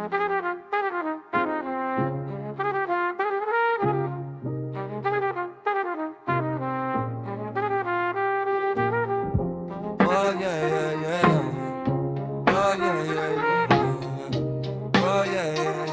Oh yeah, yeah, yeah. Oh yeah, yeah, yeah. Oh yeah, yeah,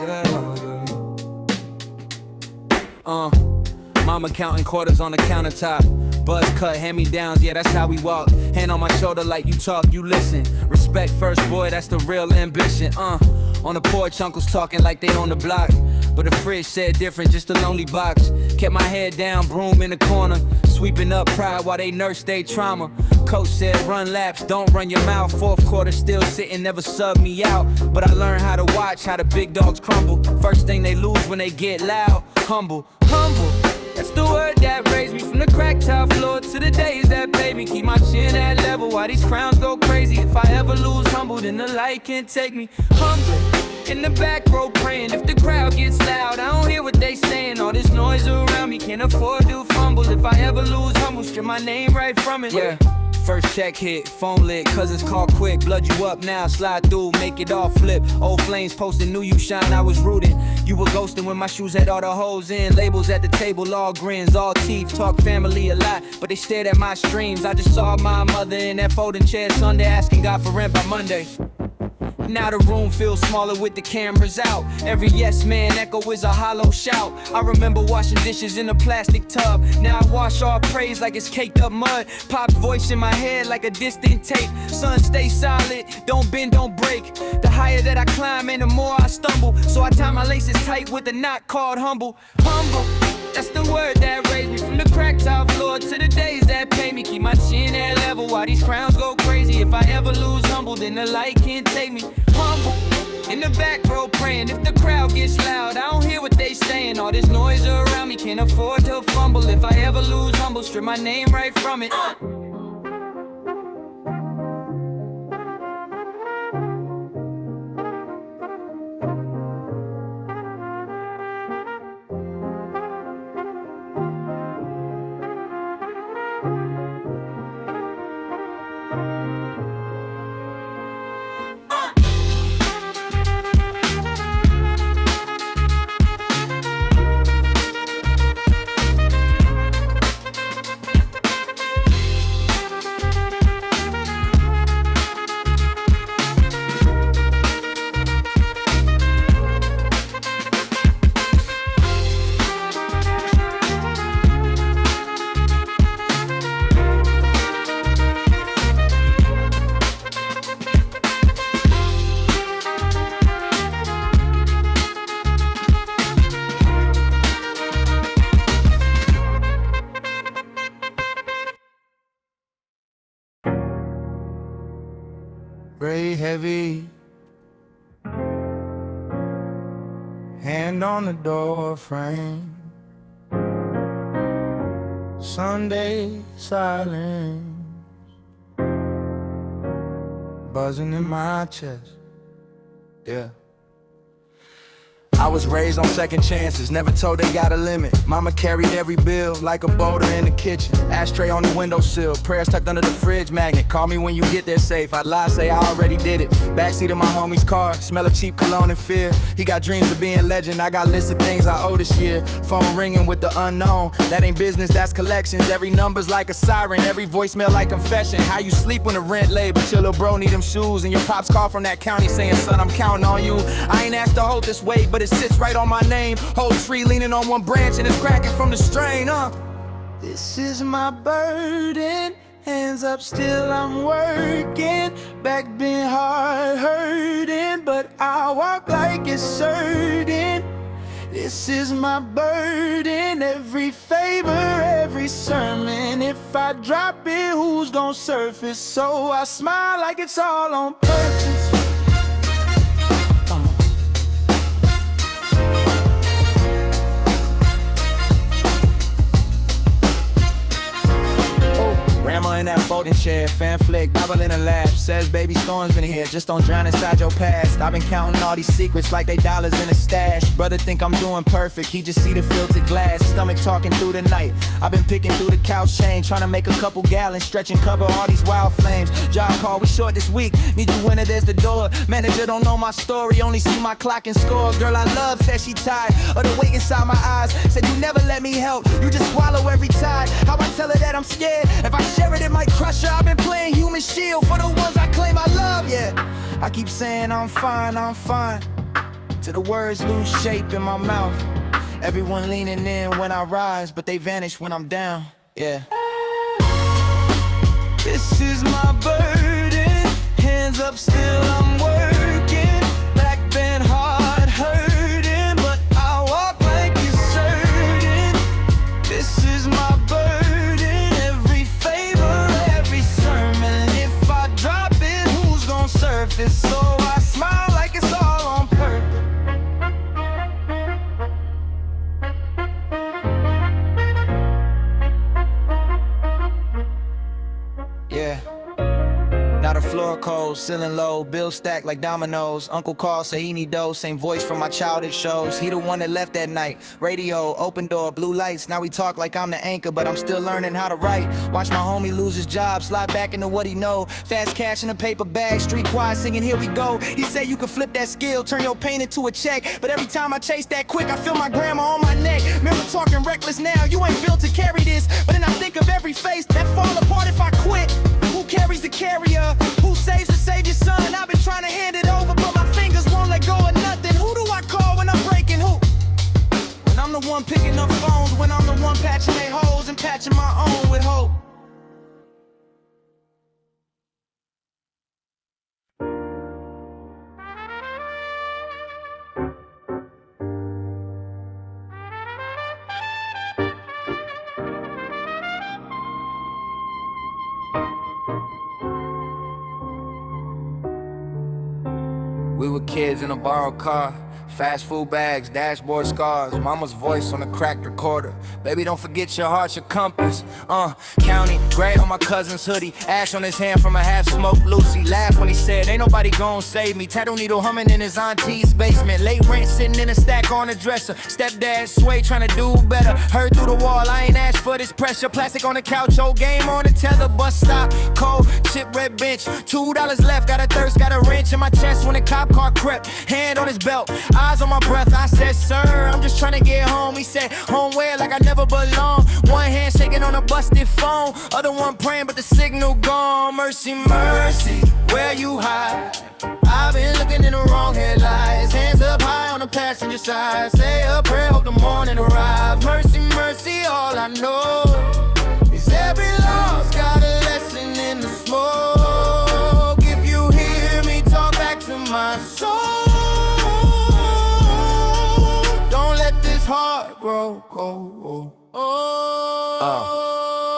yeah. Mama counting quarters on the countertop. Buzz cut, hand-me-downs, yeah, that's how we walk. Hand on my shoulder like you talk, you listen. Respect first, boy, that's the real ambition. On the porch, uncles talking like they on the block. But the fridge said different, just a lonely box. Kept my head down, broom in the corner. Sweeping up pride while they nurse their trauma. Coach said run laps, don't run your mouth. Fourth quarter still sitting, never sub me out. But I learned how to watch how the big dogs crumble. First thing they lose when they get loud, humble, humble. That's the word that raised me from the cracked top floor to the days that paid me. Keep my chin at level while these crowns go crazy. If I ever lose humble, then the light can't take me. Humble. In the back row praying, if the crowd gets loud, I don't hear what they saying. All this noise around me, can't afford to fumble. If I ever lose humble, strip my name right from it. Yeah. First check hit, phone lit, cause it's called quick. Blood you up now, slide through, make it all flip. Old flames posting, knew you shine, I was rooting. You were ghosting when my shoes had all the holes in. Labels at the table, all grins, all teeth. Talk family a lot, but they stared at my streams. I just saw my mother in that folding chair Sunday, asking God for rent by Monday. Now the room feels smaller with the cameras out. Every yes man echo is a hollow shout. I remember washing dishes in a plastic tub. Now I wash off praise like it's caked up mud. Pop's voice in my head like a distant tape. Son, stay solid, don't bend, don't break. The higher that I climb and the more I stumble. So I tie my laces tight with a knot called humble. Humble, that's the word that raised me from the cracked top floor to the days that pay me. Keep my chin at level while these crowns go crazy. If I ever lose humble, then the light can't take me. Humble, in the back row praying, if the crowd gets loud, I don't hear what they saying. All this noise around me, can't afford to fumble. If I ever lose humble, strip my name right from it. Gray heavy, hand on the door frame. Sunday silence, buzzing in my chest. Yeah. I was raised on second chances, never told they got a limit. Mama carried every bill like a boulder in the kitchen. Ashtray on the windowsill, prayers tucked under the fridge magnet. Call me when you get there safe, I'd lie, say I already did it. Backseat of my homie's car, smell of cheap cologne and fear. He got dreams of being legend, I got lists of things I owe this year. Phone ringing with the unknown, that ain't business, that's collections. Every number's like a siren, every voicemail like confession. How you sleep when the rent late, but your little bro need them shoes. And your pops call from that county saying, son, I'm counting on you. I ain't asked to hold this weight, but it sits right on my name. Whole tree leaning on one branch and it's cracking from the strain, This is my burden, hands up still I'm working. Back been hard hurting, but I walk like it's certain. This is my burden, every favor, every sermon. If I drop it, who's gonna surface? So I smile like it's all on purpose. Grandma in that folding chair, fan flick, Bible in her lap, says baby storm's been here, just don't drown inside your past. I've been counting all these secrets like they dollars in a stash. Brother think I'm doing perfect, he just see the filtered glass. Stomach talking through the night, I've been picking through the couch chain, trying to make a couple gallons, stretch and cover all these wild flames. Job call, we short this week, need you winner, there's the door. Manager don't know my story, only see my clock and score. Girl I love said she tired of the weight inside my eyes, said you never let me help, you just swallow every tide. How I tell her that I'm scared, if I share it might crush her. I've been playing human shield for the ones I claim I love, yeah. I keep saying I'm fine, till the words lose shape in my mouth. Everyone leaning in when I rise, but they vanish when I'm down, yeah. This is my burden, hands up still I'm working. Back bend hard hurting, but I walk like it's certain. This is my burden, every favor, every sermon. If I drop it, who's gonna surface? So I smile like it's all on purpose. Yeah. Now the floor cold, ceiling low, bills stacked like dominoes. Uncle called, say he need dough, same voice from my childish shows. He the one that left that night. Radio, open door, blue lights. Now we talk like I'm the anchor, but I'm still learning how to write. Watch my homie lose his job, slide back into what he know. Fast cash in a paper bag, street quiet singing, here we go. He said you can flip that skill, turn your pain into a check. But every time I chase that quick, I feel my grandma on my neck. Remember talking reckless now, you ain't built to carry this. But then I think of every face that fall apart if I quit. Who carries the carrier? Who saves the savior son? I've been trying to hand it over, but my fingers won't let go of nothing. Who do I call when I'm breaking who? When I'm the one picking up phones, when I'm the one patching they holes and patching my own with hope. We were kids in a borrowed car, fast food bags, dashboard scars, mama's voice on a cracked recorder. Baby, don't forget your heart's your compass. County, gray on my cousin's hoodie, ash on his hand from a half-smoked Lucy. Laughed when he said, ain't nobody gon' save me. Tattoo needle humming in his auntie's basement. Late rent sitting in a stack on the dresser. Stepdad sway trying to do better. Heard through the wall, I ain't asked for this pressure. Plastic on the couch, old game on the tether. Bus stop, cold, chip red bench. $2 left, got a thirst, got a wrench in my chest when the cop car crept. Hand on his belt, eyes on my breath. I said, sir, I'm just trying to get home. He said, home where like I never belong. One hand shaking on a busted phone, other one praying but the signal gone. Mercy, mercy, where you hide? I've been looking in the wrong headlights. Hands up high on the passenger side. Say a prayer, hope the morning arrives. Mercy, mercy, all I know is every loss got a lesson in the smoke. If you hear me talk back to my soul, don't let this heart grow cold.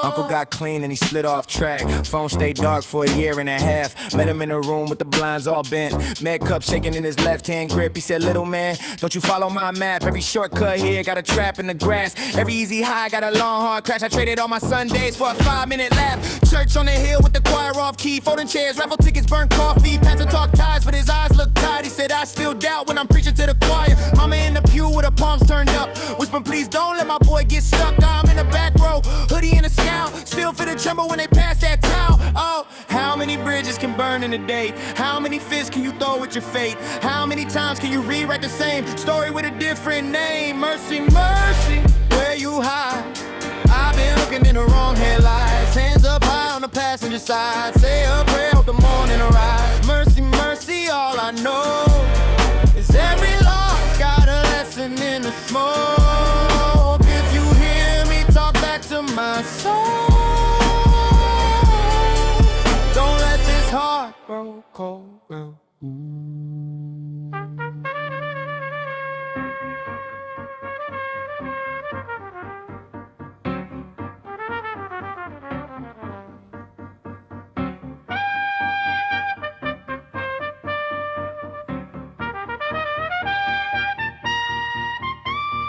Uncle got clean and he slid off track. Phone stayed dark for 1.5 years. Met him in a room with the blinds all bent. Med cup shaking in his left hand grip. He said, little man, don't you follow my map. Every shortcut here got a trap in the grass. Every easy high got a long hard crash. I traded all my Sundays for a 5-minute lap. Church on the hill with the choir off key. Folding chairs, raffle tickets, burnt coffee. Pastor talk ties, but his eyes look tired. He said, I still doubt when I'm preaching to the choir. Mama in the pew with her palms turned up, whispering, please don't let my boy get stuck. I'm in the back row, hoodie in the scout. Still feel the tremble when they pass that towel. Oh, how many bridges can burn in a day? How many fists can you throw with your fate? How many times can you rewrite the same story with a different name? Mercy, mercy, where you hide? I've been looking in the wrong headlights. Hands up high on the passenger side. Say a prayer, hope the morning arrives. Mercy, mercy, all I know is every loss got a lesson in the smoke. If you hear me talk back to my soul, don't let this heart grow cold.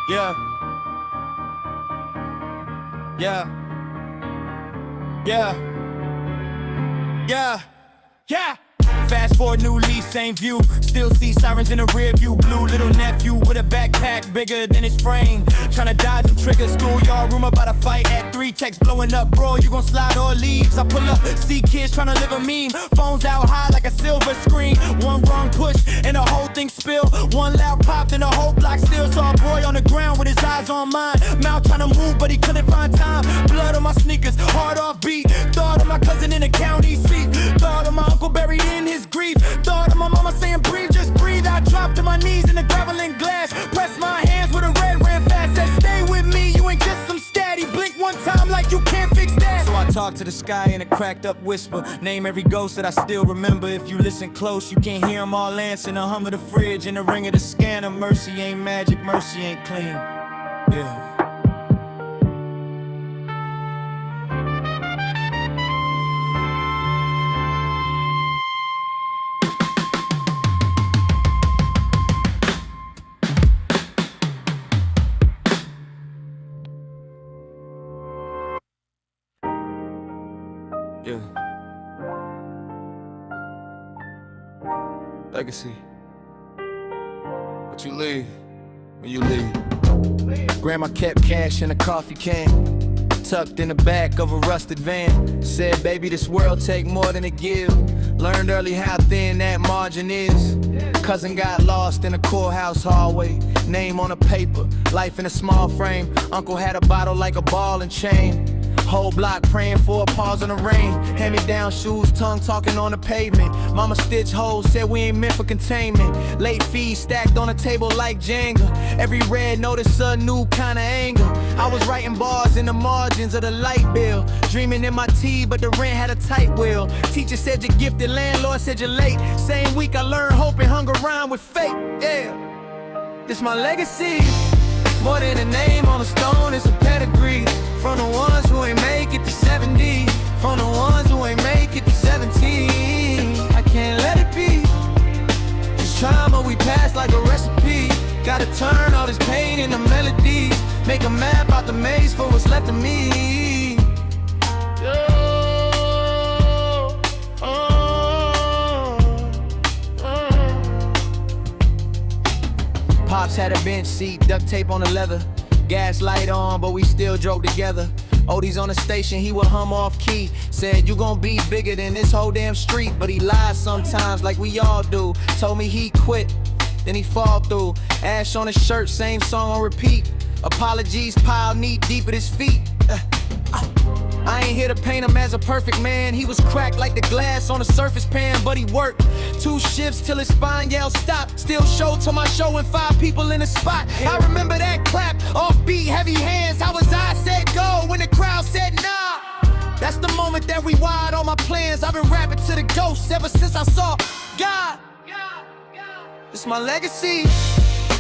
Yeah. Yeah. Yeah. Yeah. Yeah. Fast forward, new leaf, same view. Still see sirens in the rear view. Blue little nephew with a backpack bigger than his frame. Tryna dodge them triggers. Schoolyard room about to fight at 3. Text blowing up, bro. You gon' slide or leaves? I pull up, see kids tryna live a meme. Phones out high like a silver screen. One wrong push and the whole thing spill. One loud pop, then the whole block still. Saw a boy on the ground with his eyes on mine. Mouth tryna move, but he couldn't find time. Blood on my sneakers, hard off beat. Thought of my cousin in the county seat. Thought of my uncle buried in his grief. Thought of my mama saying breathe, just breathe. I dropped to my knees in the gravel and glass. Pressed my hands with a red ran fast. Said stay with me, you ain't just some statty. Blink one time like you can't fix that. So I talked to the sky in a cracked up whisper. Name every ghost that I still remember. If you listen close, you can't hear them all answering. The hum of the fridge and the ring of the scanner. Mercy ain't magic, mercy ain't clean. Yeah. Yeah. Legacy. What you leave when you leave? Grandma kept cash in a coffee can, tucked in the back of a rusted van. Said, baby, this world take more than it give. Learned early how thin that margin is. Cousin got lost in a courthouse hallway. Name on a paper, life in a small frame. Uncle had a bottle like a ball and chain. Whole block praying for a pause in the rain. Hand-me-down shoes, tongue talking on the pavement. Mama stitch holes, said we ain't meant for containment. Late fees stacked on a table like Jenga. Every red notice a new kind of anger. I was writing bars in the margins of the light bill. Dreaming in my tea, but the rent had a tight wheel. Teacher said you're gifted, landlord said you're late. Same week I learned hope and hung around with fate. Yeah, this my legacy. More than a name on a stone, it's a pedigree. From the ones who ain't make it to 70. From the ones who ain't make it to 17. I can't let it be. This trauma we pass like a recipe. Gotta turn all this pain into melodies. Make a map out the maze for what's left of me. Pops had a bench seat, duct tape on the leather. Gas light on, but we still drove together. Odie's on the station, he would hum off key. Said, you gon' be bigger than this whole damn street. But he lies sometimes like we all do. Told me he quit, then he fall through. Ash on his shirt, same song on repeat. Apologies piled knee deep at his feet. I ain't here to paint him as a perfect man. He was cracked like the glass on a surface pan, but he worked 2 shifts till his spine yelled stop. Still showed to my show and 5 people in the spot. I remember that clap, offbeat, heavy hands. How his eyes said go when the crowd said nah. That's the moment that rewired all my plans. I've been rapping to the ghosts ever since I saw God. It's my legacy.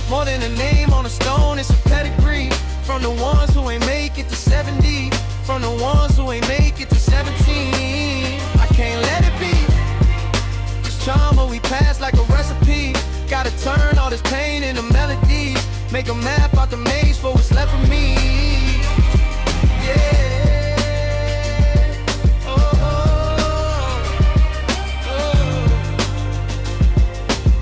More than a name on a stone, it's a pedigree. From the ones who ain't make it to 70. From the ones who ain't make it to 17. I can't let it be. This trauma we pass like a recipe. Gotta turn all this pain into melodies. Make a map out the maze for what's left of me. Yeah.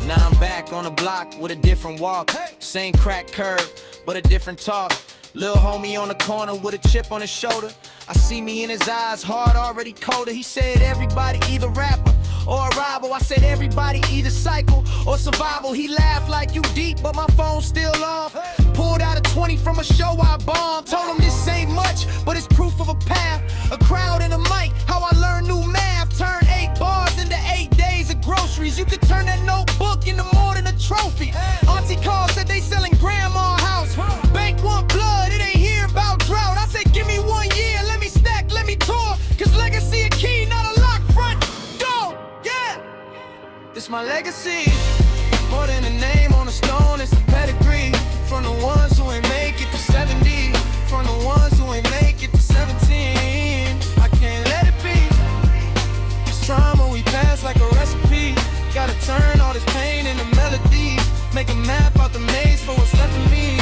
Now I'm back on the block with a different walk. Same crack curb, but a different talk. Lil' homie on the corner with a chip on his shoulder. I see me in his eyes, heart already colder. He said everybody either rapper or a rival. I said everybody either cycle or survival. He laughed like you deep, but my phone's still off. Pulled out a 20 from a show I bombed. Told him this ain't much, but it's proof of a path. A crowd and a mic, how I learned new math. Turn 8 bars into 8 days of groceries. You could turn that notebook into more than a trophy. Auntie called, said they selling grandma house. Bank want blood, it ain't here about drought. I said give me 1 year, let me stack, let me tour. Cause legacy a key, not a lock front door. Yeah, this my legacy. More than a name on a stone, it's a pedigree. From the ones who ain't make it to 70. From the ones who ain't make it to 17. I can't let it be. This trauma we pass like a recipe. Gotta turn all this pain into melodies. Make a map out the maze for what's left of me.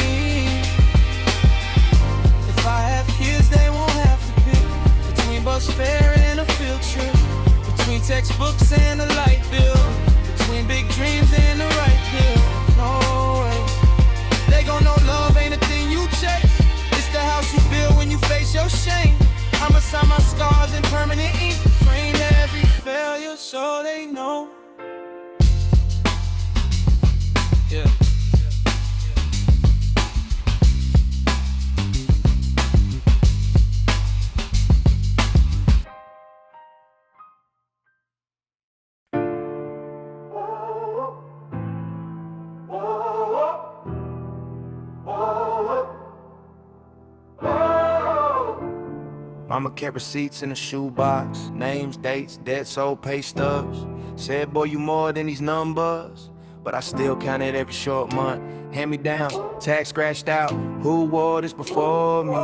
If I have kids, they won't have to pick between bus fare and a field trip, between textbooks and a Mama kept receipts in a shoebox, names, dates, debts, old pay stubs. Said, boy, you more than these numbers. But I still counted every short month. Hand-me-downs, tags scratched out. Who wore this before me?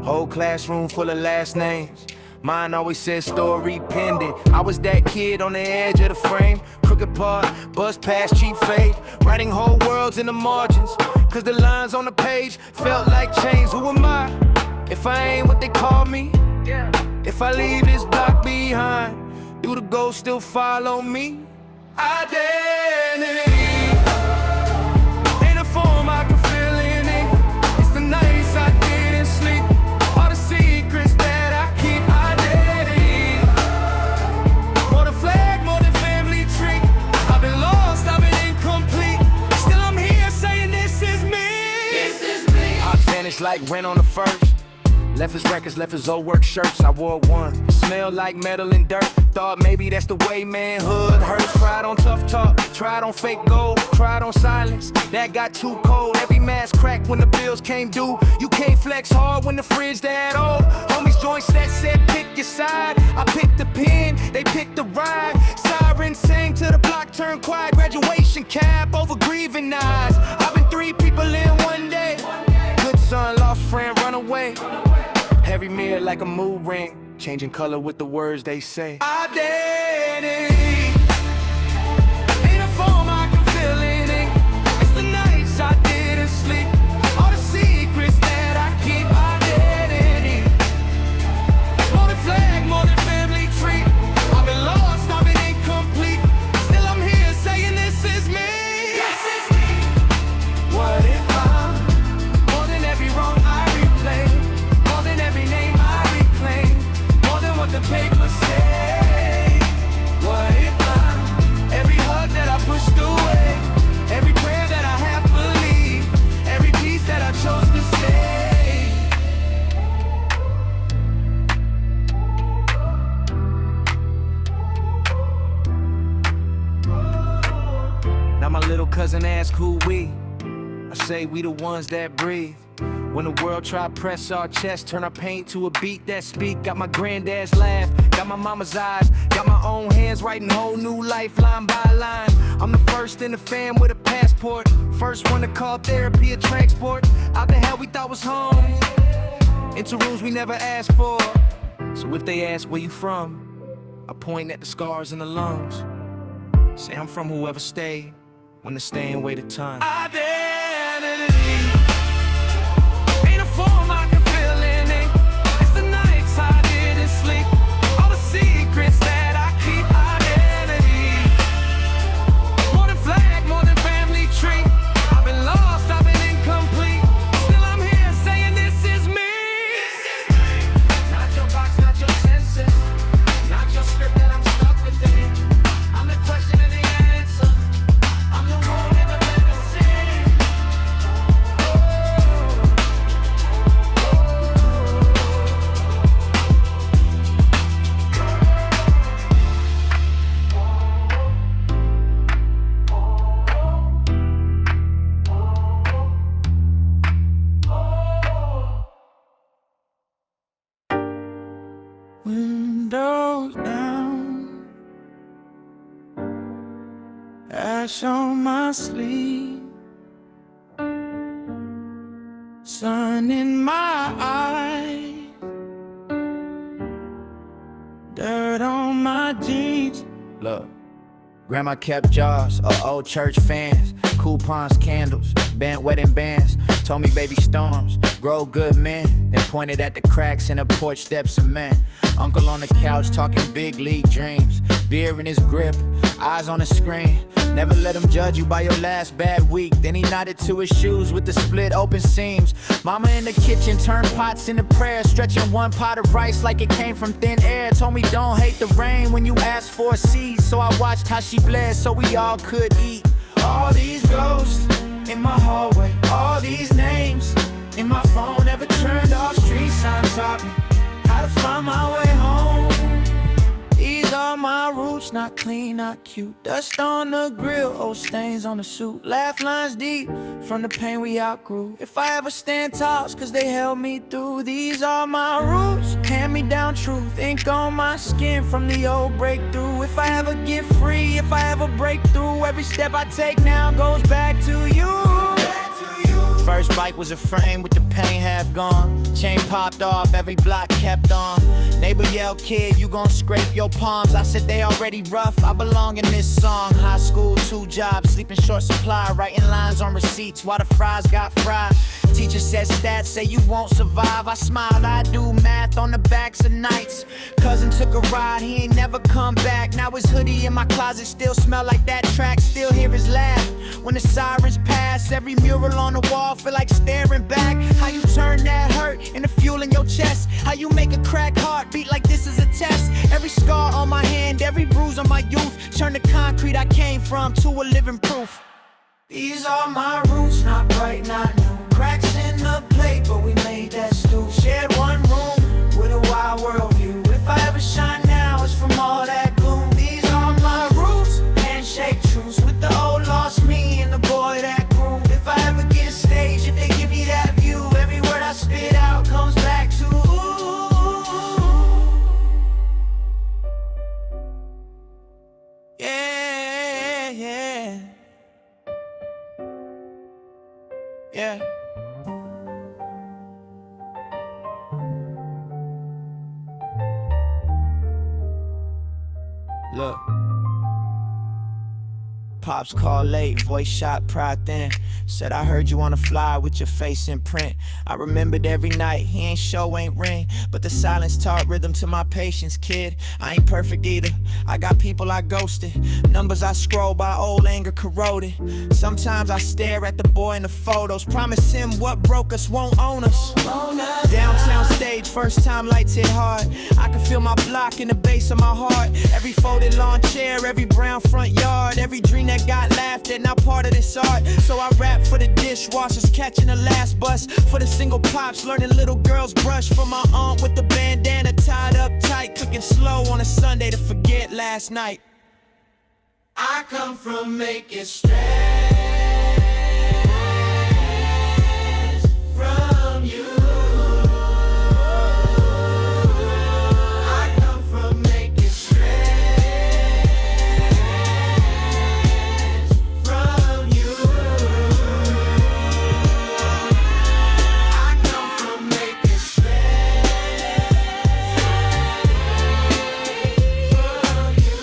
Whole classroom full of last names. Mine always said story pending. I was that kid on the edge of the frame. Crooked part, buzz past cheap fade. Writing whole worlds in the margins. Cause the lines on the page felt like chains. Who am I? If I ain't what they call me. If I leave this block behind, do the ghost still follow me? Identity ain't a form I can feel in it. It's the nights I didn't sleep, all the secrets that I keep. Identity, more than flag, more than family tree. I've been lost, I've been incomplete. Still I'm here saying this is me. This is me. I vanished like rent on the first. Left his records, left his old work shirts. I wore one. Smelled like metal and dirt. Thought maybe that's the way manhood hurts. Tried on tough talk, tried on fake gold, tried on silence. That got too cold. Every mask cracked when the bills came due. You can't flex hard when the fridge that old. Homies joints that said pick your side. I picked the pen, they picked the ride. Sirens sang to the block, turned quiet. Graduation cap over grieving eyes. I've been 3 people in one day. Good son, lost friend, run away. Heavy mirror like a mood ring, changing color with the words they say. Identity ain't a form I can feel in it. It's the nights I didn't sleep, all the secrets that I keep. Identity, more than flag, more than family tree. I've been lost, I've been incomplete. Still I'm here saying this is me. This is me. What if I'm more than every wrong I replay? Every name I reclaim, more than what the papers say. What if I'm every hug that I pushed away, every prayer that I half believed, every piece that I chose to say? Now my little cousin asks who we. I say we the ones that breathe. When the world try to press our chest, turn our pain to a beat that speak. Got my granddad's laugh, got my mama's eyes, got my own hands writing whole new life line by line. I'm the first in the fam with a passport, first one to call therapy a transport. Out the hell we thought was home, into rooms we never asked for. So if they ask where you from, I point at the scars and the lungs. Say I'm from whoever stayed when the staying weighed a ton. Identity ain't a form I can feel in it. It's the nights I didn't sleep, all the secrets that I keep. Identity, more than flag, more than family tree. I've been lost, I've been incomplete. Still I'm here saying this is me. This is me. Not your box, not your senses, not your script that I'm stuck within. I'm the question and the answer. I'm the one in the medicine. Windows down, ash on my sleeve, sun in my eyes, dirt on my jeans. Look, grandma kept jars of old church fans, coupons, candles, bent wedding bands. Told me baby storms grow good men, then pointed at the cracks in the porch steps of men. Uncle on the couch talking big league dreams, beer in his grip, eyes on the screen. Never let him judge you by your last bad week. Then he nodded to his shoes with the split open seams. Mama in the kitchen turned pots into prayers, stretching one pot of rice like it came from thin air. Told me don't hate the rain when you ask for a seed. So I watched how she bled so we all could eat. All these ghosts in my hallway, all these names in my phone. Never turned off street signs taught me how to find my way home. These are my roots now. not clean, not cute. Dust on the grill, old stains on the suit. Laugh lines deep from the pain we outgrew. If I ever stand tall, it's 'cause they held me through. These are my roots, hand me down truth. Ink on my skin from the old breakthrough. If I ever get free, if I ever break through, every step I take now goes back to you. First bike was a frame with the pain half gone. Chain popped off, every block kept on. Neighbor yelled, kid, you gon' scrape your palms. I said they already rough, I belong in this song. High school, 2 jobs, sleeping short supply. Writing lines on receipts while the fries got fried. Teacher said stats say you won't survive. I smiled, I do math on the backs of nights. Cousin took a ride, he ain't never come back. Now his hoodie in my closet still smell like that track. Still hear his laugh when the sirens pass. Every mural on the wall feel like staring back. How you turn that hurt into fuel in your chest. How you make a crack heart beat like this is a test. Every scar on my hand, every bruise on my youth. Turn the concrete I came from to a living proof. These are my roots, not bright, not new. Cracks in the plate, but we made that stew. Shared one room with a wide world view. If I ever shine now, it's from all that gloom. These are my roots, handshake truce with the old lost me and the boy that grew. If I ever get a stage, if they give me that view, every word I spit out comes back to yeah, yeah, yeah. Look, Pops called late, voice shot pride then. Said I heard you on the fly with your face in print. I remembered every night, he ain't show, ain't ring. But the silence taught rhythm to my patience, kid. I ain't perfect either, I got people I ghosted. Numbers I scroll by old anger corroded. Sometimes I stare at the boy in the photos. Promise him what broke us won't own us. Downtown stage, first time lights hit hard. I can feel my block in the base of my heart. Every folded lawn chair, every brown front yard. Every dream that got laughed at, now part of this art. So I rap for the dishwashers catching the last bus. For the single pops learning little girls brush. For my aunt with the bandana tied up tight. Cooking slow on a Sunday to forget last night. I come from making stress from you. I come from making stress from you. I come from making stress from you.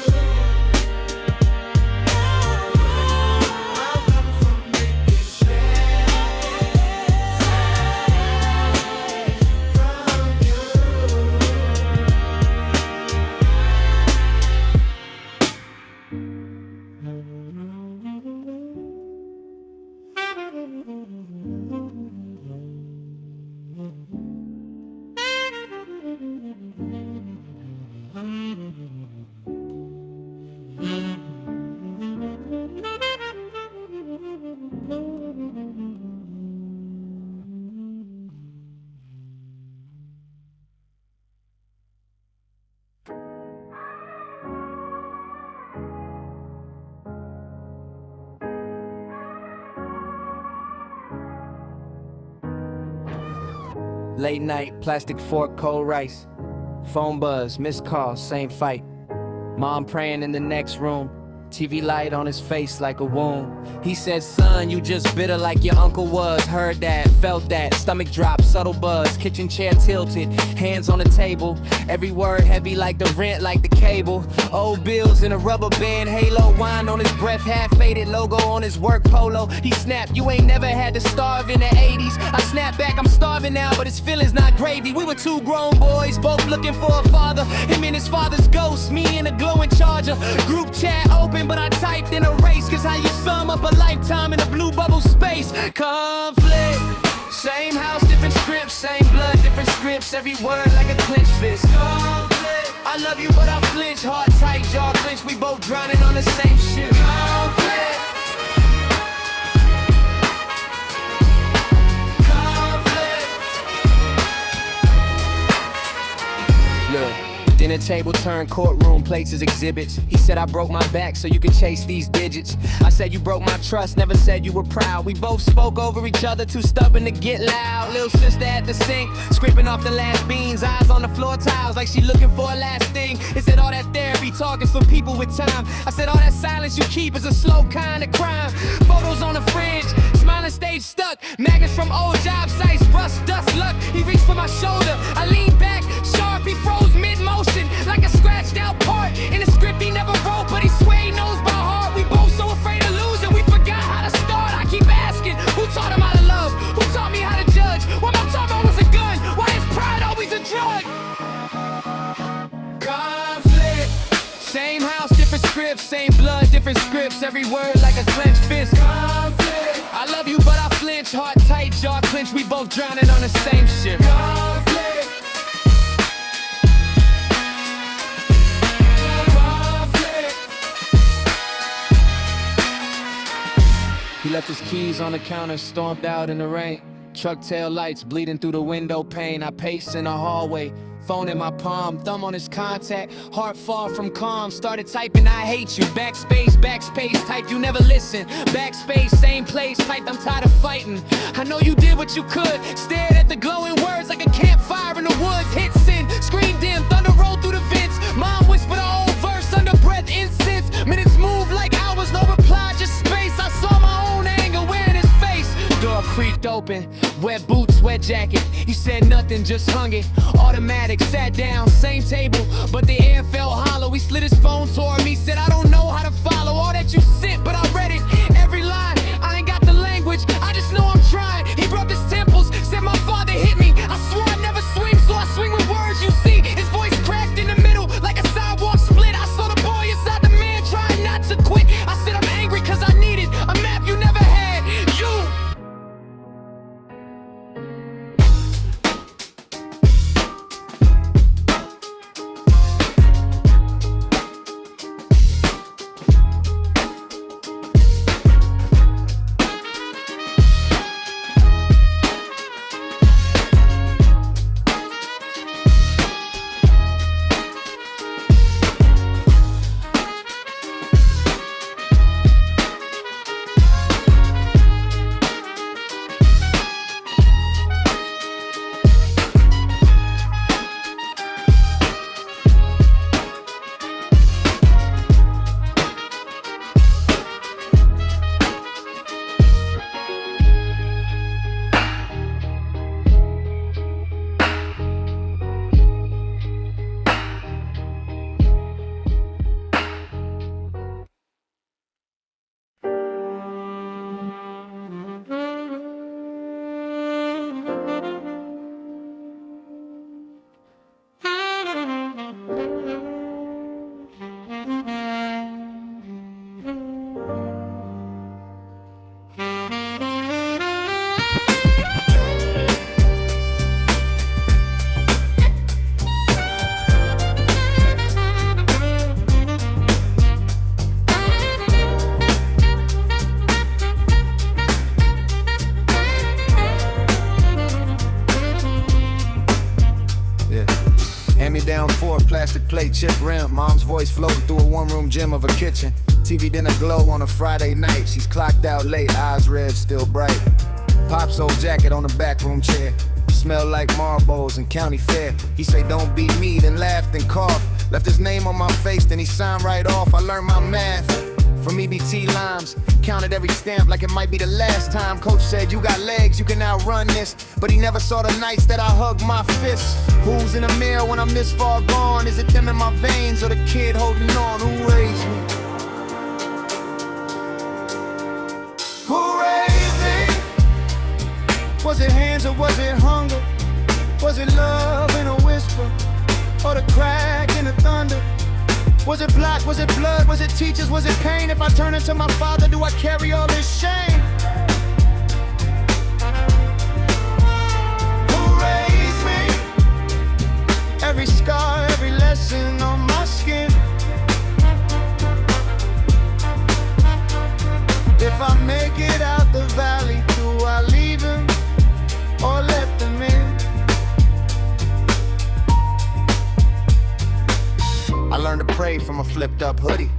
Late night, plastic fork, cold rice. Phone buzz, missed call, same fight. Mom praying in the next room. TV light on his face like a wound. He said, son, you just bitter like your uncle was. Heard that, felt that, stomach drop, subtle buzz. Kitchen chair tilted, hands on the table. Every word heavy like the rent, like the cable. Old bills in a rubber band halo. Wine on his breath, half faded, logo on his work polo. He snapped, you ain't never had to starve in the 80s. I snapped back, I'm starving now, but his feelings not gravy. We were 2 grown boys, both looking for a father. Him and his father's ghost, me in a glowing Charger. Group chat open, but I typed in a race. Cause how you sum up a lifetime in a blue bubble space. Conflict, same house, different scripts. Same blood, different scripts. Every word like a clenched fist. Conflict, I love you but I flinch. Heart tight, jaw clench. We both drowning on the same ship. Conflict, conflict. Look, Dinner table turned courtroom, plates as exhibits. He said I broke my back so you could chase these digits. I said you broke my trust, never said you were proud. We both spoke over each other, too stubborn to get loud. Little sister at the sink, scraping off the last beans. Eyes on the floor tiles like she looking for a last thing. It said all that therapy talk is for people with time. I said all that silence you keep is a slow kind of crime. Photos on the fridge, smiling stage stuck. Magnets from old job sites, rust, dust, luck. He reached for my shoulder, I leaned back, sharp, he froze mid-motion like a scratched out part in a script he never wrote, but he swear he knows by heart. We both so afraid of losing, we forgot how to start. I keep asking, who taught him how to love? Who taught me how to judge? Why my tongue was a gun? Why is pride always a drug? Conflict. Same house, different scripts, same blood, different scripts. Every word like a clenched fist. Conflict. I love you, but I flinch. Heart tight, jaw clench. We both drowning on the same ship. Conflict. He left his keys on the counter, stormed out in the rain. Truck tail lights bleeding through the window pane. I pace in the hallway, phone in my palm, thumb on his contact, heart far from calm. Started typing, I hate you. Backspace, backspace, type, you never listen. Backspace, same place, typed, I'm tired of fighting. I know you did what you could. Stared at the glowing words like a campfire in the woods. Hit send, screen dim, thunder rolled through the vents. Mom whispered a whole verse under breath, incense. Minutes moved like hours, no reply, just space. I saw my own anger wearing his face. Door creaked open, wet boots, wet jacket. He said nothing, just hung it. Automatic, sat down, same table, but the air felt hollow. He slid his phone toward me, said I don't know how to follow all that you sent, but I read it, every line. I ain't got the language, I just know I'm trying. He rubbed his temples, said my father hit me. I swore I'd never swing, so I swing with words. You see, his voice cracked in the middle like a sidewalk split. I saw the boy inside the man trying not to quit. I said I'm angry cause I needed a map you never had. You. Plastic plate, chip rim. Mom's voice floating through a one-room gym of a kitchen. TV dinner glow on a Friday night. She's clocked out late, eyes red, still bright. Pop's old jacket on the backroom chair. Smell like Marlboros and county fair. He say don't beat me, then laughed and coughed. Left his name on my face, then he signed right off. I learned my math from EBT limes. Counted every stamp like it might be the last time. Coach said you got legs, you can outrun this. But he never saw the nights that I hugged my fists. Who's in the mirror when I'm this far gone? Is it them in my veins or the kid holding on? Who raised me? Who raised me? Was it hands or was it hunger? Was it love in a whisper? Or the crack in the thunder? Was it black, was it blood, was it teachers, was it pain? If I turn into my father, do I carry all this shame? Who raised me? Every scar, every lesson on my skin. If I make it out the valley, do I leave him or let them in? flipped up hoodie.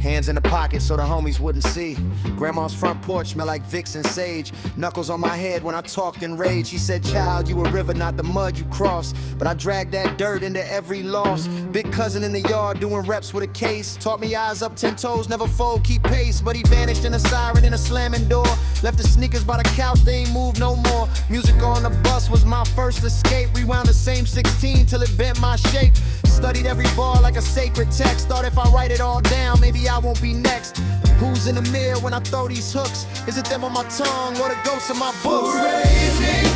Hands in the pocket so the homies wouldn't see. Grandma's front porch smelled like Vicks and sage. Knuckles on my head when I talked in rage. She said, child, you a river, not the mud you cross. But I dragged that dirt into every loss. Big cousin in the yard doing reps with a case. Taught me eyes up 10 toes, never fold, keep pace. But he vanished in a siren in a slamming door. Left the sneakers by the couch, they ain't moved no more. Music on the bus was my first escape. Rewound the same 16 till it bent my shape. Studied every bar like a sacred text. Thought if I write it all down, maybe I won't be next. Who's in the mirror when I throw these hooks? Is it them on my tongue or the ghosts in my books? Who raised me?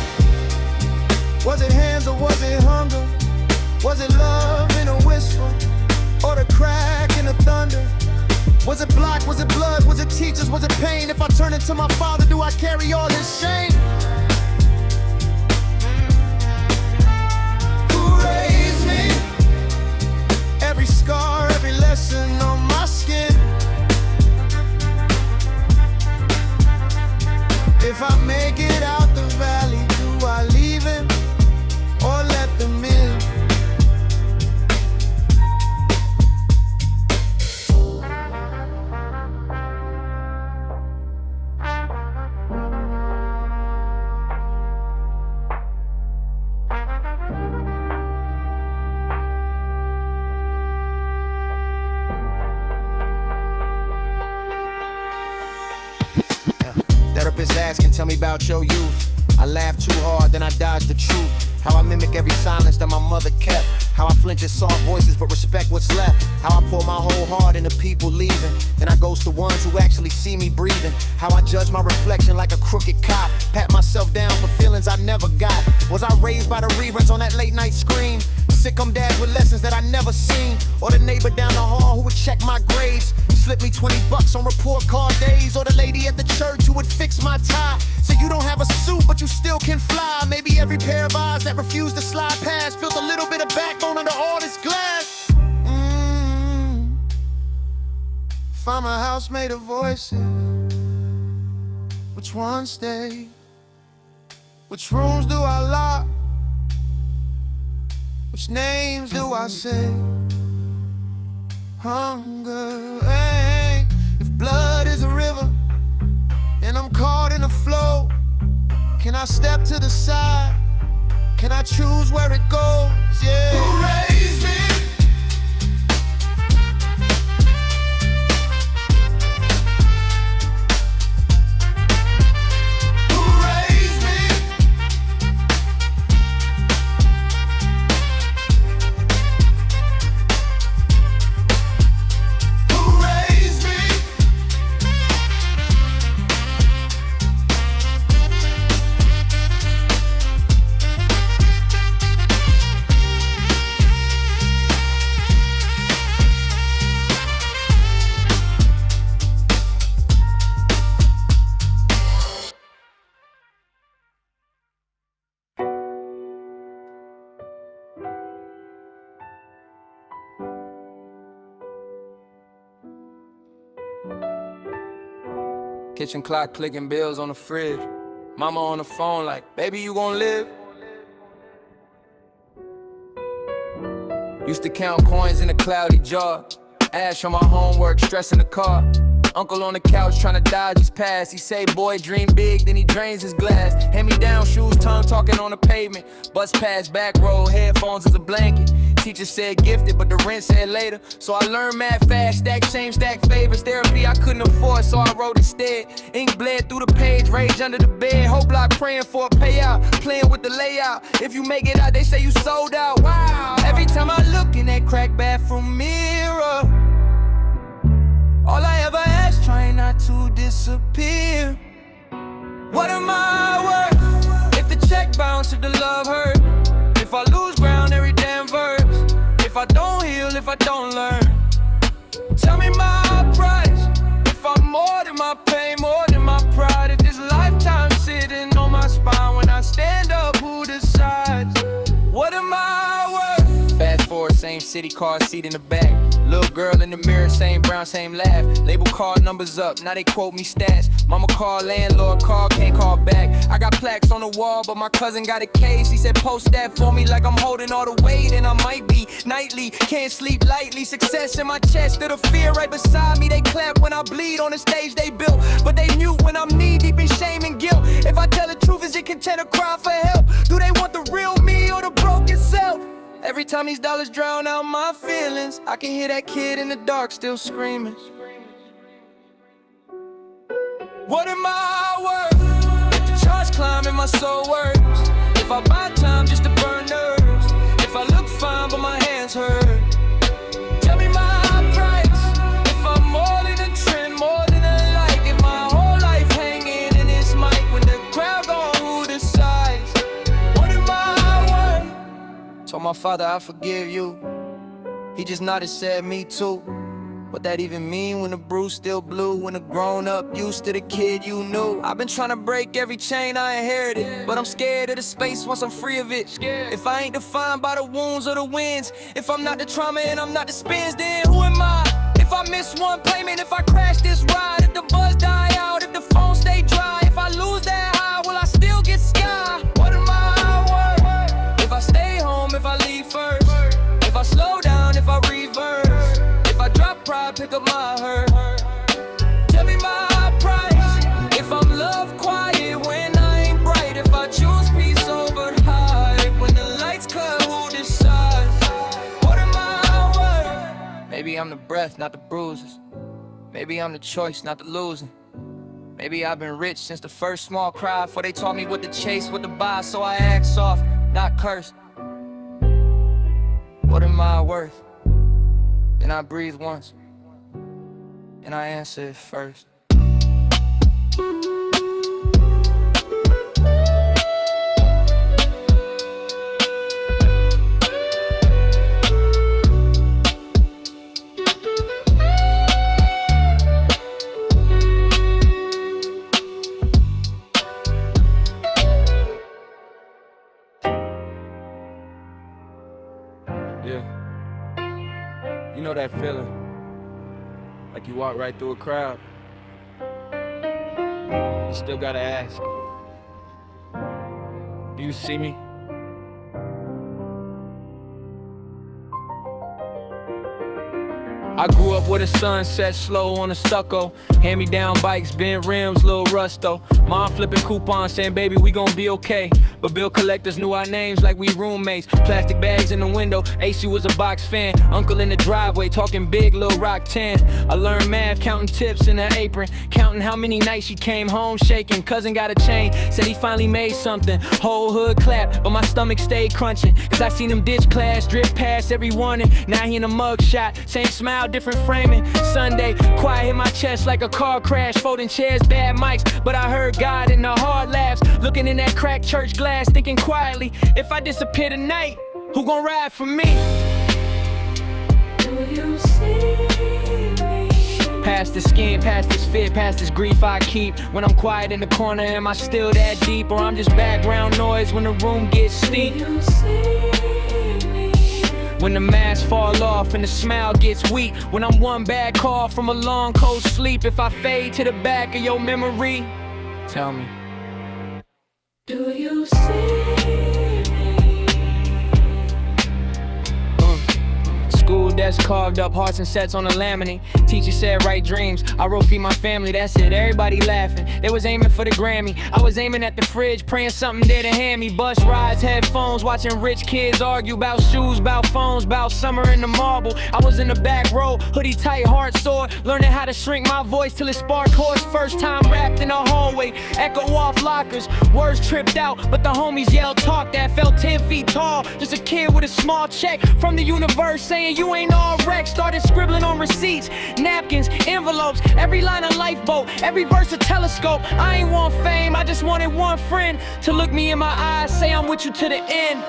Was it hands or was it hunger? Was it love in a whisper? Or the crack in the thunder? Was it block? Was it blood? Was it teachers? Was it pain? If I turn into my father, do I carry all this shame? Who raised me? Every scar, every lesson on my skin. If I make it out the valley, do I leave him or let them in? Therapist asking, tell me about your youth. I laughed too hard, then I dodged the truth. How I mimic every silence that my mother kept. How I flinch at soft voices but respect what's left. How I pour my whole heart into people leaving. Then I ghost the ones who actually see me breathing. How I judge my reflection like a crooked cop. Pat myself down for feelings I never got. Was I raised by the reruns on that late night scream? Sitcom dads with lessons that I never seen. Or the neighbor down the hall who would check my grades. Slip me $20 on report card days. Or the lady at the church who would fix my tie. So you don't have a suit but you still can fly. Maybe every pair of eyes that refused to slide past built a little bit of backbone under all this glass. If I'm a house made of voices, which ones stay? Which rooms do I lock? Which names do I say? Hunger, hey. If blood is a river and I'm caught in the flow, can I step to the side? Can I choose where it goes? Yeah. Who raised me? Kitchen clock clicking bills on the fridge. Mama on the phone like, baby, you gon' live? Used to count coins in a cloudy jar. Ash on my homework, stress in the car. Uncle on the couch trying to dodge his past. He say, boy, dream big, then he drains his glass. Hand-me-down shoes, tongue talking on the pavement. Bus pass, back row, headphones as a blanket. Teacher said gifted, but the rent said later. So I learned mad fast, stack shame, stack favors. Therapy I couldn't afford, so I wrote instead. Ink bled through the page, rage under the bed. Whole block praying for a payout, playing with the layout. If you make it out, they say you sold out. Wow. Every time I look in that cracked bathroom mirror, all I ever ask, trying not to disappear. What am I worth? If the check bounced, if the love hurt, if I lose ground every damn verse, if I don't heal, if I don't learn, tell me my price. If I'm more than my pain, more than my pride, if this lifetime sitting on my spine, when I stand up, who decides? What am I worth? Fast forward, same city, car seat in the back. Little girl in the mirror, same brown, same laugh. Label card numbers up, now they quote me stats. Mama call, landlord call, can't call back. I got plaques on the wall, but my cousin got a case. He said post that for me like I'm holding all the weight, and I might be nightly, can't sleep lightly. Success in my chest, to the fear right beside me. They clap when I bleed on the stage they built, but they mute when I'm knee deep in shame and guilt. If I tell the truth, is it content to cry for help? Do they want the real me or the broken self? Every time these dollars drown out my feelings, I can hear that kid in the dark still screaming. What am I worth? If the charge climb and my soul works, if I buy time just to burn nerves, if I look fine but my hands hurt, tell me my price. If I'm more than a trend, more than a like, if my whole life hanging in this mic, when the crowd gon' who decides? What am I worth? Told my father I forgive you. He just nodded, said me too. What that even mean when the bruise still blue? When the grown up used to the kid you knew? I've been trying to break every chain I inherited, but I'm scared of the space once I'm free of it. If I ain't defined by the wounds or the wins, if I'm not the trauma and I'm not the spins, then who am I? If I miss one payment, if I crash this ride, if the buzz die out, if the phone stay dry, if I lose that high, will I still get sky? What am I worth? If I stay home, if I leave first, if I slow down, if I reverse, if I drop pride, pick up my hurt, tell me my price. If I'm loved quiet when I ain't bright, if I choose peace over hype, when the lights cut, who decides? What am I worth? Maybe I'm the breath, not the bruises. Maybe I'm the choice, not the losing. Maybe I've been rich since the first small cry, before they taught me what to chase, what to buy, so I act soft, not curse. What am I worth? Then I breathe once, and I answer it first. Yeah. You know that feeling, like you walk right through a crowd, you still gotta ask, do you see me? I grew up with a sunset slow on the stucco, hand-me-down bikes, bent rims, little rusto. Mom flipping coupons saying, baby, we gon' be okay. But bill collectors knew our names like we roommates. Plastic bags in the window, AC was a box fan. Uncle in the driveway talking big, Lil Rock 10. I learned math, counting tips in her apron, counting how many nights she came home shaking. Cousin got a chain, said he finally made something. Whole hood clapped, but my stomach stayed crunching, cause I seen him ditch class, drip past every warning. Now he in a mug shot, same smile, different framing. Sunday, quiet hit my chest like a car crash, folding chairs, bad mics, but I heard God in the hard laughs. Looking in that cracked church glass, thinking quietly, if I disappear tonight, who gon' ride for me? Do you see me? Past the skin, past this fit, past this grief I keep. When I'm quiet in the corner, am I still that deep? Or I'm just background noise when the room gets steep? Do you see me? When the mask fall off and the smile gets weak, when I'm one bad call from a long cold sleep, if I fade to the back of your memory, tell me, do you see me? School desk carved up, hearts and sets on the laminate. Teacher said write dreams, I wrote feed my family, that's it, everybody laughing. They was aiming for the Grammy, I was aiming at the fridge, praying something there to hand me. Bus rides, headphones, watching rich kids argue about shoes, about phones, about summer in the marble. I was in the back row, hoodie tight, heart sore, learning how to shrink my voice till it sparked hoarse. First time rapped in the hallway, echo off lockers, words tripped out, but the homies yelled talk that felt 10 feet tall. Just a kid with a small check from the universe saying you ain't all wrecked. Started scribbling on receipts, napkins, envelopes, every line a lifeboat, every verse a telescope. I ain't want fame, I just wanted one friend to look me in my eyes, say I'm with you to the end.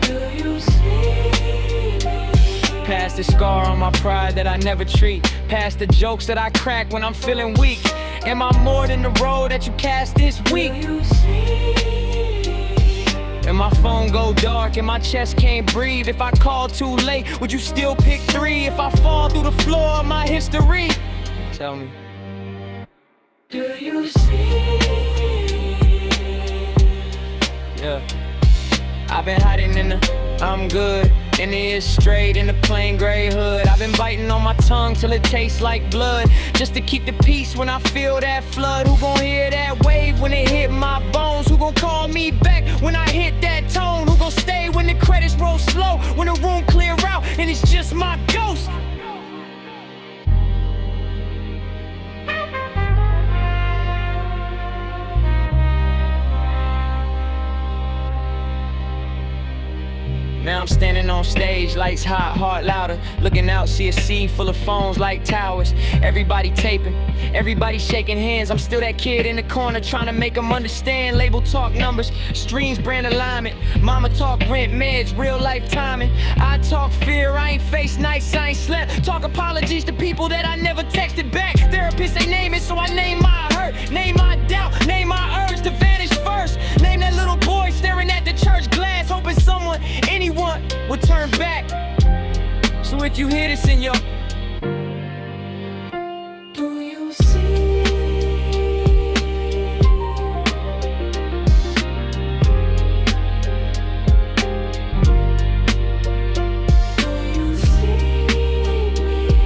Do you see me? Past the scar on my pride that I never treat, past the jokes that I crack when I'm feeling weak. Am I more than the road that you cast this week? Do you see me? And my phone go dark and my chest can't breathe. If I call too late, would you still pick 3? If I fall through the floor of my history, tell me, do you see? I've been hiding in the I'm good, in the ear straight, in the plain gray hood. I've been biting on my tongue till it tastes like blood, just to keep the peace when I feel that flood. Who gon' hear that wave when it hit my bones? Who gon' call me back when I hit that tone? Who gon' stay when the credits roll slow, when the room clear out and it's just my ghost? Now I'm standing on stage, lights hot, heart louder. Looking out, see a sea full of phones like towers. Everybody taping, everybody shaking hands. I'm still that kid in the corner trying to make them understand. Label talk numbers, streams, brand alignment. Mama talk rent, meds, real life timing. I talk fear, I ain't face nights, I ain't slept. Talk apologies to people that I never texted back. Therapists, they name it, so I name my hurt. Name my doubt, name my urge to vanish first. Name that little boy staring at the church glass, hoping someone, anyone would turn back. So if you hear this in your Do you see? Do you see me?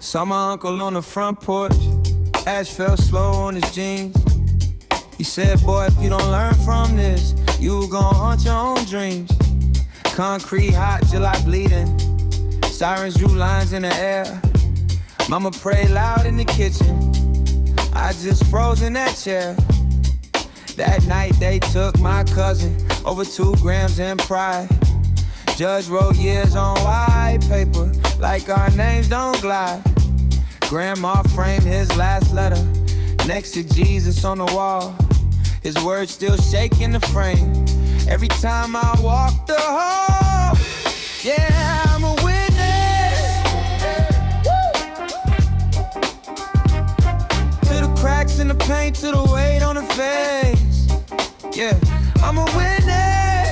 Saw my uncle on the front porch, ash fell slow on his jeans. He said, boy, if you don't learn from this, you gon' haunt your own dreams. Concrete hot, July bleeding, sirens drew lines in the air. Mama prayed loud in the kitchen, I just froze in that chair. That night they took my cousin, over 2 grams in pride. Judge wrote years on white paper, like our names don't glide. Grandma framed his last letter next to Jesus on the wall. His words still shaking the frame every time I walk the hall. Yeah, I'm a witness to the cracks in the paint, to the weight on the face. Yeah, I'm a witness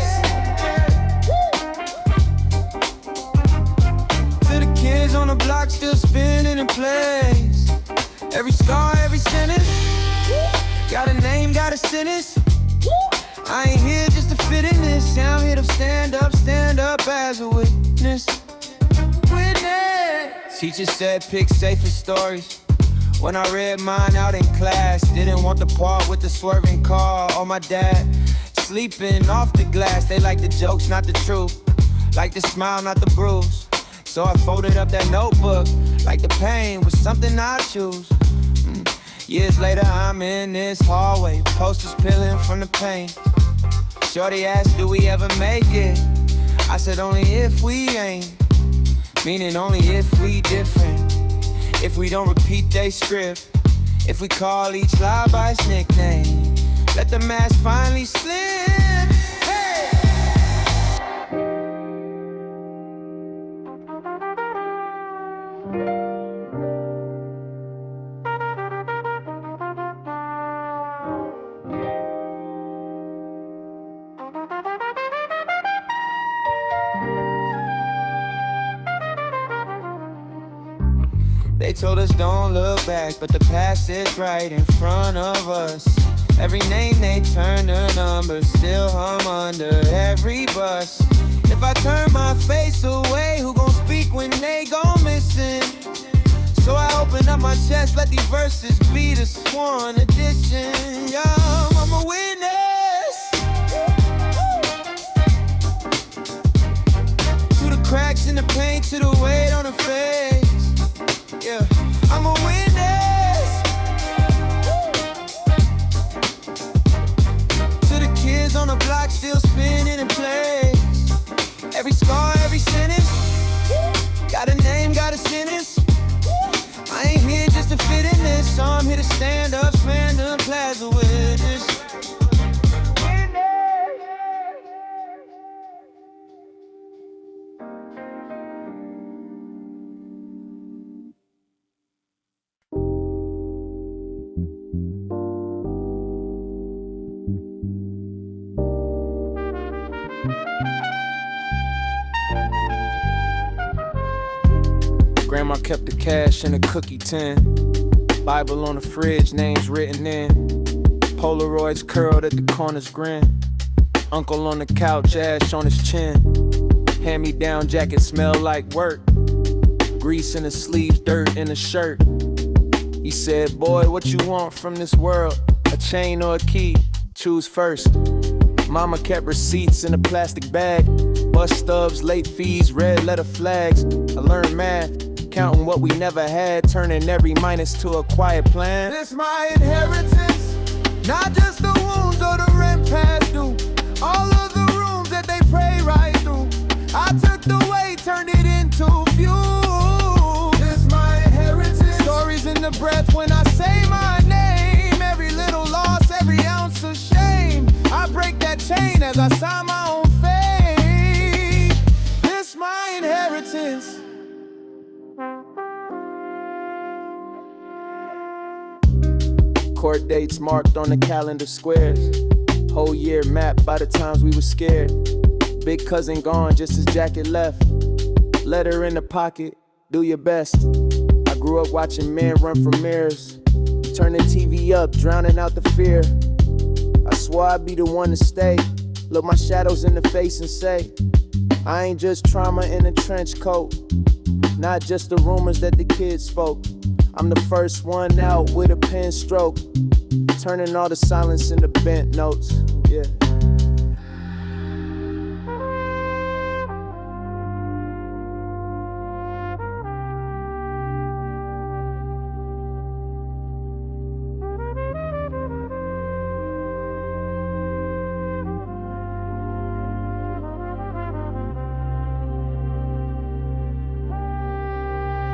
to the kids on the block still spinning in place. Every scar, every sentence, got a name, got a sentence. I ain't here just to fit in this, I'm here to stand up as a witness. Witness. Teacher said pick safer stories. When I read mine out in class, didn't want the part with the swerving car or my dad sleeping off the glass. They like the jokes, not the truth, like the smile, not the bruise. So I folded up that notebook, like the pain was something I choose. Years later, I'm in this hallway, posters peeling from the pain. Shorty asked, do we ever make it? I said, only if we ain't. Meaning only if we different. If we don't repeat they script. If we call each lie by its nickname. Let the mask finally slip. Hey! They told us don't look back, but the past is right in front of us. Every name they turn to numbers, still hum under every bus. If I turn my face away, who gon' speak when they gon' missing? So I open up my chest, let these verses be the sworn addition. Yo, I'm a witness to the cracks in the paint, to the weight on the face. Yeah, I'm a witness to the kids on the block still spinning in place. Every scar, every sentence, got a name, got a sentence. I ain't here just to fit in this, so I'm here to stand up, as a witness. Grandma kept the cash in a cookie tin. Bible on the fridge, names written in. Polaroids curled at the corners, grin. Uncle on the couch, ash on his chin. Hand-me-down jacket smell like work. Grease in the sleeves, dirt in the shirt. He said, boy, what you want from this world? A chain or a key? Choose first. Mama kept receipts in a plastic bag. Bus stubs, late fees, red letter flags. I learned math, counting what we never had, turning every minus to a quiet plan. This my inheritance, not just the wounds or the rent past due. All of the rooms that they pray right through. I took the weight, turned it into fuel. This my inheritance. Stories in the breath when I say my name. Every little loss, every ounce of shame. I break that chain as I sign my own fate. This my inheritance. Court dates marked on the calendar squares. Whole year mapped by the times we were scared. Big cousin gone just as jacket left. Letter in the pocket, do your best. I grew up watching men run from mirrors. Turn the TV up, drowning out the fear. I swore I'd be the one to stay. Look my shadows in the face and say, I ain't just trauma in a trench coat. Not just the rumors that the kids spoke. I'm the first one out with a pen stroke. Turning all the silence into bent notes, yeah.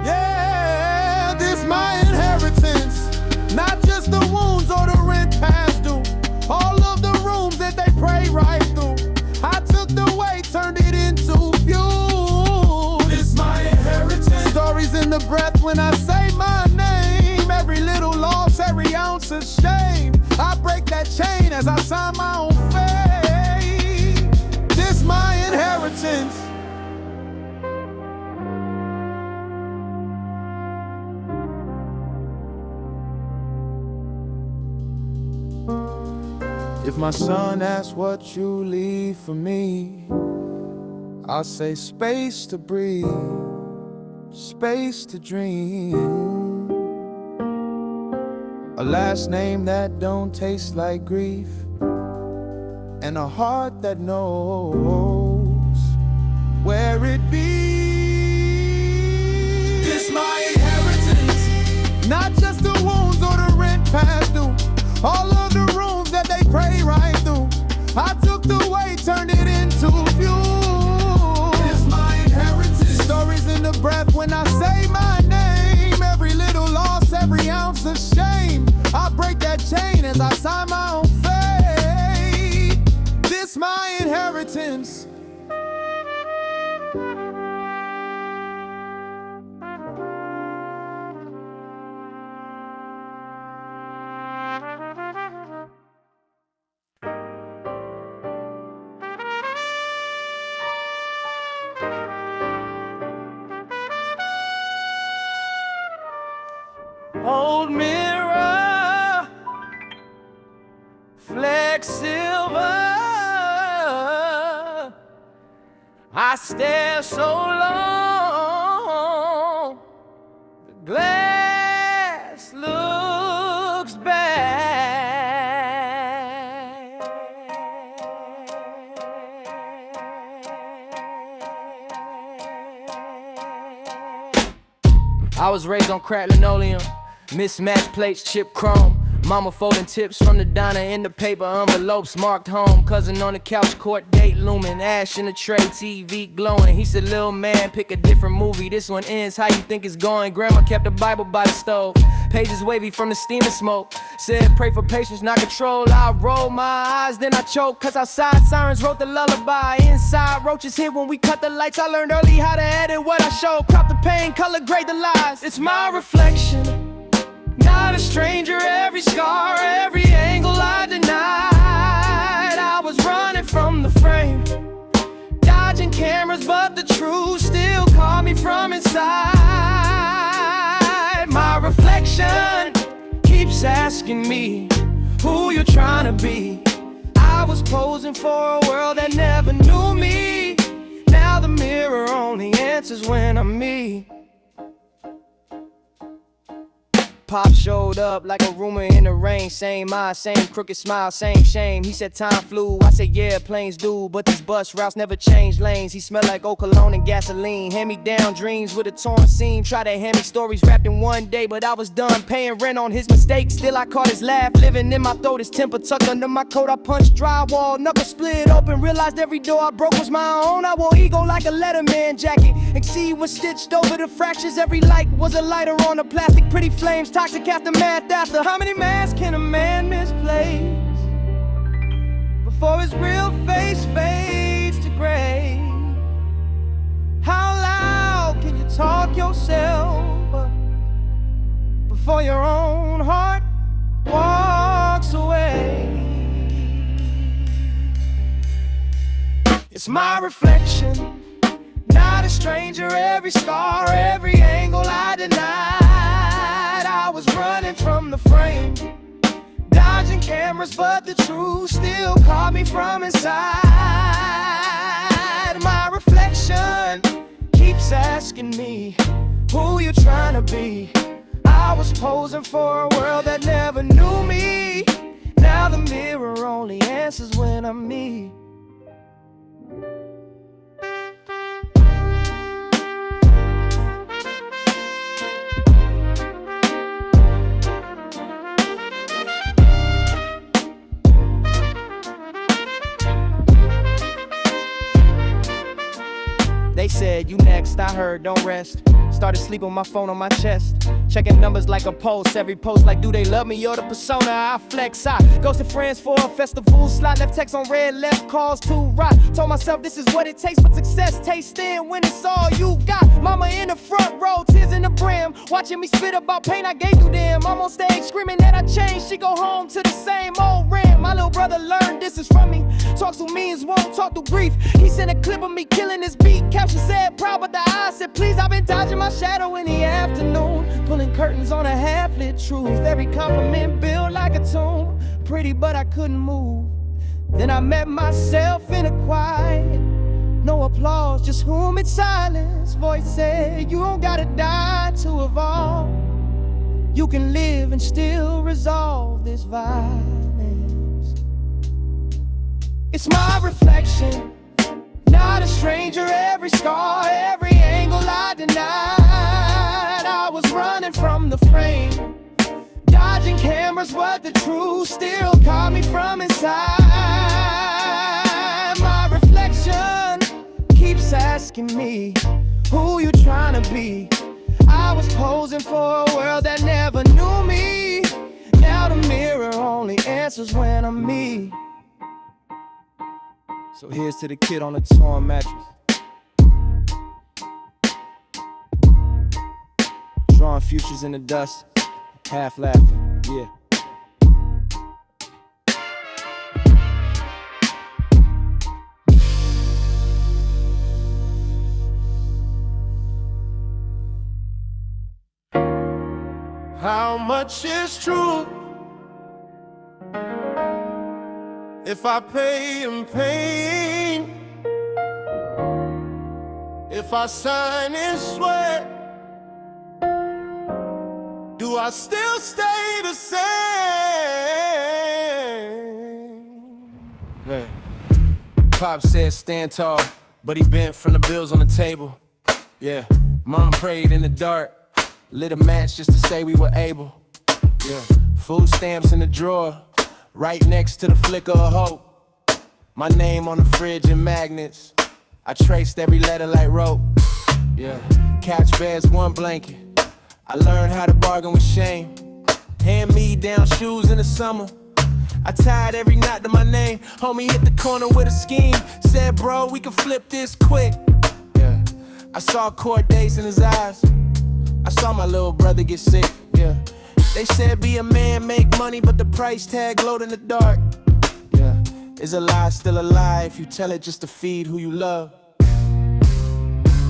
Yeah, this my inheritance. Not just the wounds or the rent past due. All of the rooms that they pray right through. I took the weight, turned it into fuel. This my inheritance. Stories in the breath when I say my name. Every little loss, every ounce of shame. I break that chain as I sign my own fate. This my inheritance. If my son asks what you leave for me, I'll say space to breathe, space to dream. A last name that don't taste like grief, and a heart that knows where it be. This my inheritance. Not just the wounds or the rent past due. All of the rooms that they pray right through. I took the weight, turned it into fuel. It's my inheritance. Stories in the breath when I say my name. Every little loss, every ounce of shame. I break that chain as I sign my own fate. This my inheritance. Old mirror, flex silver. I stare so long, the glass looks bad. I was raised on cracked linoleum, mismatched plates, chipped chrome. Mama folding tips from the diner in the paper envelopes marked home. Cousin on the couch, court date looming, ash in the tray, TV glowing. He said, little man, pick a different movie. This one ends, how you think it's going? Grandma kept the Bible by the stove, pages wavy from the steam and smoke. Said, pray for patience, not control. I roll my eyes, then I choke, cause outside sirens wrote the lullaby. Inside roaches hit when we cut the lights. I learned early how to edit what I show. Crop the pain, color grade the lies. It's my reflection, not a stranger. Every scar, every angle I denied. I was running from the frame, dodging cameras, but the truth still called me from inside. reflection keeps asking me who you're trying to be. I was posing for a world that never knew me. Now the mirror only answers when I'm me. Pop showed up like a rumor in the rain. Same eyes, same crooked smile, same shame. He said time flew, I said yeah, planes do. But these bus routes never change lanes. He smelled like old cologne and gasoline. Hand-me-down dreams with a torn seam. Try to hand me stories wrapped in one day, but I was done paying rent on his mistakes. Still I caught his laugh, living in my throat. His temper tucked under my coat. I punched drywall, knuckles split open. Realized every door I broke was my own. I wore ego like a Letterman jacket. Exceed was stitched over the fractures. Every light was a lighter on the plastic. Pretty flames, toxic aftermath after. How many masks can a man misplace before his real face fades to gray? How loud can you talk yourself up before your own heart walks away? It's my reflection, not a stranger. Every scar, every angle I denied. I was running from the frame, dodging cameras, but the truth still caught me from inside. My reflection keeps asking me who you trying to be. I was posing for a world that never knew me. Now the mirror only answers when I'm me. They said, you next, I heard, don't rest. Started sleeping with my phone on my chest. Checking numbers like a pulse. Every post like, do they love me? You're the persona I flex. I ghosted friends for a festival slot. Left text on red, left calls to rock. Told myself this is what it takes, but success tastes thin when it's all you got. Mama in the front row, tears in the brim. Watching me spit about pain I gave through them. I'm on stage screaming that I changed. She go home to the same old rim. My little brother learned this is from me. Talks who means won't talk through grief. He sent a clip of me killing this beat. Caption said proud, but the eyes said please. I've been dodging my shadow in the afternoon, pulling curtains on a half-lit truth. Every compliment built like a tomb. Pretty, but I couldn't move. Then I met myself in a quiet. No applause, just humid silence. Voice said, you don't gotta die to evolve. You can live and still resolve this violence. It's my reflection, not a stranger. Every scar, every angle I denied. I was running from the frame, dodging cameras, but the truth still caught me from inside. My reflection keeps asking me who you trying to be. I was posing for a world that never knew me. Now the mirror only answers when I'm me. So here's to the kid on the torn mattress, drawing futures in the dust, half laughing, yeah. How much is true if I pay in pain? If I sign and swear, do I still stay the same? Hey. Pop said stand tall, but he bent from the bills on the table. Yeah, Mom prayed in the dark, lit a match just to say we were able. Yeah, food stamps in the drawer, right next to the flicker of hope. My name on the fridge and magnets, I traced every letter like rope. Yeah, couch beds, one blanket, I learned how to bargain with shame. Hand-me-down shoes in the summer, I tied every knot to my name. Homie hit the corner with a scheme, said bro, we can flip this quick. Yeah, I saw court dates in his eyes, I saw my little brother get sick. Yeah, they said be a man, make money, but the price tag glowed in the dark. Yeah, is a lie still a lie if you tell it just to feed who you love?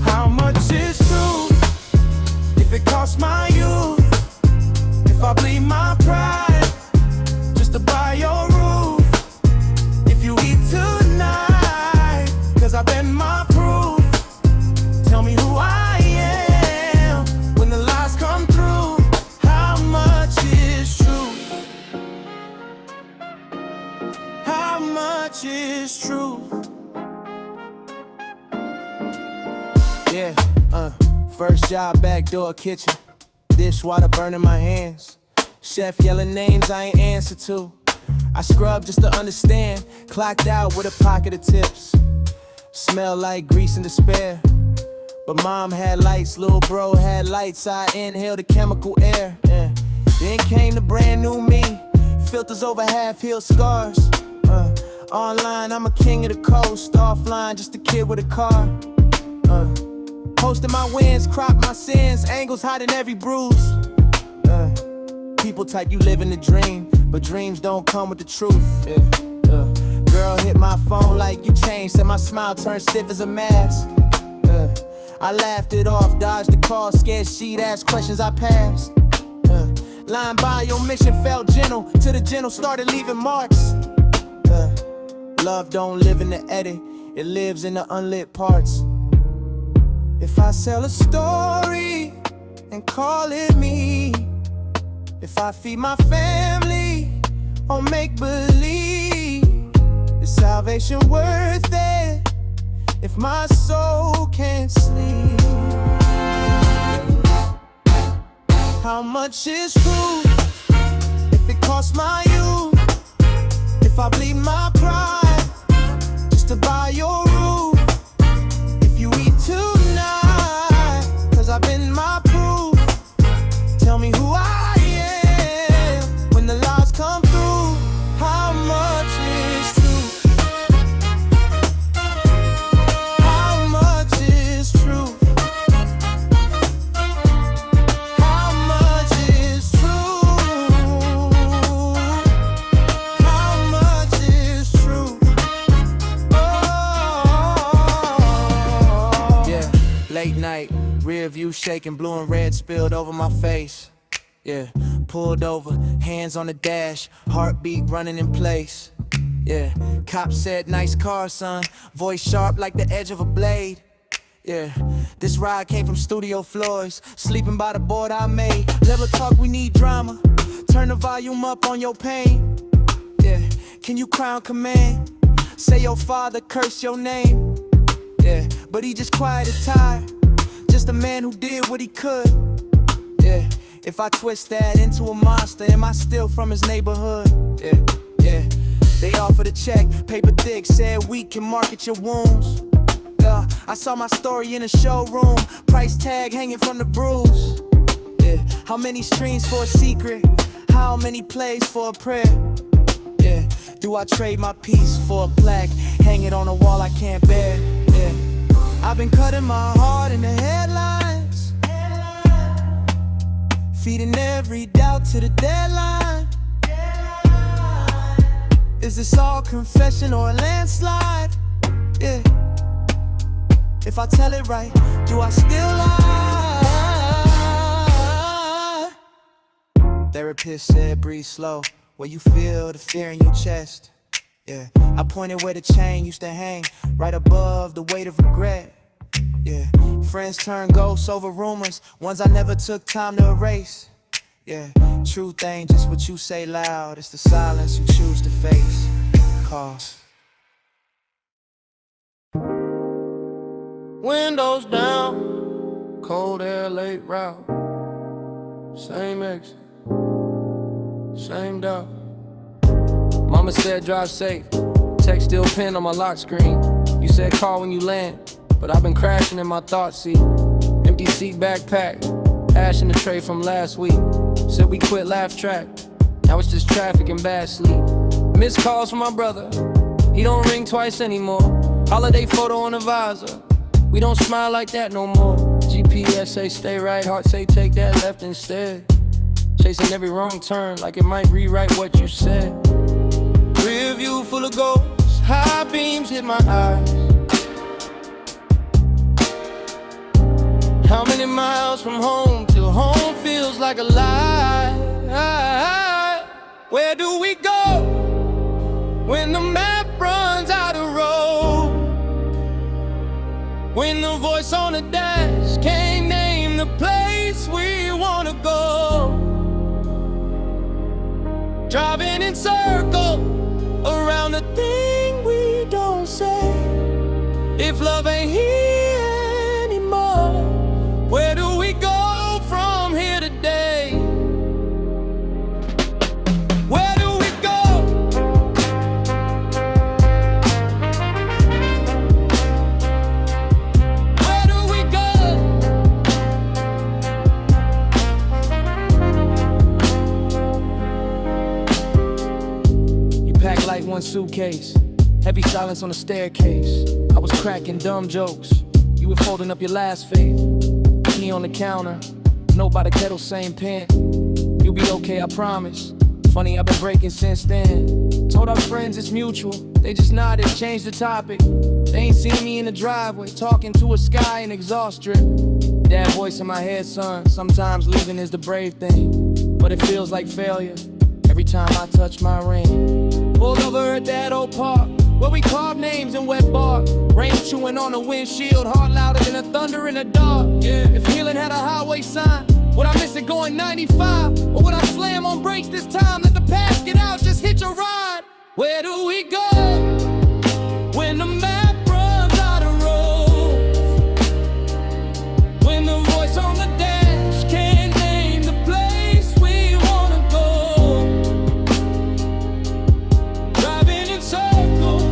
How much is true if it costs my youth? If I bleed my pride just to buy your roof, if you eat tonight, cause I bend my proof, tell me who I am when the lies come through. How much is true? How much is true? Yeah, first job, backdoor kitchen, dishwater burning my hands, chef yelling names I ain't answer to. I scrubbed just to understand, clocked out with a pocket of tips, smell like grease and despair. But mom had lights, little bro had lights, I inhaled the chemical air. Yeah. Then came the brand new me, filters over half-healed scars. Online, I'm a king of the coast, offline, just a kid with a car. Posting my wins, crop my sins, angles hiding every bruise. People type you living the dream, but dreams don't come with the truth. Girl hit my phone like you changed, said my smile turned stiff as a mask. I laughed it off, dodged the call, scared she'd ask questions I passed. Lying by your mission felt gentle, till the gentle started leaving marks. Love don't live in the edit, it lives in the unlit parts. If I sell a story and call it me, if I feed my family or make believe, is salvation worth it if my soul can't sleep? How much is true if it costs my youth? If I bleed my pride just to buy your roof, if you eat tonight, cause I've been my proof, tell me who I am when the lies come through. How much is true? How much is true? How much is true? How much is true? Oh. Yeah, late night, rear view shaking, blue and red spilled over my face. Yeah, pulled over, hands on the dash, heartbeat running in place. Yeah, cop said, nice car, son, voice sharp like the edge of a blade. Yeah, this ride came from studio floors, sleeping by the board I made. Never talk, we need drama, turn the volume up on your pain. Yeah, can you cry on command? Say your father cursed your name. Yeah, but he just quiet and tired, just a man who did what he could. Yeah, if I twist that into a monster, am I still from his neighborhood? Yeah, yeah. They offered a check, paper thick, said we can market your wounds. Yeah, I saw my story in a showroom, price tag hanging from the bruise. Yeah, how many streams for a secret? How many plays for a prayer? Yeah, do I trade my peace for a plaque? Hang it on a wall I can't bear. Yeah, I've been cutting my heart in the headlines, feeding every doubt to the deadline. Is this all confession or a landslide? Yeah. If I tell it right, do I still lie? Therapist said breathe slow, where you feel the fear in your chest. Yeah, I pointed where the chain used to hang, right above the weight of regret. Yeah, friends turn ghosts over rumors, ones I never took time to erase. Yeah, truth ain't just what you say loud, it's the silence you choose to face. Cause Windows down, cold air, late route. Same exit, same door. Mama said drive safe, text still pinned on my lock screen. You said call when you land, but I've been crashing in my thought seat. Empty seat backpack, ash in the tray from last week. Said we quit laugh track, now it's just traffic and bad sleep. Missed calls from my brother, he don't ring twice anymore. Holiday photo on the visor, we don't smile like that no more. GPS say stay right, heart say take that left instead. Chasing every wrong turn like it might rewrite what you said. Rear view full of ghosts, high beams hit my eyes. How many miles from home till home feels like a lie? Where do we go when the map runs out of road? When the voice on the dash can't name the place we wanna go? Driving in circles around the thing we don't say. If love ain't here anymore, where do we go from here today? Where do we go? Where do we go? You pack like one suitcase, heavy silence on the staircase. I was cracking dumb jokes, you were folding up your last faith. Me on the counter, note by the kettle, same pen. You'll be okay, I promise. Funny, I've been breaking since then. Told our friends it's mutual, they just nodded, changed the topic. They ain't seen me in the driveway, talking to a sky and exhaust drip. Dad voice in my head, son, sometimes leaving is the brave thing. But it feels like failure every time I touch my ring. Pulled over at that old park where we carved names in wet bark. Rain chewing on the windshield, heart louder than the thunder in the dark. Yeah. If healing had a highway sign, would I miss it going 95? Or would I slam on brakes this time, let the past get out, just hitch a ride? Where do we go when the map runs out of roads? When the voice on the dash can't name the place we wanna go? Driving in circles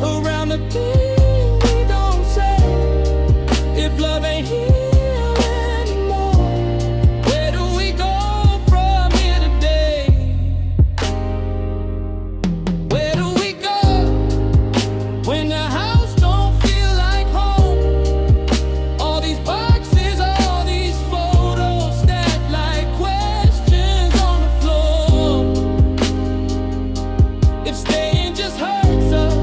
around the thing we don't say. If love ain't here anymore, where do we go from here today? Where do we go when the house don't feel like home? All these boxes, all these photos stacked like questions on the floor. If staying just hurts us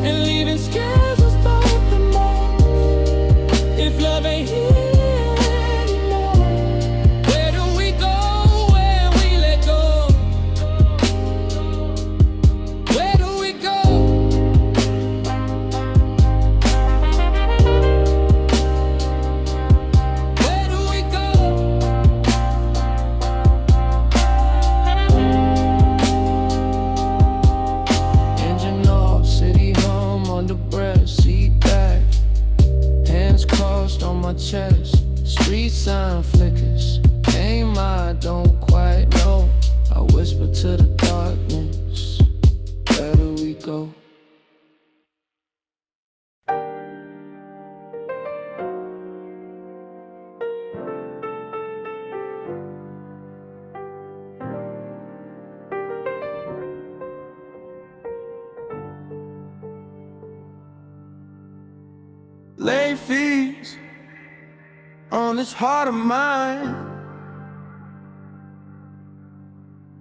and leaving scares us both the most. If love ain't here anymore, where do we go when we let go? Where do we go? Where do we go? Engine off, city hum, under breath, seat back, hands crossed on my chest. Street sign flickers, aim I don't quite know. I whisper to the darkness, where do we go? Late fees on this heart of mine.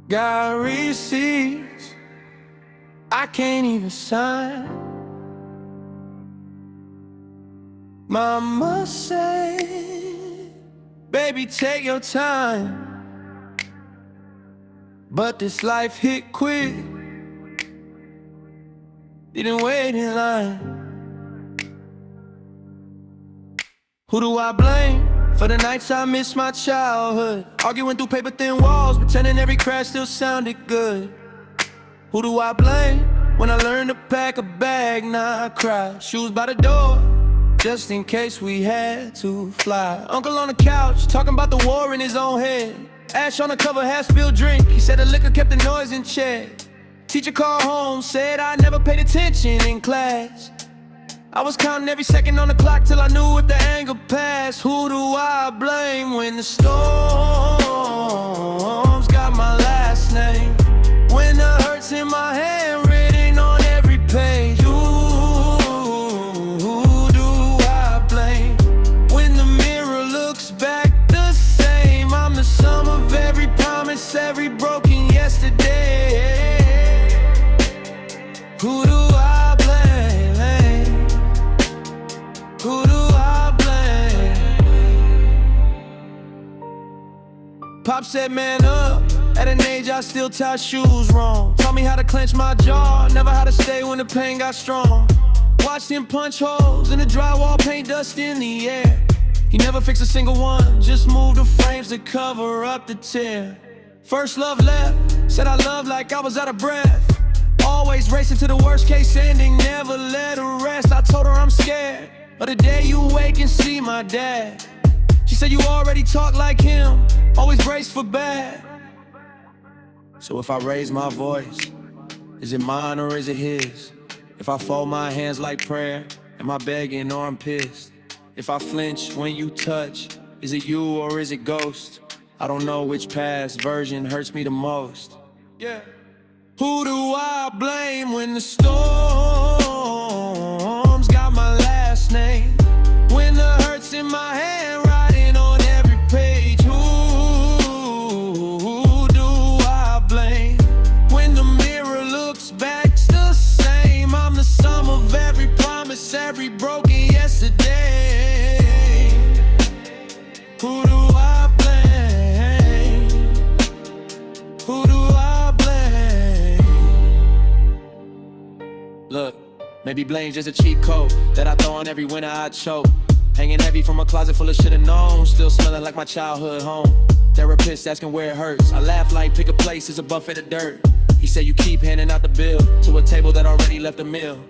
Got receipts I can't even sign. Mama say, baby, take your time. But this life hit quick, didn't wait in line. Who do I blame for the nights I miss my childhood? Arguing through paper thin walls, pretending every crash still sounded good. Who do I blame when I learned to pack a bag, not cry? Shoes by the door, just in case we had to fly. Uncle on the couch, talking about the war in his own head. Ash on the cover, half-spilled drink. He said the liquor kept the noise in check. Teacher called home, said I never paid attention in class. I was counting every second on the clock till I knew if the anger passed. Who do I blame when the storms got my last name? When the hurt's in my hand, written on every page. Who do I blame when the mirror looks back the same? I'm the sum of every promise, every broken yesterday. Who do I blame? Who do I blame? Pop said, man up, At an age I still tie shoes wrong. Taught me how to clench my jaw, never how to stay when the pain got strong. Watched him punch holes in the drywall, paint dust in the air. He never fixed a single one, just moved the frames to cover up the tear. First love left, said I loved like I was out of breath. Always racing to the worst case ending, never let her rest. I told her I'm scared of the day you wake and see my dad. She said you already talk like him, always braced for bad. So if I raise my voice, is it mine or is it his? If I fold my hands like prayer, am I begging or I'm pissed? If I flinch when you touch, is it you or is it ghost? I don't know which past version hurts me the most. Yeah. Who do I blame when the storms got my last name? When the hurt's in my hand, writing on every page. Who do I blame? When the mirror looks back, it's the same. I'm the sum of every promise, every broken yesterday. Who do I blame? Who do I blame? Look, maybe blame's just a cheat code that I throw on every winter I choke. Hanging heavy from a closet full of shit known, still smelling like my childhood home. Therapist asking where it hurts. I laugh like pick a place, it's a buffet of dirt. He said you keep handing out the bill to a table that already left a meal.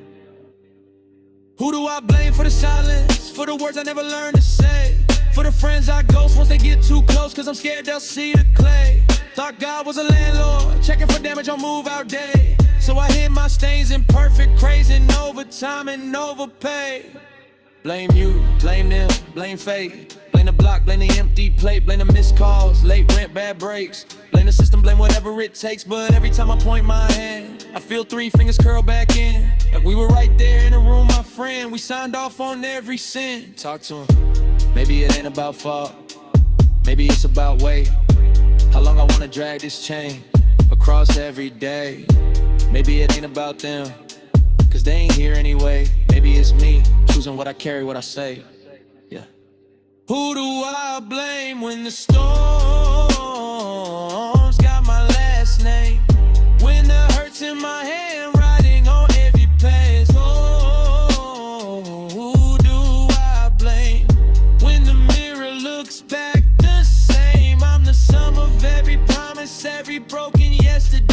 Who do I blame for the silence? For the words I never learned to say? For the friends I ghost once they get too close, cause I'm scared they'll see the clay. Thought God was a landlord, checking for damage on move-out day. So I hid my stains in perfect craze and overtime and overpay. Blame you, blame them, blame fate. Blame the block, blame the empty plate. Blame the missed calls, late rent, bad breaks. Blame the system, blame whatever it takes. But every time I point my hand, I feel 3 fingers curl back in. Like we were right there in the room, my friend. We signed off on every sin. Talk to him. Maybe it ain't about fault, maybe it's about weight. How long I wanna drag this chain across every day. Maybe it ain't about them, cause they ain't here anyway. Maybe it's me, choosing what I carry, what I say. Yeah. Who do I blame when the storms got my last name? When the hurt's in my hand, writing on every page. Oh, who do I blame? When the mirror looks back the same, I'm the sum of every promise, every broken yesterday.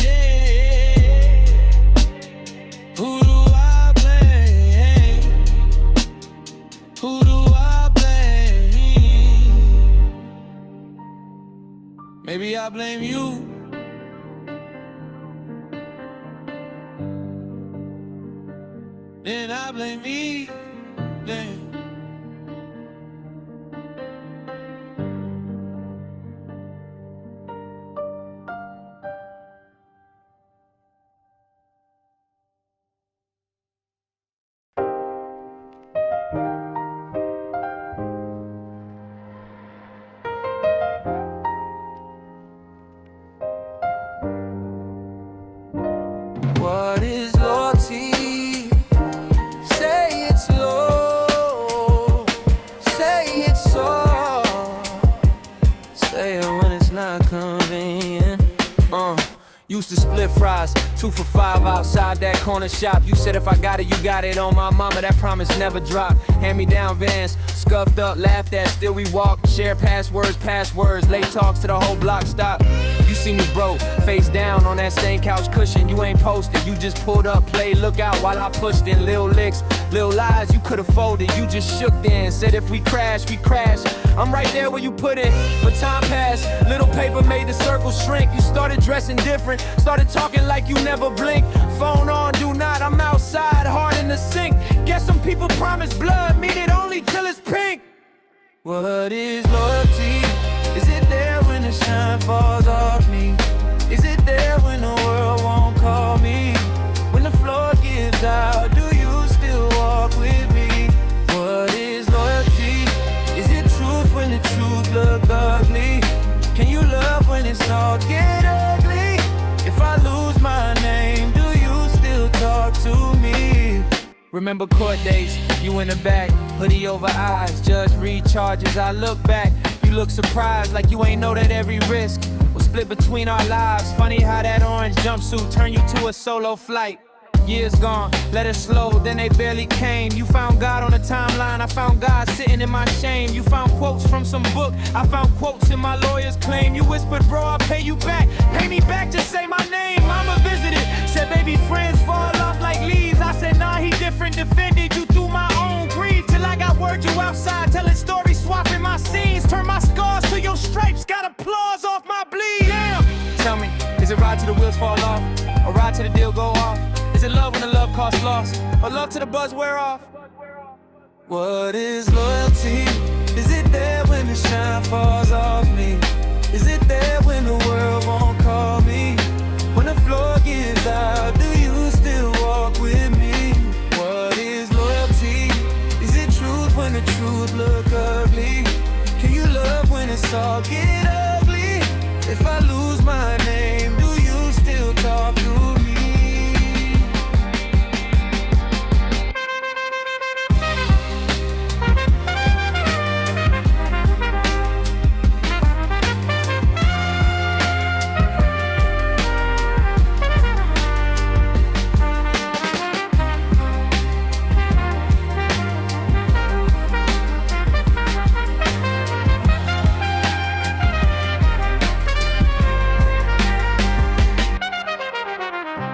Who do I blame? Who do I blame? Maybe I blame you. Then I blame me. Then What is loyalty? Say it's low, say it's soft, say it when it's not convenient. Used to split fries, 2 for $5 outside that corner shop. You said if I got it, you got it. On my mama, that promise never dropped. Hand-me-down Vans, scuffed up, laughed at, still we walk. Share passwords, late talks to the whole block stop. You see me broke, face down on that same couch cushion. You ain't posted, you just pulled up, played lookout while I pushed in. Lil licks, lil lies, you could've folded. You just shook then, said if we crash, we crash. I'm right there where you put it, but time passed. Little paper made the circle shrink. You started dressing different, started talking like you never blink. Phone on, do not, I'm outside, hard in the sink. Guess some people promise blood, mean it only till it's pink. What is loyalty? Is it there when the shine falls off me? Is it there when the world won't call me? When the floor gives out, do you still walk with me? What is loyalty? Is it truth when the truth look ugly? Can you love when it's all get ugly? If I lose my name, do you still talk to me? Remember court days, you in the back, hoodie over eyes, judge recharges. I look back, you look surprised like you ain't know that every risk was split between our lives. Funny how that orange jumpsuit turned you to a solo flight. Years gone, let it slow, then they barely came. You found God on the timeline, I found God sitting in my shame. You found quotes from some book, I found quotes in my lawyer's claim. You whispered, bro, I'll pay you back. Pay me back, just say my name. Mama visited, said baby friends fall off like leaves. I said nah, he different, defended you through my own grief. Till I got word you outside, telling stories, swapping my scenes. Turn my scars to your stripes, got applause off my bleed. Damn. Tell me, is it ride till the wheels fall off? Or ride till the deal go off? Is it love when the love costs loss? Or love till the buzz wear off? What is loyalty? Is it there when the shine falls off me? Is it there when the world won't call me? When the floor gives out, do you still walk with me? What is loyalty? Is it truth when the truth look ugly? Can you love when it's all get ugly? If I lose my name, do you still talk to me?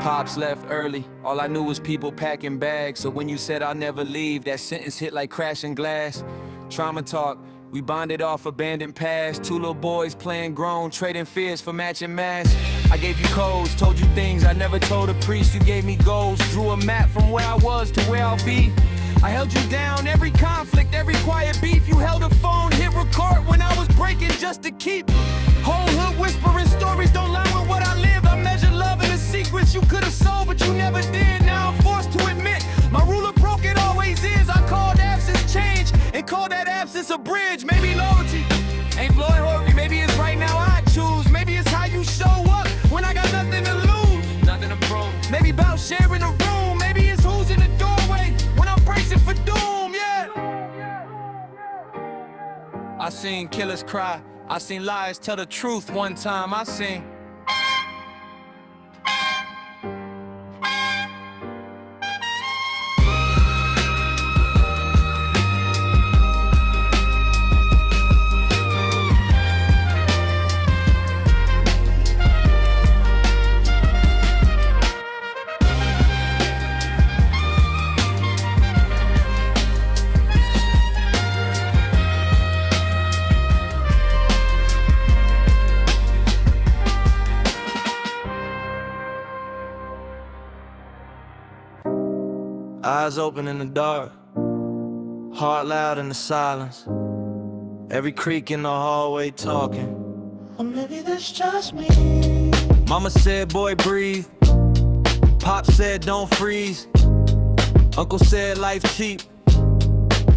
Pops left early, all I knew was people packing bags. So when you said I'll never leave, that sentence hit like crashing glass. Trauma talk, we bonded off abandoned past. Two little boys playing grown, trading fears for matching masks. I gave you codes, told you things I never told a priest. You gave me goals, drew a map from where I was to where I'll be. I held you down, every conflict, every quiet beef. You held a phone, hit record when I was breaking just to keep. Whole hood whispering stories don't lie with what I live. I measure love in the secrets you could have sold, but you never did. Now I'm forced to admit, my ruler broke, it always is. I called absence change, and called that absence a bridge. Maybe loyalty ain't Floyd Horby, maybe it's right now I choose. Maybe it's how you show up when I got nothing to lose, nothing to prove. Maybe about sharing a room, maybe it's who's in the doorway when I'm bracing for doom, yeah. I seen killers cry, I seen liars tell the truth. One time I seen eyes open in the dark, heart loud in the silence. Every creak in the hallway talking. Or maybe that's just me. Mama said, boy, breathe. Pop said, don't freeze. Uncle said, life cheap.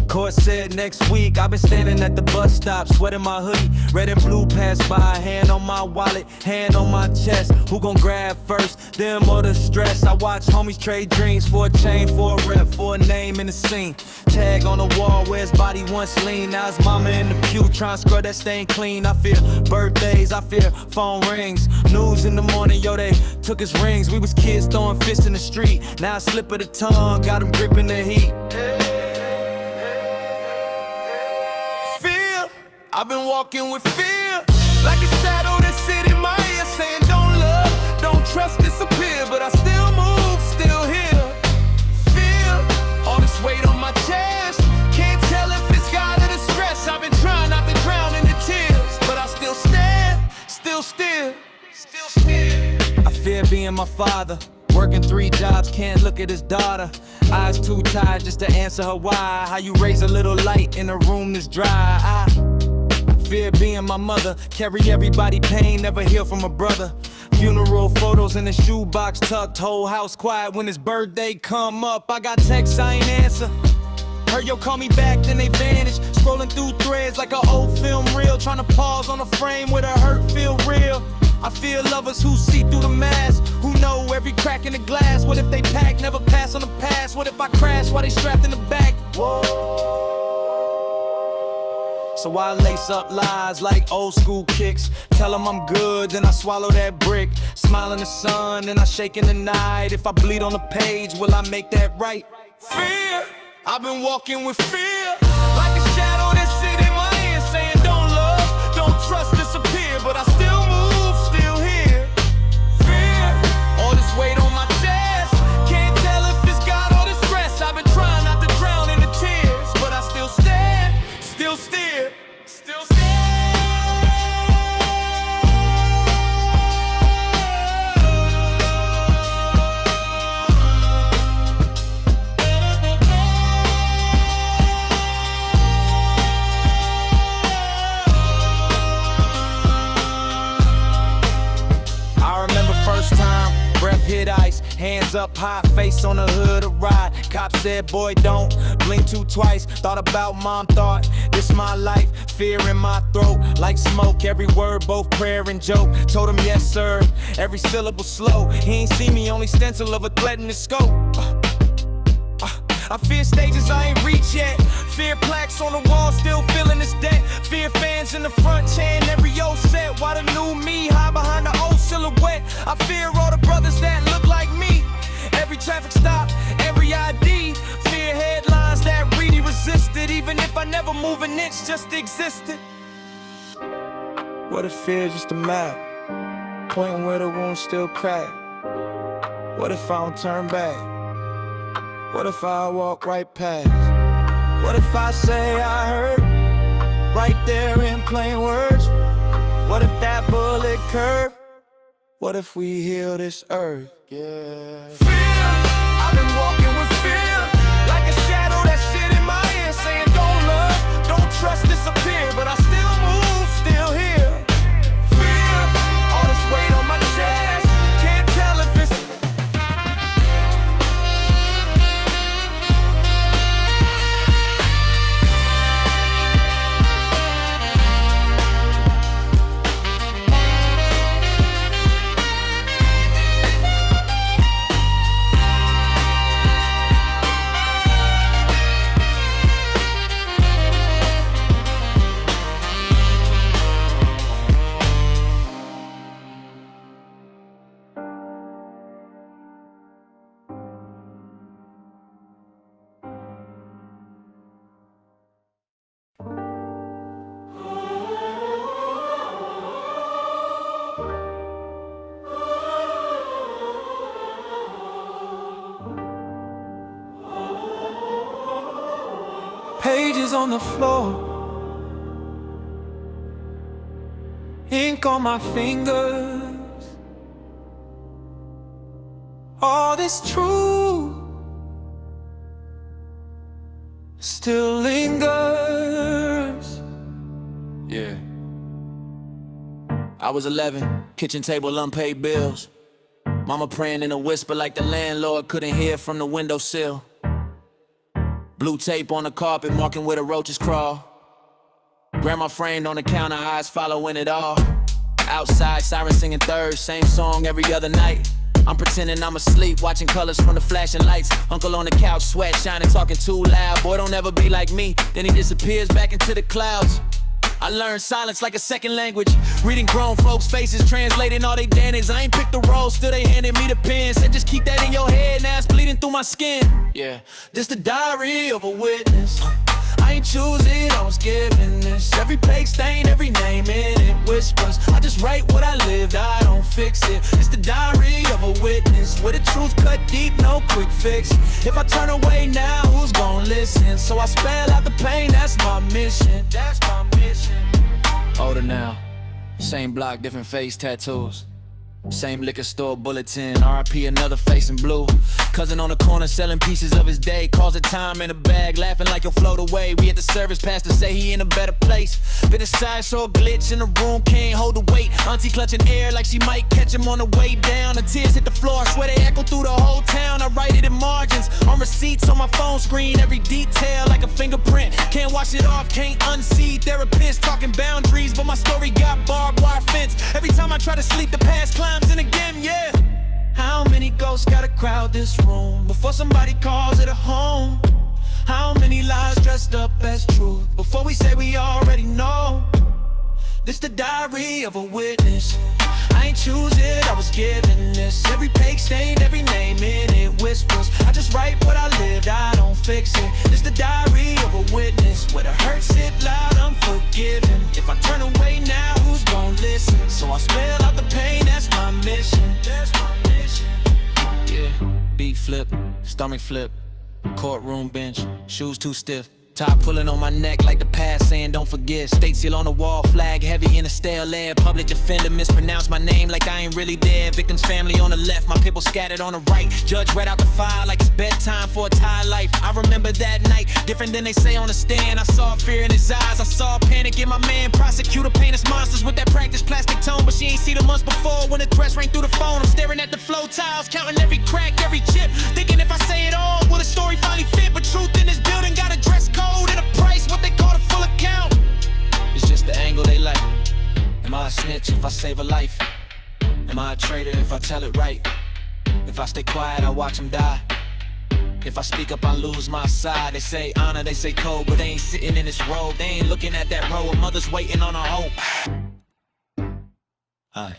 Court said next week. I've been standing at the bus stop, sweating my hoodie. Red and blue pass by, hand on my wallet, hand on my chest. Who gon' grab first, them or the stress? I watch homies trade dreams for a chain, for a rep, for a name in the scene. Tag on the wall where his body once lean. Now his mama in the pew trying to scrub that stain clean. I fear birthdays, I fear phone rings. News in the morning, yo, they took his rings. We was kids throwing fists in the street. Now a slip of the tongue, got him gripping the heat. I've been walking with fear, like a shadow that sit in my ear, saying don't love, don't trust, disappear. But I still move, still here. Feel all this weight on my chest. Can't tell if it's God or the stress. I've been trying not to drown in the tears, but I still stand, still still. I fear being my father, working 3 jobs, can't look at his daughter. Eyes too tired just to answer her why. How you raise a little light in a room that's dry. I fear being my mother, carry everybody pain, never heal from a brother. Funeral photos in the shoebox tucked, whole house quiet when his birthday come up. I got texts I ain't answer. Heard yo call me back, then they vanish. Scrolling through threads like an old film reel, trying to pause on a frame where the hurt feel real. I feel lovers who see through the mask, who know every crack in the glass. What if they pack, never pass on the past? What if I crash while they strapped in the back? Whoa. So I lace up lies like old school kicks. Tell them I'm good, then I swallow that brick. Smile in the sun, and I shake in the night. If I bleed on the page, will I make that right? Fear, I've been walking with fear, like a shadow that sit in my ear, saying don't love, don't trust, disappear. But I still move, still here. Fear, all this weight on my chest, can't tell if it's God or the stress. I've been trying not to drown in the tears, but I still stand, still steer, still stand. Breath hit ice, hands up high, face on the hood of ride. Cop said, boy, don't blink too twice. Thought about mom, thought, this my life. Fear in my throat, like smoke. Every word, both prayer and joke. Told him, yes, sir, every syllable slow. He ain't see me, only stencil of a threat in the scope. I fear stages I ain't reached yet. Fear plaques on the wall, still feeling this debt. Fear fans in the front chain, every old set. Why the new me hide behind the old silhouette? I fear all the brothers that look like me. Every traffic stop, every ID. Fear headlines that really resisted, even if I never move an inch, just existed. What if fear just a map, pointing where the wound still crack? What if I don't turn back? What if I walk right past? What if I say I hurt, right there in plain words? What if that bullet curved? What if we heal this earth? Yeah. Fear, I've been walking with fear, like a shadow that sit in my ear, saying don't love, don't trust, disappear. But I still move, still here. Fear, all this weight on my chest, can't tell if it's pages on the floor, ink on my fingers. All this truth still lingers. Yeah. I was 11, kitchen table, unpaid bills. Mama praying in a whisper like the landlord couldn't hear from the windowsill. Blue tape on the carpet, marking where the roaches crawl. Grandma framed on the counter, eyes following it all. Outside, sirens singing thirds, same song every other night. I'm pretending I'm asleep, watching colors from the flashing lights. Uncle on the couch, sweat shining, talking too loud. Boy, don't ever be like me. Then he disappears back into the clouds. I learned silence like a second language, reading grown folks' faces, translating all they damage. I ain't picked the role, still they handed me the pen. Said just keep that in your head, now it's bleeding through my skin. Yeah, this the diary of a witness. I ain't choose it, I was given this. Every page stain, every name in it whispers. I just write what I lived, I don't fix it. It's the diary of a witness, where the truth cut deep, no quick fix. If I turn away now, who's gonna listen? So I spell out the pain, that's my mission. That's my mission. Older now, same block, different face tattoos. Same liquor store bulletin, RIP another face in blue. Cousin on the corner selling pieces of his day. Calls it time in a bag, laughing like he'll float away. We at the service, pastor say he in a better place. Bit aside, saw a glitch in the room, can't hold the weight. Auntie clutching air like she might catch him on the way down. The tears hit the floor, I swear they echo through the whole town. I write it in margins, on receipts on my phone screen. Every detail like a fingerprint, can't wash it off, can't unsee. Therapists talking boundaries, but my story got barbed wire fence. Every time I try to sleep, the past climbs in again, yeah. How many ghosts gotta crowd this room before somebody calls it a home? How many lies dressed up as truth? Before we say we already know. This the diary of a witness. I ain't choose it, I was given this. Every page stained, every name in it whispers. I just write what I lived, I don't fix it. This the diary of a witness. Where the hurt sit loud, I'm forgiven. If I turn away now, who's gon' listen? So I spell out the pain, that's my mission. That's my mission. Yeah, beat flip, stomach flip, courtroom bench, shoes too stiff. Top pulling on my neck like the past saying don't forget. State seal on the wall, flag heavy in a stale air. Public defender mispronounced my name like I ain't really there. Victim's family on the left, my people scattered on the right. Judge read out the file like it's bedtime for a Thai life. I remember that night, different than they say on the stand. I saw fear in his eyes, I saw panic in my man. Prosecutor paint us monsters with that practice plastic tone, but she ain't see the months before when the threats rang through the phone. I'm staring at the flow tiles, counting every crack, every chip, thinking if I say it all, will the story finally fit? But truth in this building got a dress code and a price, what they call a full account. It's just the angle they like. Am I a snitch if I save a life? Am I a traitor if I tell it right? If I stay quiet, I watch them die. If I speak up, I lose my side. They say honor, they say code, but they ain't sitting in this road. They ain't looking at that road. A mother's waiting on her hope. Aye.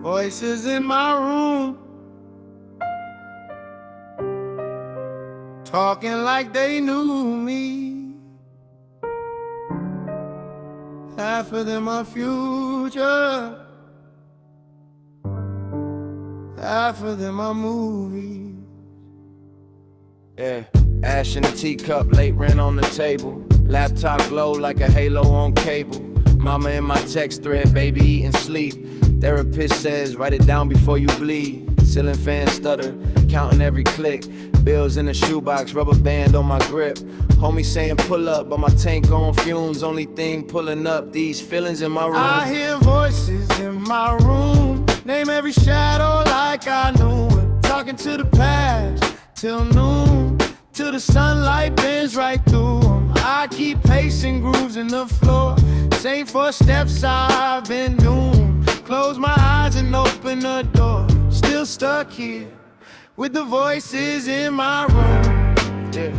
Voices in my room, talking like they knew me. Half of them are future, half of them are movies. Yeah, ash in a teacup, late rent on the table. Laptop glow like a halo on cable. Mama in my text thread, baby eat and sleep. Therapist says, write it down before you bleed. Ceiling fan stutter, counting every click. Bills in a shoebox, rubber band on my grip. Homie saying pull up, but my tank on fumes. Only thing pulling up, these feelings in my room. I hear voices in my room, name every shadow like I knew it. Talking to the past, till noon, till the sunlight bends right through 'em. I keep pacing grooves in the floor, same footsteps I've been doing. Close my eyes and open the door, still stuck here with the voices in my room. Yeah.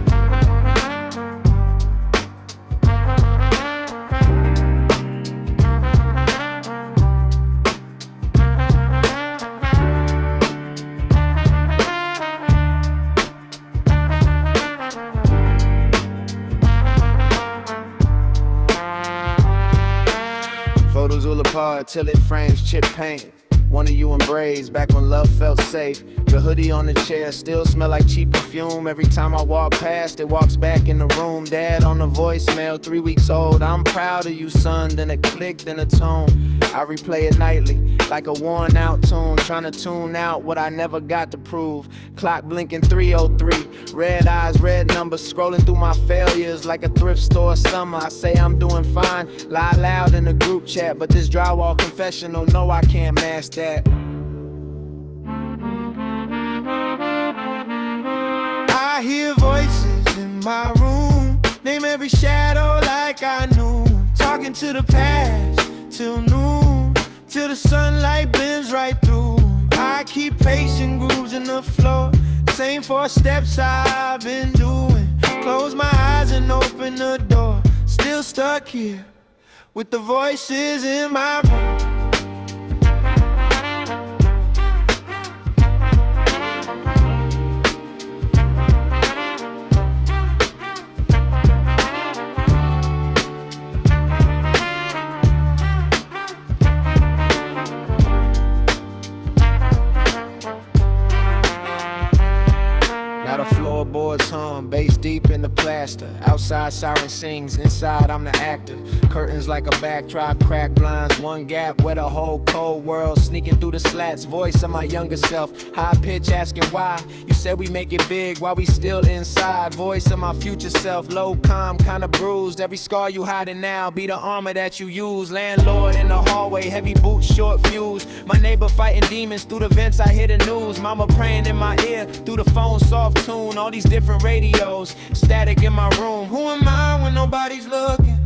Photos all apart till it frames chip paint. One of you embraced back when love felt safe. Your hoodie on the chair still smell like cheap perfume. Every time I walk past, it walks back in the room. Dad on the voicemail, 3 weeks old. I'm proud of you, son. Then a click, then a tone. I replay it nightly, like a worn out tune. Trying to tune out what I never got to prove. Clock blinking 3:03. Red eyes, red numbers, scrolling through my failures like a thrift store summer. I say I'm doing fine, lie loud in the group chat. But this drywall confessional, no, I can't mask that. I hear voices in my room, name every shadow like I knew. Talking to the past, till noon, till the sunlight bends right through. I keep pacing grooves in the floor, same 4 steps I've been doing. Close my eyes and open the door, still stuck here with the voices in my room. Now the floorboards hum, bass deep in the plastic. disaster. Outside siren sings, inside I'm the actor. Curtains like a backdrop, crack blinds, one gap where the whole cold world sneaking through the slats. Voice of my younger self, high pitch asking why. You said we make it big while we still inside. Voice of my future self, low calm, kinda bruised. Every scar you hiding now be the armor that you use. Landlord in the hallway, heavy boots, short fuse. My neighbor fighting demons through the vents, I hear the news. Mama praying in my ear through the phone, soft tune. All these different radios, static in my room. Who am I when nobody's looking?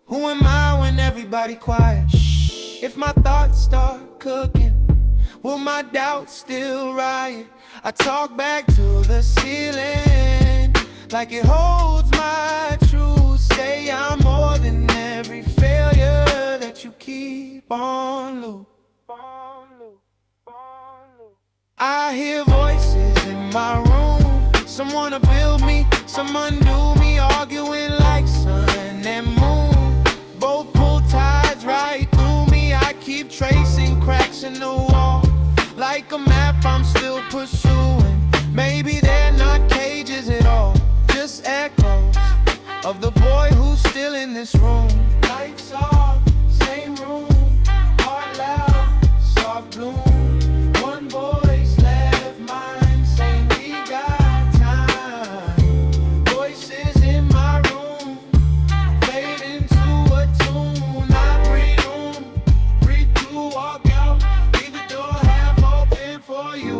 Who am I when everybody quiet? If my thoughts start cooking, will my doubts still riot? I talk back to the ceiling like it holds my truth. Say I'm more than every failure that you keep on loop. I hear voices in my room. Some wanna build me, some undo me, arguing like sun and moon. Both pull tides right through me. I keep tracing cracks in the wall. Like a map I'm still pursuing. Maybe they're not cages at all, just echoes of the boy who's still in this room. Lights off, same room, heart loud, soft bloom. One voice left mine, saying we got time. Voices in my room, fade into a tune. I breathe to walk out, leave the door half open for you.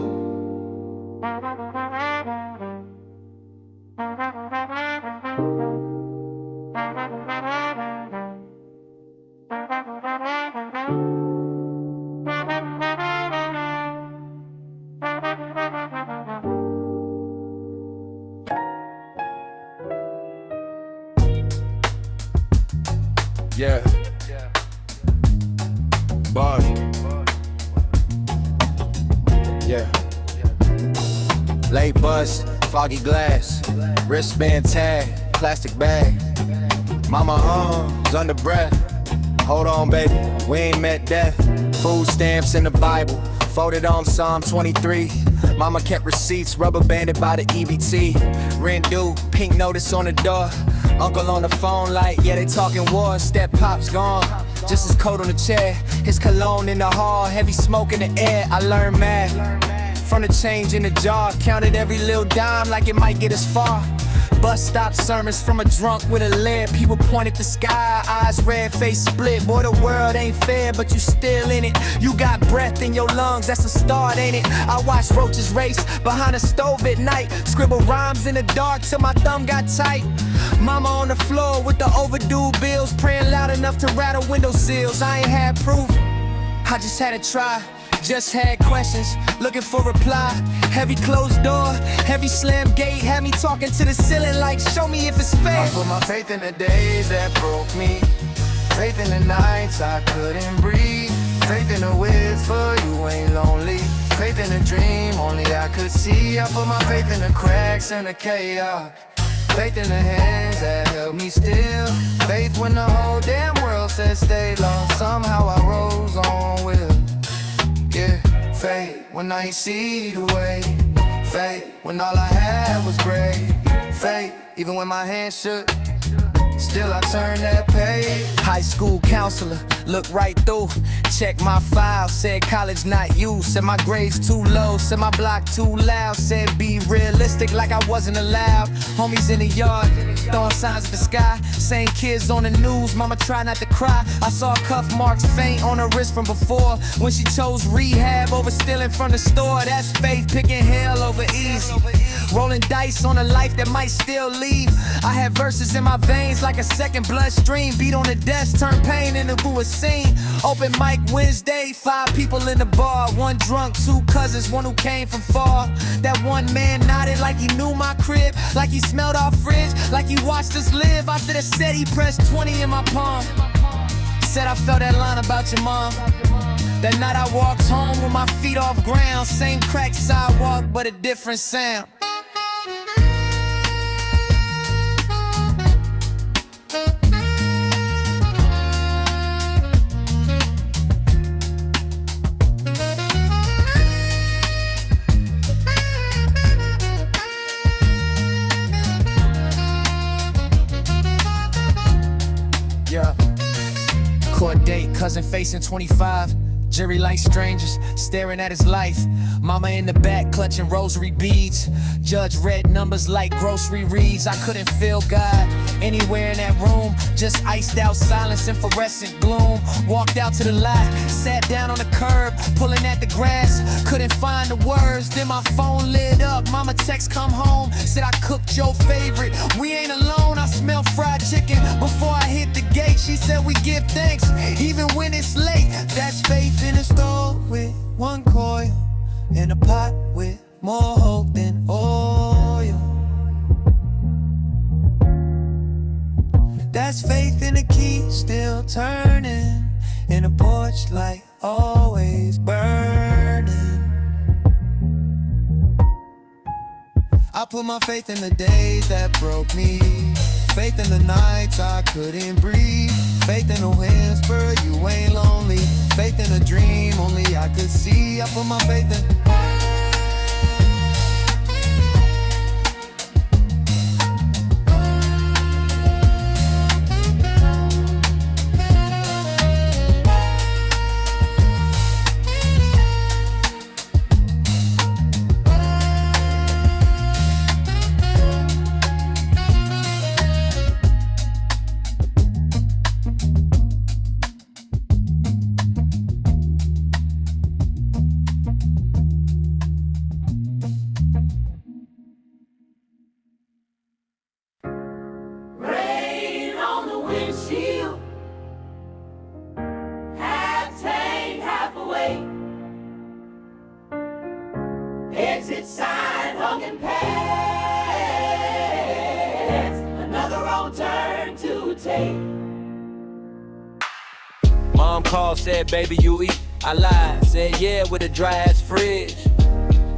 Yeah. Bars. Yeah. Late bus, foggy glass, wristband tag, plastic bag. Mama arms under breath. Hold on, baby, we ain't met death. Food stamps in the Bible, folded on Psalm 23. Mama kept receipts, rubber banded by the EBT. Rent due, pink notice on the door. Uncle on the phone like, yeah, they talking war. Step pop's gone, just his coat on the chair. His cologne in the hall, heavy smoke in the air. I learned math from the change in the jar. Counted every little dime like it might get us far. Bus stop sermons from a drunk with a lamp. People point at the sky, eyes red, face split. Boy, the world ain't fair, but you still in it. You got breath in your lungs, that's a start, ain't it? I watch roaches race behind a stove at night. Scribble rhymes in the dark till my thumb got tight. Mama on the floor with the overdue bills, praying loud enough to rattle window sills. I ain't had proof, I just had to try. Just had questions, looking for reply. Heavy closed door, heavy slam gate. Had me talking to the ceiling like, show me if it's fair. I put my faith in the days that broke me. Faith in the nights I couldn't breathe. Faith in the whisper, you ain't lonely. Faith in the dream, only I could see. I put my faith in the cracks and the chaos. Faith in the hands that held me still. Faith when the whole damn world said stay lost. Somehow I rose on will. Yeah, faith when I ain't see the way. Faith when all I had was gray. Faith even when my hands shook, still I turned that page. High school counselor, look right through. Check my file, said college not you. Said my grades too low, said my block too loud. Said be realistic like I wasn't allowed. Homies in the yard, throwing signs at the sky. Same kids on the news, mama try not to cry. I saw cuff marks faint on her wrist from before. When she chose rehab over stealing from the store. That's faith picking hell over easy. Rolling dice on a life that might still leave. I had verses in my veins like a second bloodstream. Beat on the desk, turn pain into a scene. Open mic Wednesday, 5 people in the bar. 1 drunk, 2 cousins, 1 who came from far. That one man nodded like he knew my crib, like he smelled our fridge, like he watched us live. After that said he pressed 20 in my palm. Said I felt that line about your mom. That night I walked home with my feet off ground. Same cracked sidewalk, but a different sound. Court date, cousin facing 25. Jury like strangers, staring at his life. Mama in the back, clutching rosary beads. Judge read numbers like grocery reads. I couldn't feel God anywhere in that room. Just iced out silence and fluorescent gloom. Walked out to the lot, sat down on the curb, pulling at the grass. Couldn't find the words, then my phone lit up. Mama text come home, said I cooked your favorite. We ain't alone, I smell fried chicken. Before I hit the gate, she said we give thanks, even when it's late. That's faith in a store with one coil, in a pot with more hope than oil. That's faith in a key still turning, in a porch light always burning. I put my faith in the days that broke me, faith in the nights I couldn't breathe, faith in a whisper you ain't lonely, faith in a dream only I could see. I put my faith in exit sign hung in past, another wrong turn to take. Mom called, said, baby, you eat. I lied, said, yeah, with a dry ass fridge.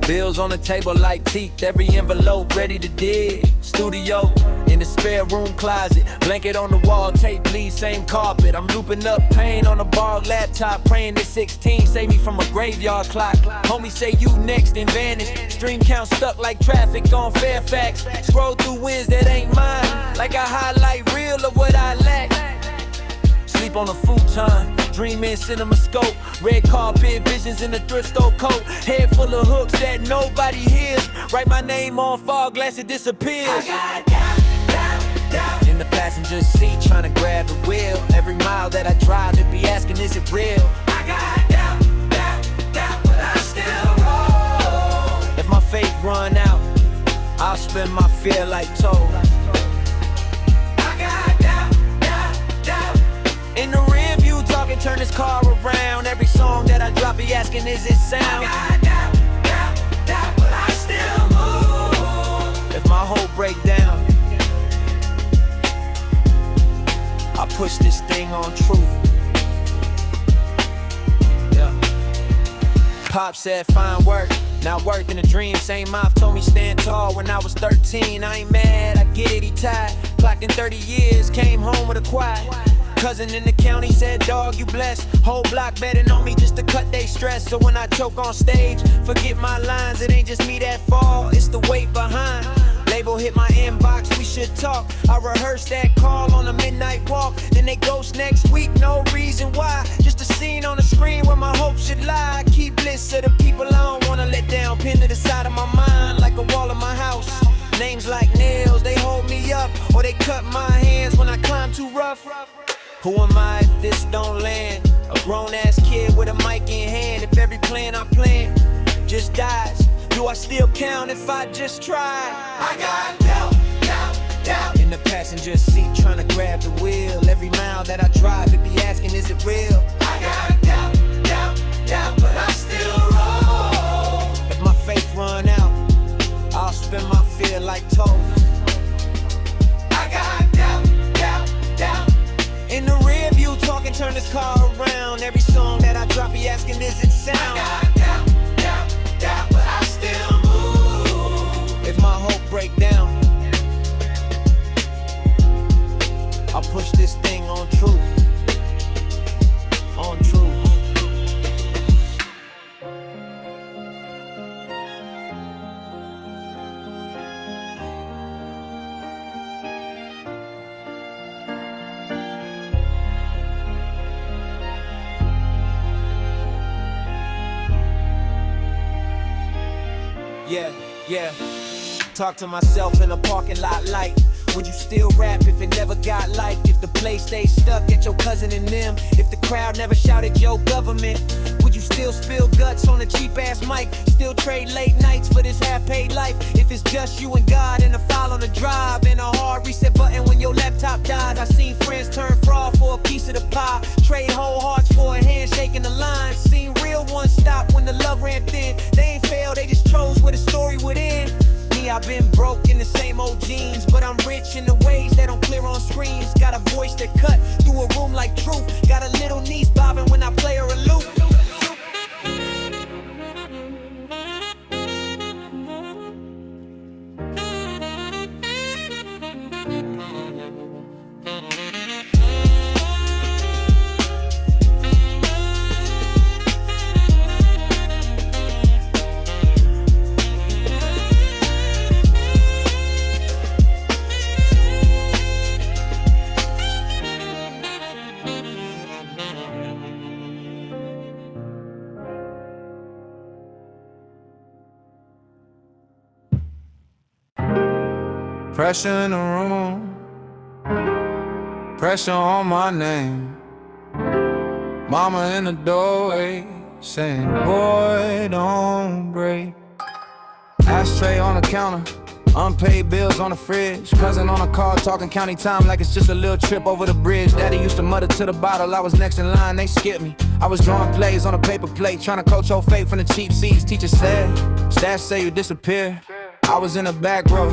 Bills on the table like teeth, every envelope ready to dig. Studio in the spare room closet, blanket on the wall, tape bleed, same carpet. I'm looping up pain on a borrowed laptop, praying that 16 save me from a graveyard clock. Homie say you next and vanish, stream count stuck like traffic on Fairfax. Scroll through wins that ain't mine, like I highlight real of what I lack. Sleep on a futon, dream in cinema scope, red carpet visions in a thrift store coat, head full of hooks that nobody hears. Write my name on fog glass, it disappears. I got doubt. In the passenger seat, trying to grab the wheel. Every mile that I drive, it be asking, is it real? I got doubt, but I still roll. If my faith run out, I'll spend my fear like toll. I got doubt. In the rear view, talking, turn this car around. Every song that I drop, be asking, is it sound? I got doubt, but I still move. If my hope break down, I push this thing on truth. Yeah. Pop said, fine work. Now worked in a dream, same mouth told me stand tall when I was 13. I ain't mad, I get it, he tied. Clocked in 30 years, came home with a quiet. Cousin in the county said, dog, you blessed. Whole block betting on me just to cut they stress. So when I choke on stage, forget my lines. It ain't just me that fall, it's the weight behind. Label hit my inbox, we should talk. I rehearsed that call on a midnight walk. Then they ghost next week, no reason why. Just a scene on the screen where my hope should lie. I keep lists of the people I don't wanna let down. Pin to the side of my mind like a wall of my house. Names like nails, they hold me up. Or they cut my hands when I climb too rough. Who am I if this don't land? A grown-ass kid with a mic in hand. If every plan I plan just dies, do I still count if I just try? I got doubt. In the passenger seat, trying to grab the wheel. Every mile that I drive, it be asking, is it real? I got doubt, but I still roll. If my faith run out, I'll spend my fear like toll. I got doubt. In the rear view, talking, turn this car around. Every song that I drop, be asking, is it sound? I got doubt, but I still move. If my hope break down, I'll push this thing on truth. On truth. Yeah. Talk to myself in a parking lot light. Would you still rap if it never got liked? If the play stayed stuck at your cousin and them? If the crowd never shouted your government? Would you still spill guts on a cheap ass mic? Still trade late nights for this half-paid life? If it's just you and God and a file on the drive and a hard reset button when your laptop dies. I seen friends turn fraud for a piece of the pie, trade whole hearts for a handshake in the line. Seen real ones stop when the love ran thin. They ain't failed, they just chose where the story would end. I've been broke in the same old jeans, but I'm rich in the ways that don't clear on screens. Got a voice that cut through a room like truth. Got a little niece bobbing when I play her a loop. Pressure in the room, pressure on my name. Mama in the doorway saying, boy, don't break. Ashtray on the counter, unpaid bills on the fridge. Cousin on a call talking county time like it's just a little trip over the bridge. Daddy used to mutter to the bottle, I was next in line, they skipped me. I was drawing plays on a paper plate, trying to coach old fate from the cheap seats. Teacher said, stash say you disappear. I was in the back row,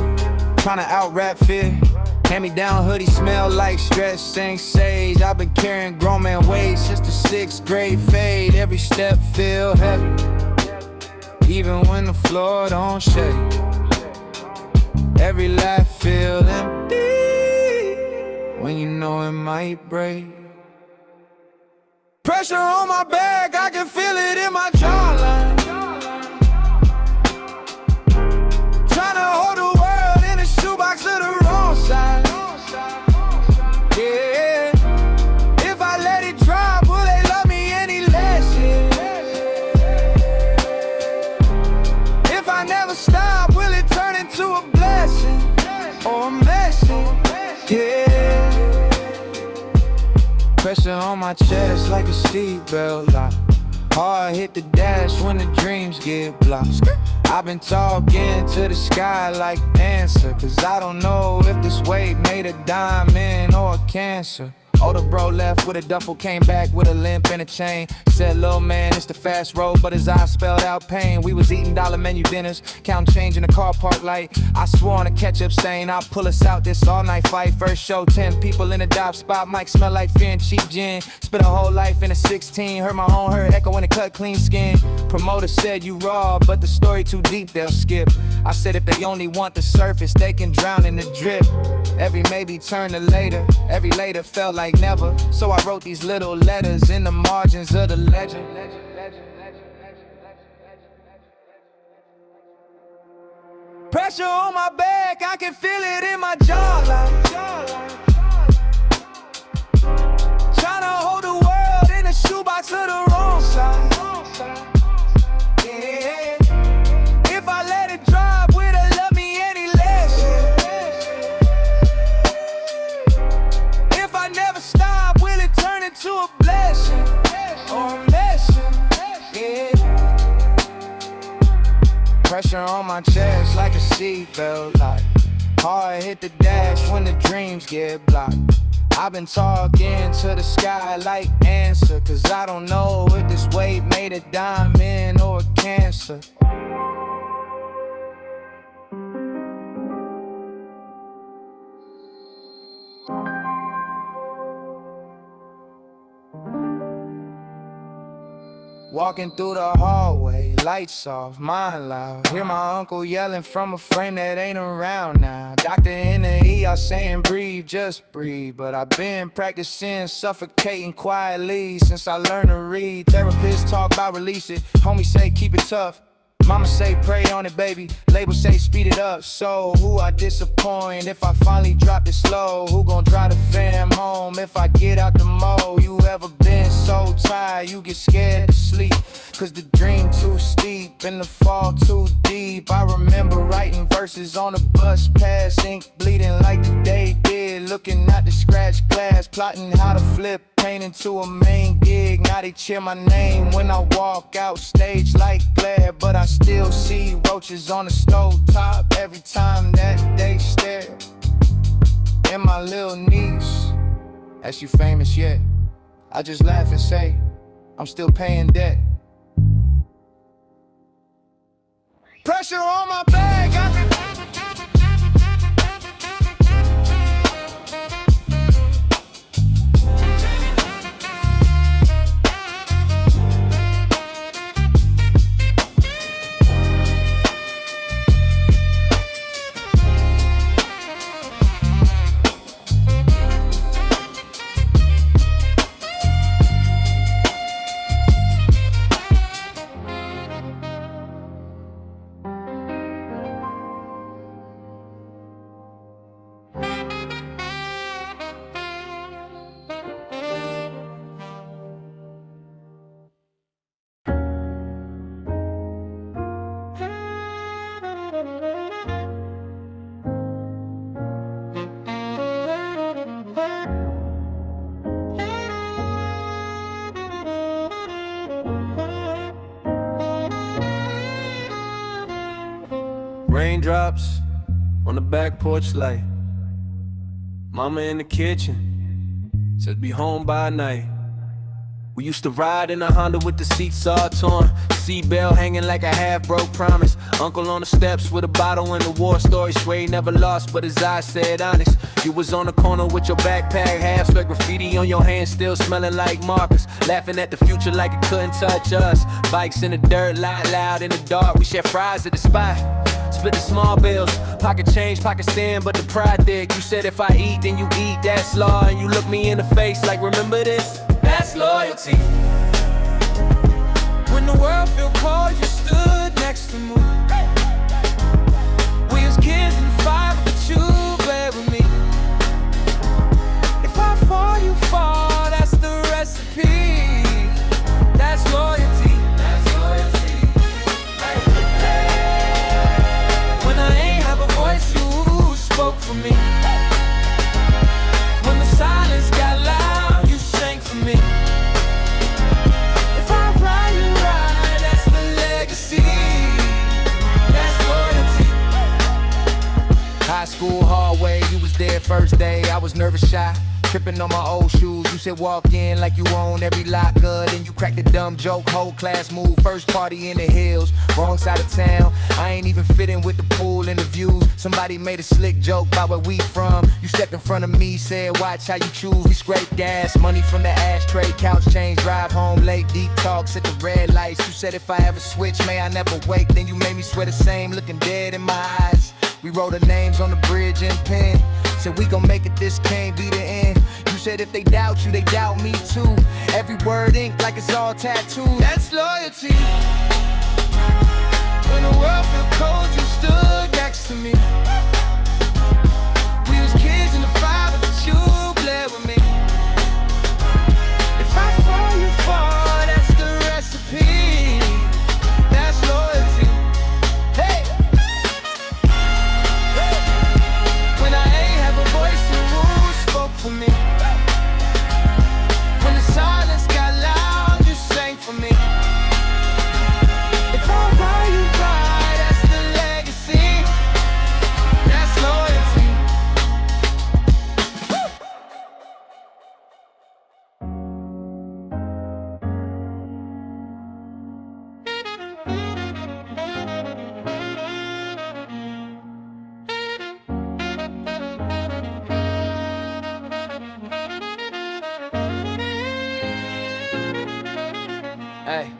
trying to out-rap fear. Hand-me-down hoodie smell like stretch, sing sage. I've been carrying grown man weight since the 6th grade fade. Every step feel heavy, even when the floor don't shake. Every laugh feel empty when you know it might break. Pressure on my back, I can feel it in my jawline. Tryna hold the world in a shoebox of the wrong side. Yeah, if I let it drop, will they love me any less? Yeah. If I never stop, will it turn into a blessing or a message? Yeah. Pressure on my chest like a seatbelt lock. Hard hit the dash when the dreams get blocked. I've been talking to the sky like answer, cause I don't know if this weight made a diamond or a cancer. Older bro left with a duffel, came back with a limp and a chain. Said, little man, it's the fast road, but his eyes spelled out pain. We was eating dollar menu dinners, counting change in the car park light. I swore on a ketchup stain, I'll pull us out this all night fight. First show, 10 people in a dive spot, mic smell like fear and cheap gin. Spent a whole life in a 16, heard my own hurt echo when it cut clean skin. Promoter said you raw, but the story too deep, they'll skip. I said if they only want the surface, they can drown in the drip. Every maybe turned to later, every later felt like never. So I wrote these little letters in the margins of the legend. Pressure on my back, I can feel it in my jawline. Tryna hold the world in a shoebox of the wrong side. Yeah. If I let it drop, will they love me any less? If I never stop, will it turn into a blessing or a message? Yeah. Pressure on my chest like a seatbelt lock. Hard hit the dash when the dreams get blocked. I've been talking to the sky like answer, cause I don't know if this weight made a diamond or a cancer. Walking through the hallway, lights off, mind loud. Hear my uncle yelling from a frame that ain't around now. Doctor in the ER saying breathe, just breathe. But I've been practicing suffocating quietly since I learned to read. Therapists talk about release it, homies say keep it tough. Mama say pray on it, baby. Label say speed it up. So who I disappoint if I finally drop it slow? Who gon' drive the fam home if I get out the mode? You ever been so tired, you get scared to sleep. Cause the dream too steep and the fall too deep. I remember writing verses on a bus pass, ink bleeding like the day did. Looking at the scratch glass, plotting how to flip paint into a main gig. Now they cheer my name when I walk out stage like glare. But I still see roaches on the stove top every time that they stare. And my little niece, ask you famous yet? I just laugh and say, I'm still paying debt. Pressure on my back. Raindrops on the back porch light. Mama in the kitchen said be home by night. We used to ride in a Honda with the seats all torn, seatbelt hanging like a half-broke promise. Uncle on the steps with a bottle and the war story. Sway never lost, but his eyes said honest. You was on the corner with your backpack, half-sweat graffiti on your hands, still smelling like Marcus. Laughing at the future like it couldn't touch us. Bikes in the dirt, loud in the dark. We share fries at the spot. Split the small bills, pocket change, pocket stand, but the pride dig. You said if I eat, then you eat, that's law. And you look me in the face like, remember this? That's loyalty. When the world felt cold, you stood next to me. We was kids in the fire, but you played with me. If I fall, you fall, that's the recipe. That's loyalty. That's loyalty. When I ain't have a voice, you spoke for me. When the silence got loud, you sang for me. If I ride, you ride, that's the legacy. That's loyalty. High school hallway, you was there first day. I was nervous, shy, tripping on my old shoes. You said walk in like you own every locker. Then you cracked a dumb joke, whole class move. First party in the hills, wrong side of town. I ain't even fitting with the pool and the views. Somebody made a slick joke about where we from. You stepped in front of me, said watch how you choose. We scrape gas, money from the ashtray, couch change, drive home late, deep talks at the red lights. You said if I ever switch, may I never wake. Then you made me swear the same, looking dead in my eyes. We wrote our names on the bridge in pen. Said we gon' make it, this can't be the end. You said if they doubt you, they doubt me too. Every word inked like it's all tattooed. That's loyalty. When the world felt cold, you stood next to me. We was kids in the fire, but you bled with me. If I fall, you fall, that's the recipe. That's loyalty. Hey! When I ain't have a voice, you spoke for me. When the silence got loud, you sang for me. If I ride, you ride, that's the legacy. That's loyalty. Hey,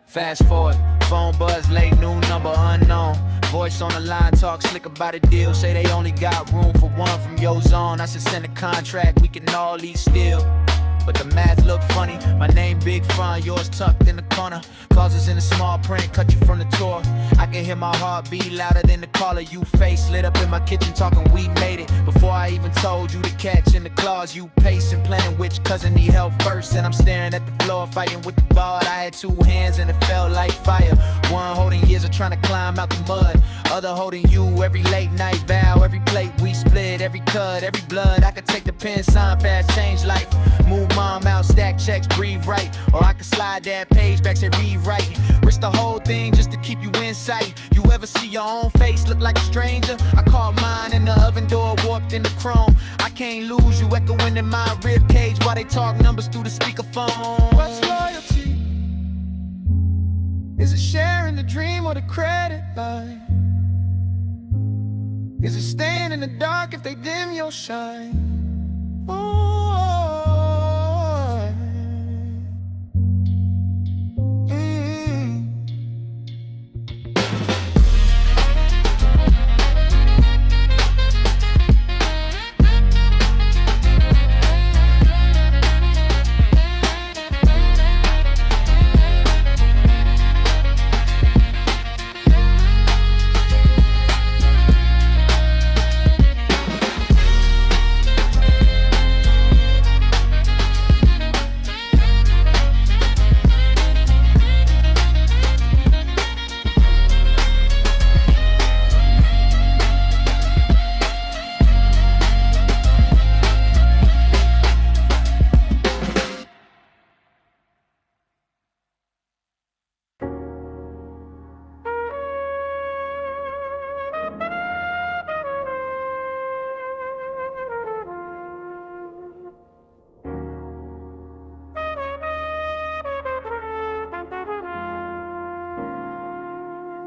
fast forward, phone buzz, late noon, number unknown. Voice on the line, talk slick about a deal. Say they only got room for one from your zone. I should send a contract, we can all eat still. but the math look funny. My name big fun, yours tucked in the corner. Clauses in the small print, cut you from the tour. I can hear my heartbeat louder than the caller. You face lit up in my kitchen talking we made it. Before I even told you to catch in the claws, you pacing, planning which cousin need help first. And I'm staring at the floor, fighting with the ball. I had two hands and it felt like fire. One holding years of trying to climb out the mud, other holding you every late night vow. Every plate we split, every cut, every blood. I could take the pen, sign fast, change life. Move mom out, stack checks, breathe right. Or I could slide that page back, say rewrite. Risk the whole thing just to keep you in sight. You ever see your own face look like a stranger? I call mine in the oven door, warped in the chrome. I can't lose you, echoing in my rib cage while they talk numbers through the speakerphone. What's loyalty? Is it sharing the dream or the credit line? Is it staying in the dark if they dim your shine? Oh,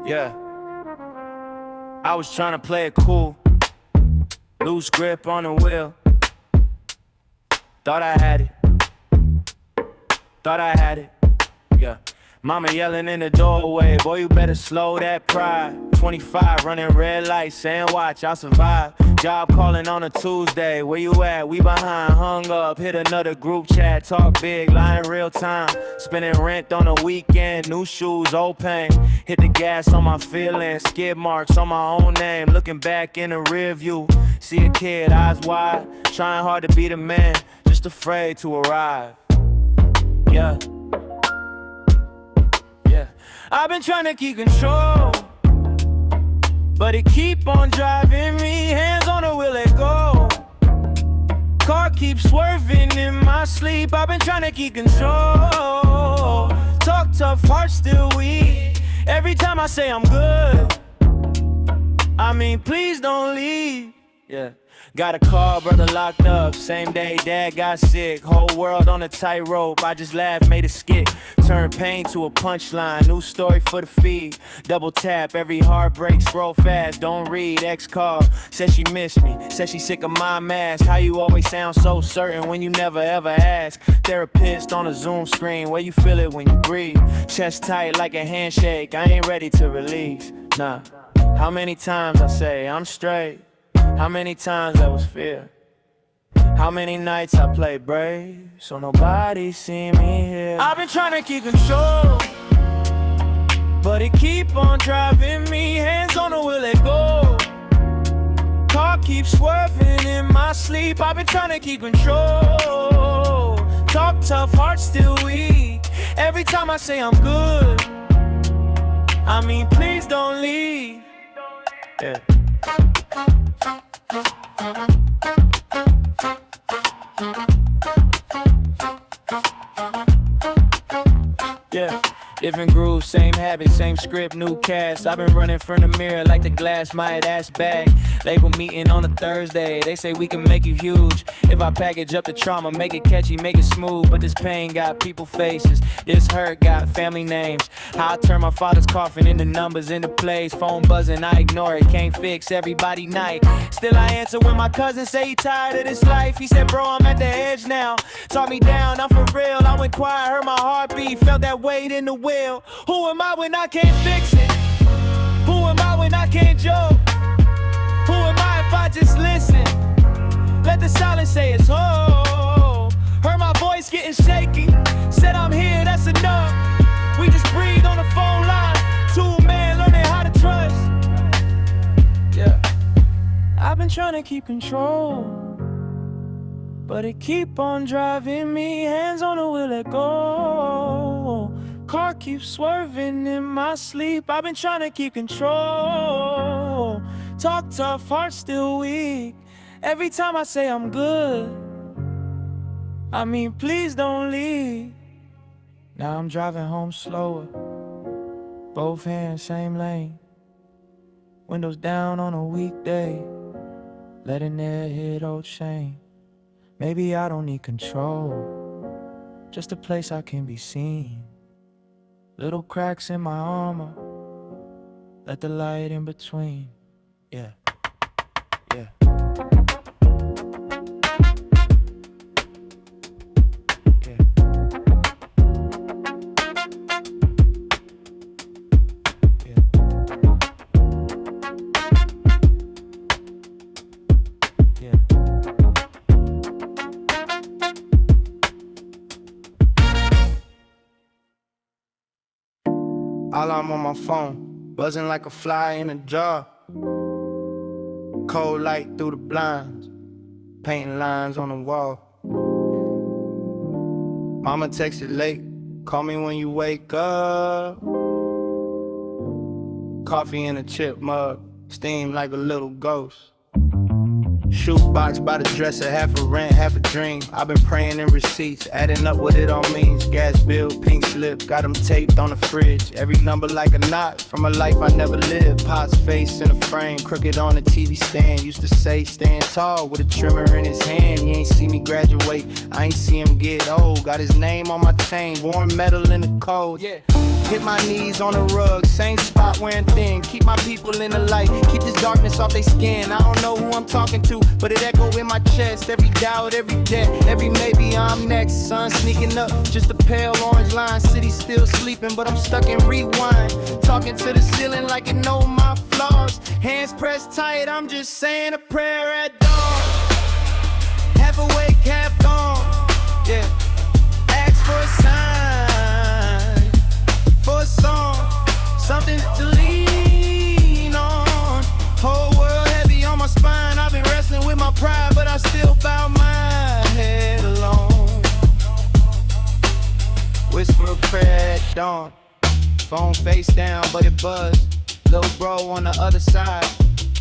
Yeah, I was trying to play it cool, loose grip on the wheel. Thought I had it, yeah. Mama yelling in the doorway, boy you better slow that pride. 25 running red lights, saying watch, I'll survive. Job calling on a Tuesday, where you at? We behind, hung up, hit another group chat. Talk big, lying real time. Spending rent on a weekend, new shoes, old pain. Hit the gas on my feelings, skid marks on my own name. Looking back in the rear view, see a kid, eyes wide. Trying hard to be the man, just afraid to arrive. Yeah. I've been trying to keep control, but it keep on driving me. Hands on the wheel, let go. Car keeps swerving in my sleep. I've been trying to keep control. Talk tough, heart still weak. Every time I say I'm good, I mean please don't leave. Yeah. Got a call, brother locked up. Same day, dad got sick. Whole world on a tightrope. I just laughed, made a skit. Turned pain to a punchline. New story for the feed. Double tap, every heartbreak. Scroll fast, don't read. Ex call, said she missed me. Said she sick of my mask. How you always sound so certain when you never ever ask. Therapist on a Zoom screen. Where you feel it when you breathe. Chest tight like a handshake. I ain't ready to release. Nah. How many times I say I'm straight? How many times that was fear? How many nights I played brave so nobody see me here? I've been trying to keep control, but it keep on driving me. Hands on the wheel, let go. Car keeps swerving in my sleep. I've been trying to keep control. Talk tough, heart still weak. Every time I say I'm good, I mean please don't leave. Yeah. Yeah, different grooves, same habits, same script, new cast. I've been running from the mirror like the glass my ass bag. Label meeting on a Thursday, they say we can make you huge. If I package up the trauma, make it catchy, make it smooth. But this pain got people faces, this hurt got family names. How I turn my father's coffin into numbers, into plays. Phone buzzing, I ignore it, can't fix everybody night. Still I answer when my cousin say he tired of this life. He said, bro, I'm at the edge now. Talk me down, I'm for real. I went quiet, heard my heartbeat, felt that weight in the wheel. Who am I when I can't fix it? Who am I when I can't joke? Who am I if I just listen? Let the silence say it's oh. Heard my voice voice getting shaky. Said I'm here, that's enough. We just breathe on the phone line. Two men learning how to trust. Yeah. I've been trying to keep control, but it keep on driving me. Hands on the wheel, let go. Car keeps swerving in my sleep. I've been trying to keep control. Talk tough, heart still weak. Every time I say I'm good, I mean please don't leave. Now I'm driving home slower, both hands same lane. Windows down on a weekday, letting air hit old shame. Maybe I don't need control, just a place I can be seen. Little cracks in my armor, let the light in between. Yeah, yeah. All I'm on my phone, buzzing like a fly in a jar. Cold light through the blinds, painting lines on the wall. Mama texted late, call me when you wake up. Coffee in a chip mug, steam like a little ghost. Shoebox by the dresser, half a rent, half a dream. I've been praying in receipts, adding up what it all means. Gas bill, pink slip, got them taped on the fridge. Every number like a knot from a life I never lived. Pop's face in a frame, crooked on the TV stand. Used to say stand tall with a trimmer in his hand. He ain't see me graduate, I ain't see him get old. Got his name on my chain, warm metal in the cold. Yeah. Hit my knees on the rug, same spot wearing thin. Keep my people in the light, keep this darkness off their skin. I don't know who I'm talking to, but it echo in my chest. Every doubt, every debt, every maybe I'm next. Sun sneaking up, just a pale orange line. City still sleeping, but I'm stuck in rewind. Talking to the ceiling like it know my flaws. Hands pressed tight, I'm just saying a prayer at dawn. Half awake, half gone, yeah. Ask for a sign, for a song, something to lean on. Whole world heavy on my spine. I've been wrestling with my pride, but I still bow my head alone. Whisper a prayer at dawn. Phone face down, but it buzzed. Little bro on the other side,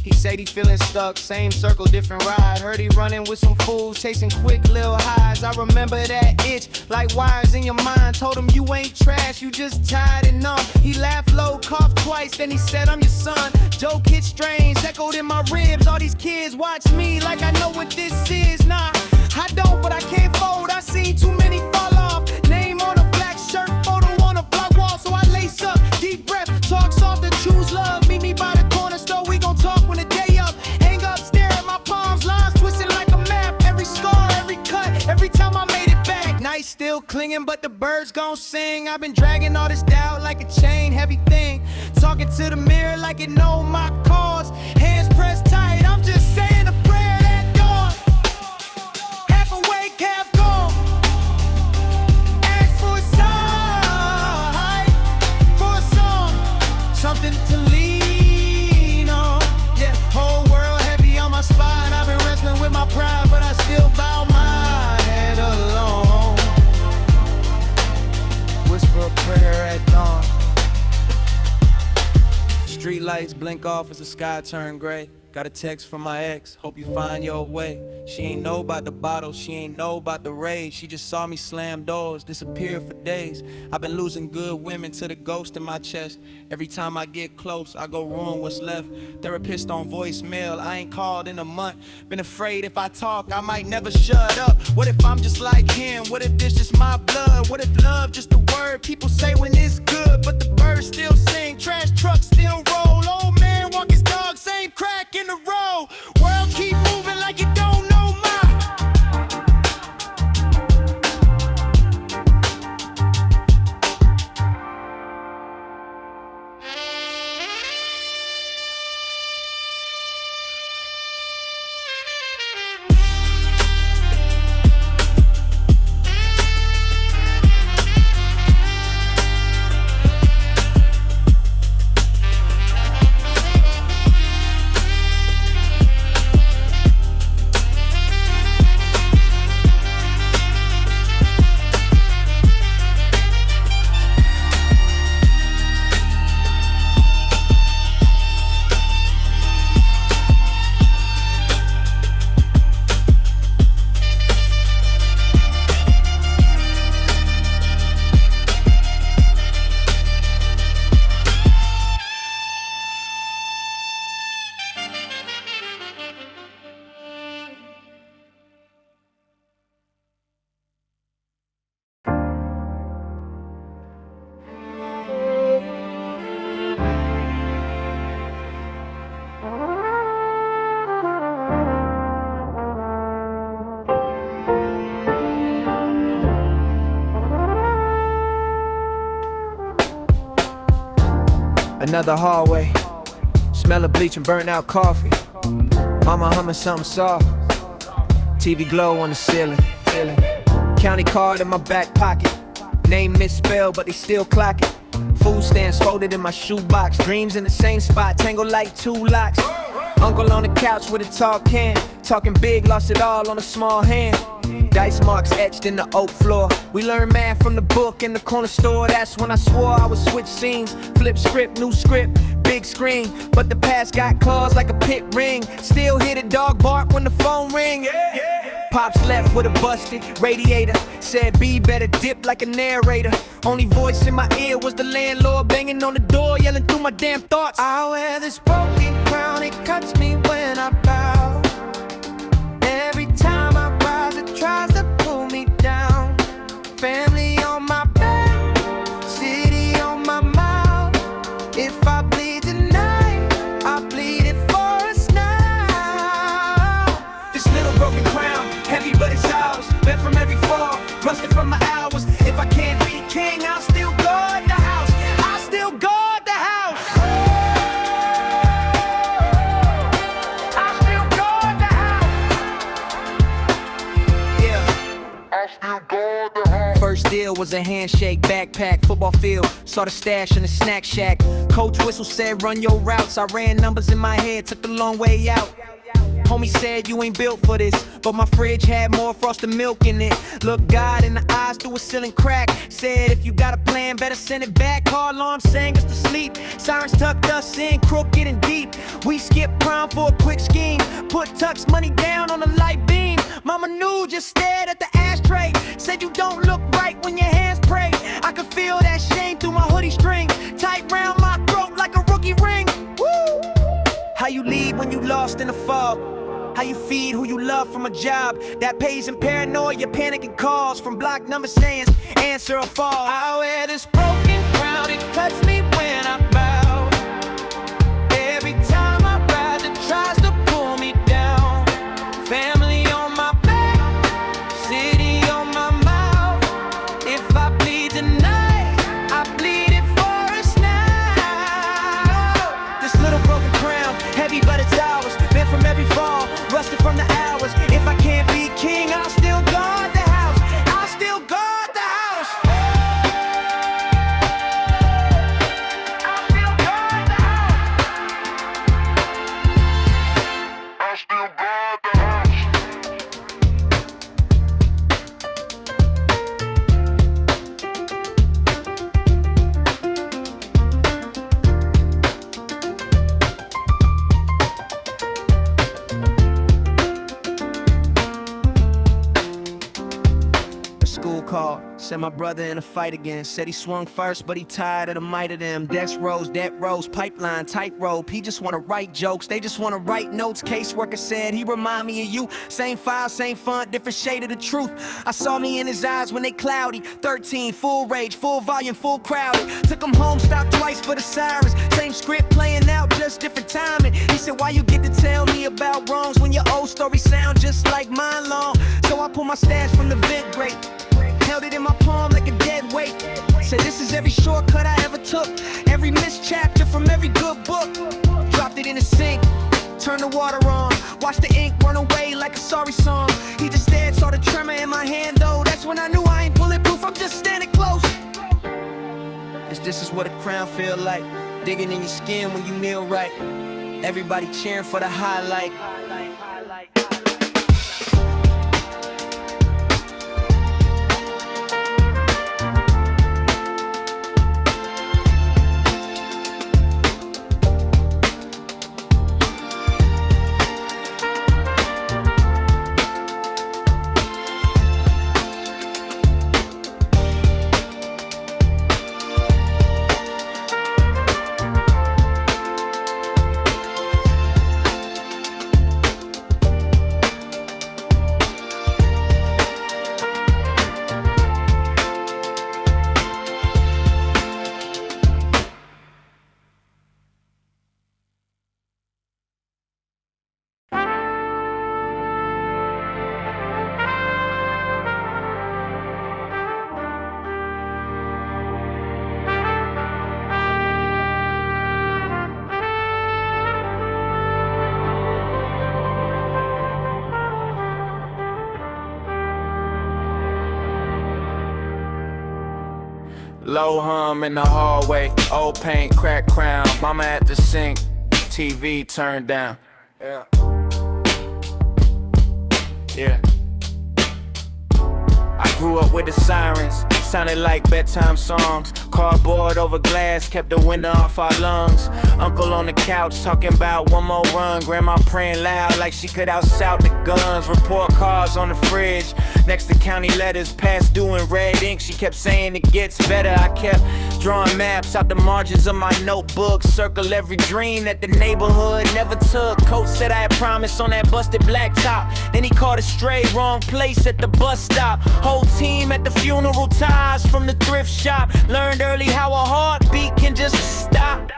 he said he feeling stuck, same circle, different ride. Heard he running with some fools, chasing quick little highs. I remember that itch, like wires in your mind. Told him you ain't trash, you just tired and numb. He laughed low, coughed twice, then he said I'm your son. Joke hit strange, echoed in my ribs. All these kids watch me like I know what this is. Nah, I don't, but I can't fold. I seen too many fall off. Name on a black shirt, photo on a block wall. So I lace up, deep breath, talk soft and choose love. Meet me by the corner store, we gon' talk when the day up. Hang up, stare at my palms, lines twisted like a map. Every scar, every cut, every time I made it back. Night still clinging, but the birds gon' sing. I've been dragging all this doubt like a chain, heavy thing. Talking to the mirror like it know my cause. Hands pressed tight, I'm just saying a prayer at dawn. Half awake, half gone. Ask for a sign, for a song, something to lean on. Yeah, whole world heavy on my spine. I've been wrestling with my pride, but I still bow my head alone. Whisper a prayer at dawn. Street lights blink off as the sky turn gray. Got a text from my ex, hope you find your way. She ain't know about the bottle, she ain't know about the raid. She just saw me slam doors, disappear for days. I've been losing good women to the ghost in my chest. Every time I get close, I go ruin what's left. Therapist on voicemail, I ain't called in a month. Been afraid if I talk, I might never shut up. What if I'm just like him? What if this just my blood? What if love just a word people say when it's good? But the birds still sing, trash trucks still roll. Old man walk his dog, same crack in the road. World keep moving like it don't know my. Another hallway, smell of bleach and burnt out coffee. Mama humming something soft, TV glow on the ceiling. County card in my back pocket, name misspelled but they still clock it. Food stamps folded in my shoebox, dreams in the same spot, tangled like two locks. Uncle on the couch with a tall can, talking big, lost it all on a small hand. Dice marks etched in the oak floor. We learned math from the book in the corner store. That's when I swore I would switch scenes, flip script, new script, big screen. But the past got claws like a pit ring. Still hear the dog bark when the phone ring. Pops left with a busted radiator, said be better dip like a narrator. Only voice in my ear was the landlord banging on the door, yelling through my damn thoughts. I wear this broken crown, it cuts me when I bow. Every time I rise, it tries to pull me down. Family on my back, city on my mouth. If I bleed tonight, I bleed it for us now. This little broken crown, heavy but it's ours. Bent from every fall, rusted from my hours. If I can't be king, I'll still guard the house. I'll still guard the house. I'll still guard the house. Yeah, I'll still guard the house. First deal was a handshake, backpack, football field. Saw the stash in the snack shack. Coach whistle said run your routes. I ran numbers in my head, took the long way out. Homie said you ain't built for this, but my fridge had more frosted milk in it. Looked God in the eyes through a ceiling crack. Said if you got a plan, better send it back. Car alarm sang us to sleep. Sirens tucked us in, crooked and deep. We skipped prom for a quick scheme. Put Tuck's money down on the light beam. Mama knew, just stared at the ashtray. Said you don't look right when your hands pray. I could feel that shame through my hoodie string, tight round my throat like a rookie ring. Woo! How you lead when you lost in the fog? How you feed who you love from a job that pays in paranoia, panicking calls from block number saying answer or fall. I wear this broken crown, it cuts me when I bow. Every time I rise, it tries to pull me down. Family on my back, city on my mouth. If I bleed tonight, I bleed it for us now. This little broken crown, heavy but it's ours. Bent from every fall, rusted from the hours. If I can't be king, I'll still guard the house. I'll still guard the house. I'll still guard the house. I'll still guard the house. School called, said my brother in a fight again. Said he swung first, but he tired of the might of them. Desk rows, debt rows, pipeline, tightrope. He just wanna write jokes, they just wanna write notes. Caseworker said he remind me of you. Same file, same font, different shade of the truth. I saw me in his eyes when they cloudy. 13, full rage, full volume, full crowd. Took him home, stopped twice for the sirens. Same script playing out, just different timing. He said, why you get to tell me about wrongs when your old story sound just like mine long? So I pulled my stash from the vent grate, held it in my palm like a dead weight. Said this is every shortcut I ever took, every missed chapter from every good book. Dropped it in the sink, turned the water on, watched the ink run away like a sorry song. He just stared, saw the tremor in my hand though. That's when I knew I ain't bulletproof, I'm just standing close. This is what a crown feel like, digging in your skin when you kneel right. Everybody cheering for the highlight. Low hum in the hallway, old paint, cracked crown. Mama at the sink, TV turned down. Yeah. Yeah. I grew up with the sirens, sounded like bedtime songs. Cardboard over glass kept the wind off our lungs. Uncle on the couch talking about one more run. Grandma praying loud like she could out-shout the guns. Report cards on the fridge next to county letters, past due in red ink. She kept saying it gets better. I kept drawing maps out the margins of my notebook. Circle every dream that the neighborhood never took. Coach said I had promised on that busted black top. Then he caught a stray, wrong place at the bus stop. Whole team at the funeral, ties from the thrift shop. Learned early how a heartbeat can just stop.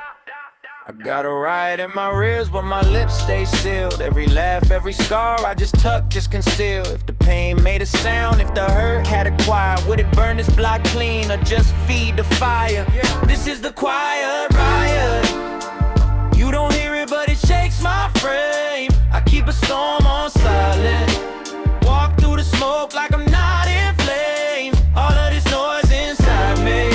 I got a riot in my ribs, but my lips stay sealed. Every laugh, every scar, I just tuck, just conceal. If the pain made a sound, if the hurt had a choir, would it burn this block clean or just feed the fire? This is the quiet riot. You don't hear it, but it shakes my frame. I keep a storm on silent. Walk through the smoke like I'm not in flames. All of this noise inside me.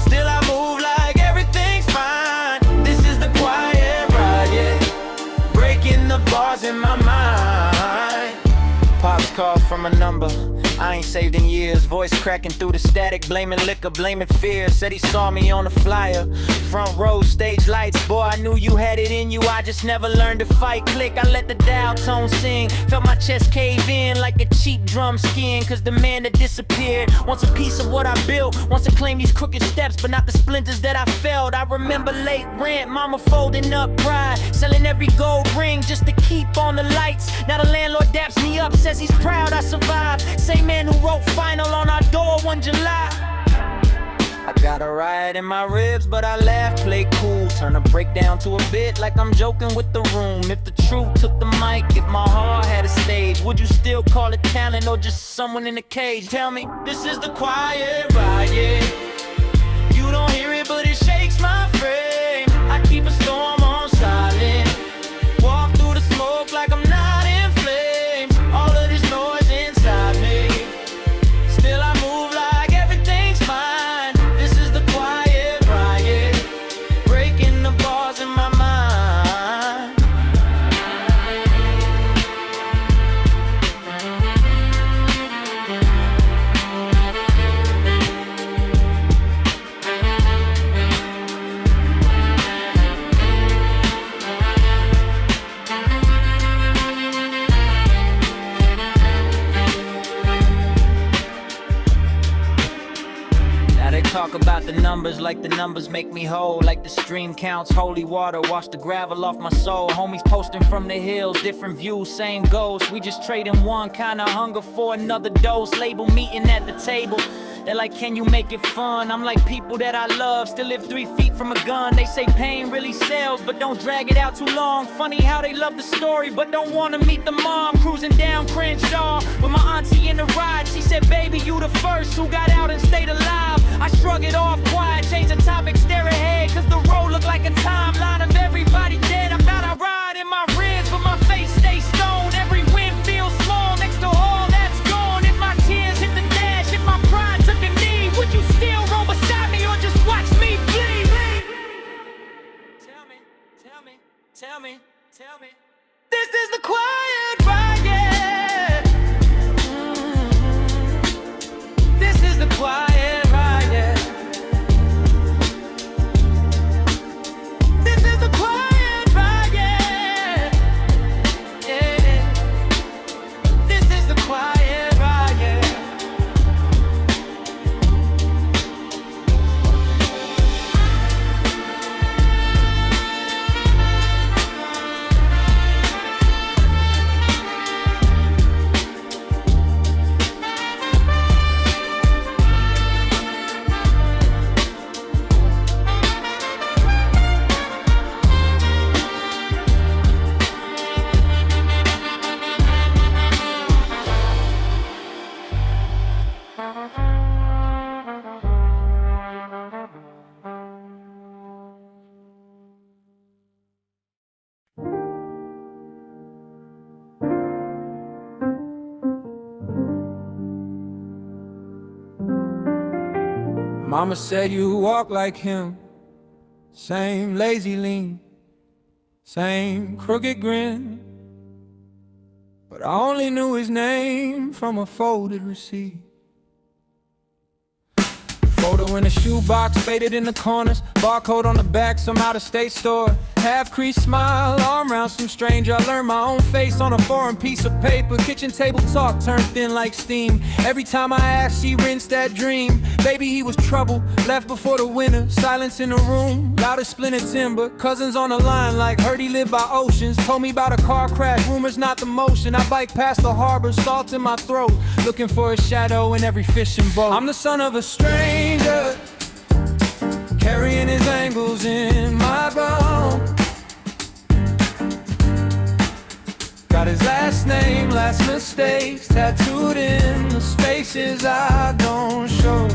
Still I move like everything's fine. This is the quiet riot, breaking the bars in my mind. Pops called from a number I ain't saved in years. Voice cracking through the static, blaming liquor, blaming fear. Said he saw me on the flyer, front row, stage lights. Boy, I knew you had it in you, I just never learned to fight. Click, I let the dial tone sing. Felt my chest cave in like a cheap drum skin. Cause the man that disappeared wants a piece of what I built, wants to claim these crooked steps, but not the splinters that I felt. I remember late rent, mama folding up pride, selling every gold ring just to keep on the lights. Now the landlord daps me up, says he's proud I survived. Same man who wrote final on our door one July. I got a riot in my ribs, but I laugh, play cool. Turn a breakdown to a bit like I'm joking with the room. If the truth took the mic, if my heart had a stage, would you still call it talent or just someone in a cage? Tell me, this is the quiet riot. You don't hear it, but it shakes my frame. I keep a storm on silent. Walk through the smoke like I'm not in flames. All of this noise inside me. Still I move like everything's fine. This is the quiet riot, breaking the bars in my mind. Talk about the numbers like the numbers make me whole. Like the stream counts, holy water, wash the gravel off my soul. Homies posting from the hills, different views, same goals. We just trading one kind of hunger for another dose. Label meeting at the table. They're like, can you make it fun? I'm like, people that I love still live 3 feet from a gun. They say pain really sells, but don't drag it out too long. Funny how they love the story, but don't wanna meet the mom. Cruising down Crenshaw with my auntie in the ride. She said, baby, you the first who got out and stayed alive. I shrug it off quiet, change the topic, stare ahead. Cause the road look like a timeline of everybody dead. I'm not a ride in my ribs, but my face stays stone. Every win feels small next to all that's gone. If my tears hit the dash, if my pride took a knee, would you still roll beside me or just watch me bleed? Tell me, tell me, tell me, tell me. This is the quiet riot. This is the quiet riot. Mama said you walk like him, same lazy lean, same crooked grin. But I only knew his name from a folded receipt. Photo in a shoebox, faded in the corners, barcode on the back, some out-of-state store. Half-creased smile, arm around some stranger. I learned my own face on a foreign piece of paper. Kitchen table talk turned thin like steam. Every time I asked, she rinsed that dream. Baby, he was trouble, left before the winter. Silence in the room, loud as splinter timber. Cousins on the line like heard he lived by oceans. Told me about a car crash, rumors not the motion. I bike past the harbor, salt in my throat, looking for a shadow in every fishing boat. I'm the son of a stranger, carrying his angles in my bones. Got his last name, last mistakes tattooed in the spaces I don't show.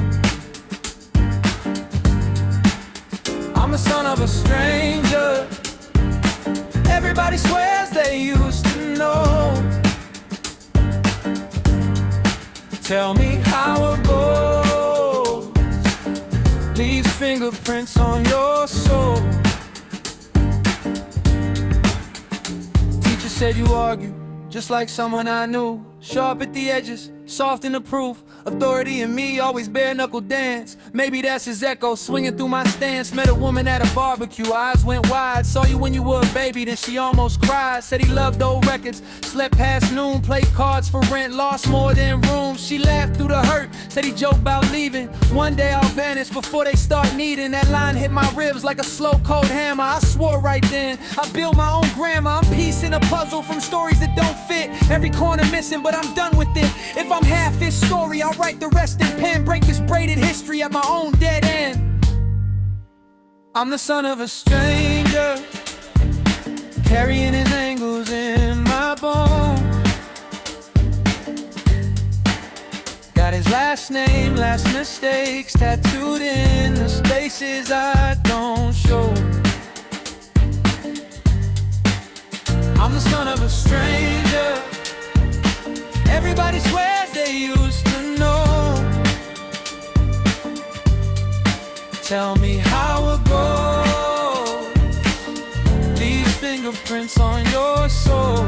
I'm the son of a stranger, everybody swears they used to know. Tell me how it goes, leaves fingerprints on your soul. Teacher said you argue just like someone I knew, sharp at the edges, soft in the proof. Authority in me, always bare knuckle dance. Maybe that's his echo swinging through my stance. Met a woman at a barbecue, eyes went wide. Saw you when you were a baby, then she almost cried. Said he loved old records, slept past noon, played cards for rent, lost more than room. She laughed through the hurt, said he joked about leaving. One day I'll vanish before they start needing. That line hit my ribs like a slow cold hammer. I swore right then, I built my own grammar. I'm piecing a puzzle from stories that don't fit. Every corner missing, but I'm done with it. If I'm half his story, I'll write the rest in pen. Break this braided history at my own dead end. I'm the son of a stranger, carrying his angles in my bones. Got his last name, last mistakes tattooed in the spaces I don't show. I'm the son of a stranger, everybody swears they used to know. Tell me how it goes, these fingerprints on your soul.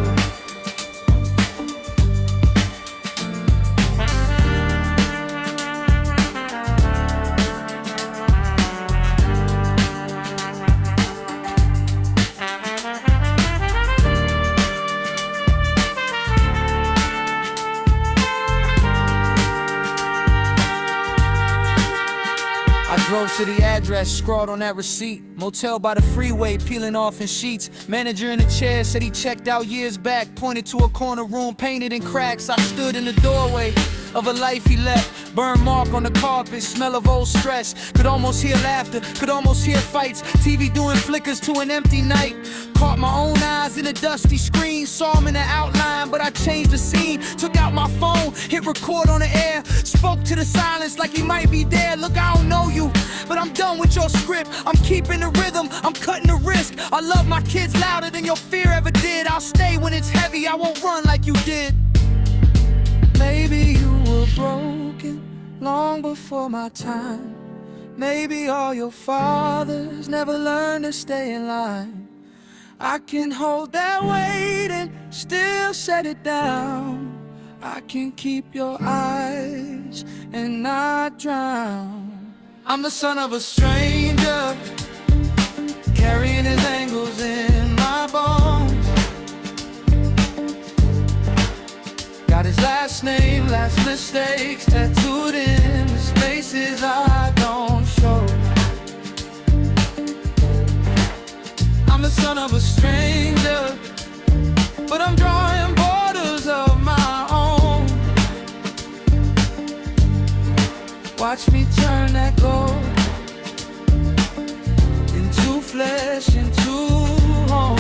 Drove to the address, scrawled on that receipt. Motel by the freeway, peeling off in sheets. Manager in the chair said he checked out years back. Pointed to a corner room, painted in cracks. I stood in the doorway of a life he left. Burn mark on the carpet, smell of old stress. Could almost hear laughter, could almost hear fights. TV doing flickers to an empty night. Caught my own eyes in a dusty screen. Saw him in the outline, but I changed the scene. Took out my phone, hit record on the air. Spoke to the silence like he might be there. Look, I don't know you, but I'm done with your script. I'm keeping the rhythm, I'm cutting the risk. I love my kids louder than your fear ever did. I'll stay when it's heavy, I won't run like you did. Maybe you were broken long before my time. Maybe all your fathers never learned to stay in line. I can hold that weight and still set it down. I can keep your eyes and not drown. I'm the son of a stranger, carrying his angles in my bones. Got his last name, last mistakes tattooed in the spaces I don't show. I'm the son of a stranger, but I'm drawing borders of my own. Watch me turn that gold into flesh, into home.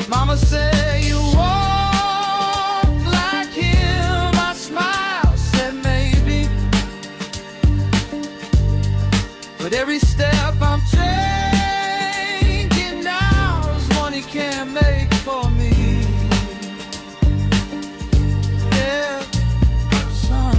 Mama said you walk like him. I smiled, said maybe, but every step I'm taking now is one he can't make for me. Yeah, son,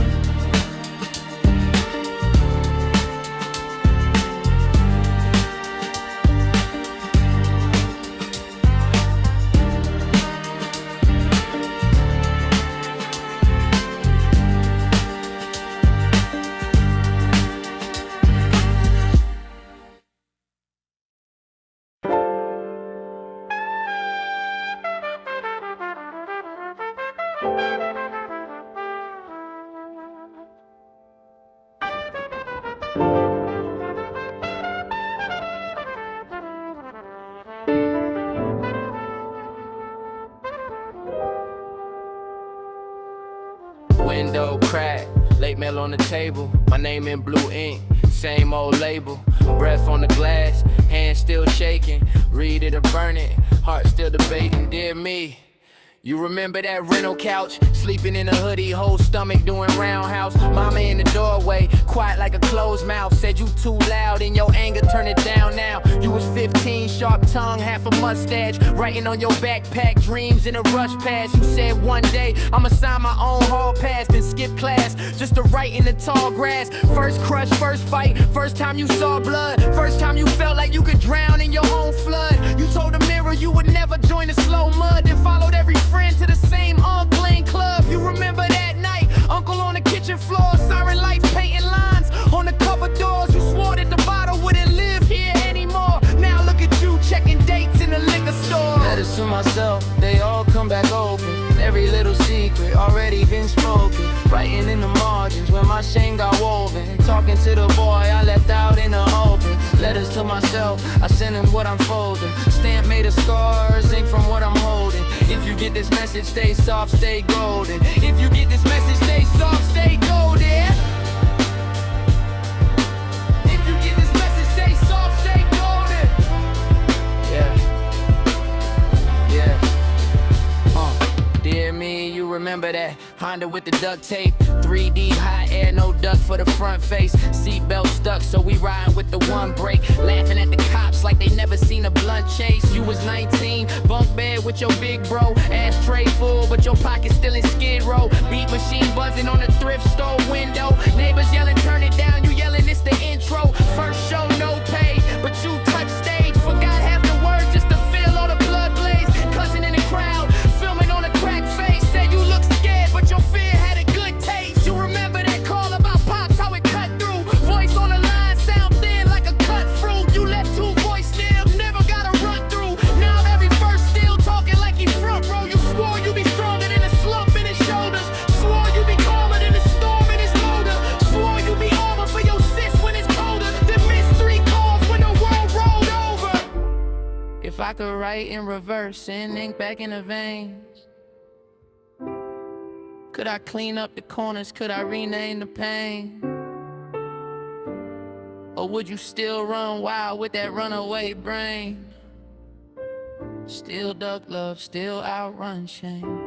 mail on the table, my name in blue ink, same old label. Breath on the glass, hand still shaking. Read it or burn it, heart still debating. Dear me, you remember that rental couch? Sleeping in a hoodie, whole stomach doing roundhouse. Mama in the doorway, quiet like a closed mouth. Said you too loud, in your anger, turn it down now. You was 15, sharp tongue, half a mustache. Writing on your backpack, dreams in a rush pass. You said one day, I'ma sign my own hall pass, then skip class, just to write in the tall grass. First crush, first fight, first time you saw blood. First time you felt like you could drown in your own flood. You told the mirror you would never join the slow mud, then followed every friend to the same unclean club. You remember that night, uncle on the kitchen floor, siren lights painting lines on the cupboard doors. You swore that the bottle wouldn't live here anymore. Now look at you checking dates in the liquor store. Letters to myself, they all come back open. Every little secret already been spoken. Writing in the margins where my shame got woven. Talking to the boy I left out in the open. Letters to myself, I send him what I'm folding. Stamp made of scars, ink from what I'm holding. If you get this message, stay soft, stay golden. If you get this message, stay soft, stay golden. If you get this message, stay soft, stay golden. Yeah. Dear me, you remember that Honda with the duct tape, 3D hot air, no duct for the front face. Seatbelt stuck, so we riding with the one brake. Laughing at the cops like they never seen a blunt chase. You was 19, bunk bed with your big bro. Ashtray full, but your pocket still in skid row. Beat machine buzzing on the thrift store window. Neighbors yelling, turn it down, you yelling, it's the intro. First show, no pay, but you touch stage. Forgot half the words just to feel all the blood blaze. Cousin in the crowd, filming on a crack face. Said you look scared, but your fear had a good taste. You remember that call about pops, how it cut through. Voice on the line, sound thin like a cut fruit. You left two voice still, never got a run through. Now every verse still talking like he front row. You swore you be stronger than a slump in his shoulders. Swore you be calmer than the storm in his motor. Swore you be armor for your sis when it's colder. Then missed 3 calls when the world rolled over. If I could write in reverse, send ink back in the veins. Could I clean up the corners? Could I rename the pain? Or would you still run wild with that runaway brain? Still duck love, still outrun shame.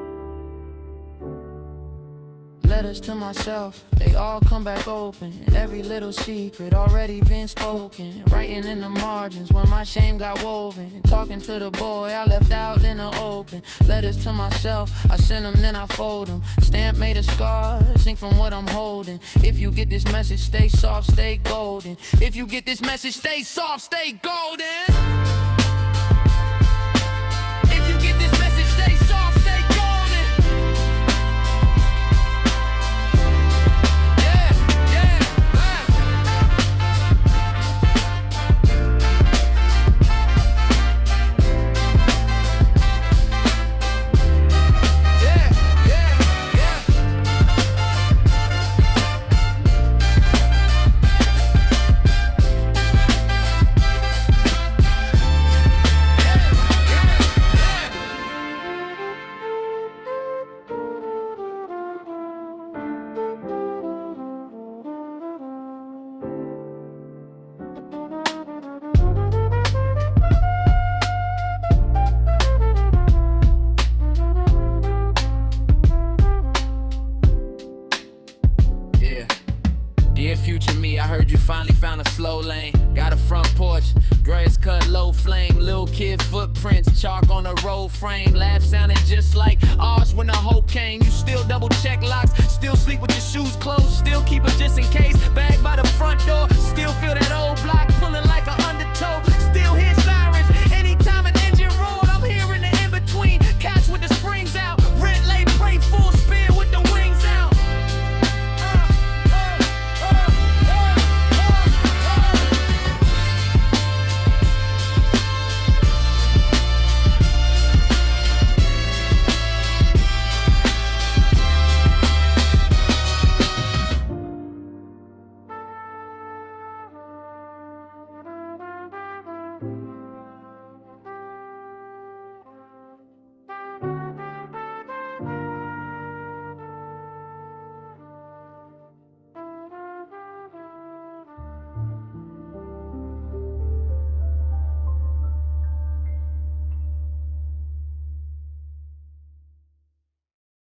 Letters to myself, they all come back open. Every little secret already been spoken. Writing in the margins where my shame got woven. Talking to the boy I left out in the open. Letters to myself, I send them then I fold them. Stamp made of scars, ink from what I'm holding. If you get this message, stay soft, stay golden. If you get this message, stay soft, stay golden. If you get this message, stay soft, stay golden. Dear future me, I heard you finally found a slow lane. Got a front porch, grass cut, low flame. Little kid footprints, chalk on a roll frame. Laugh sounded just like ours when the hope came. You still double check locks, still sleep with your shoes closed. Still keep a just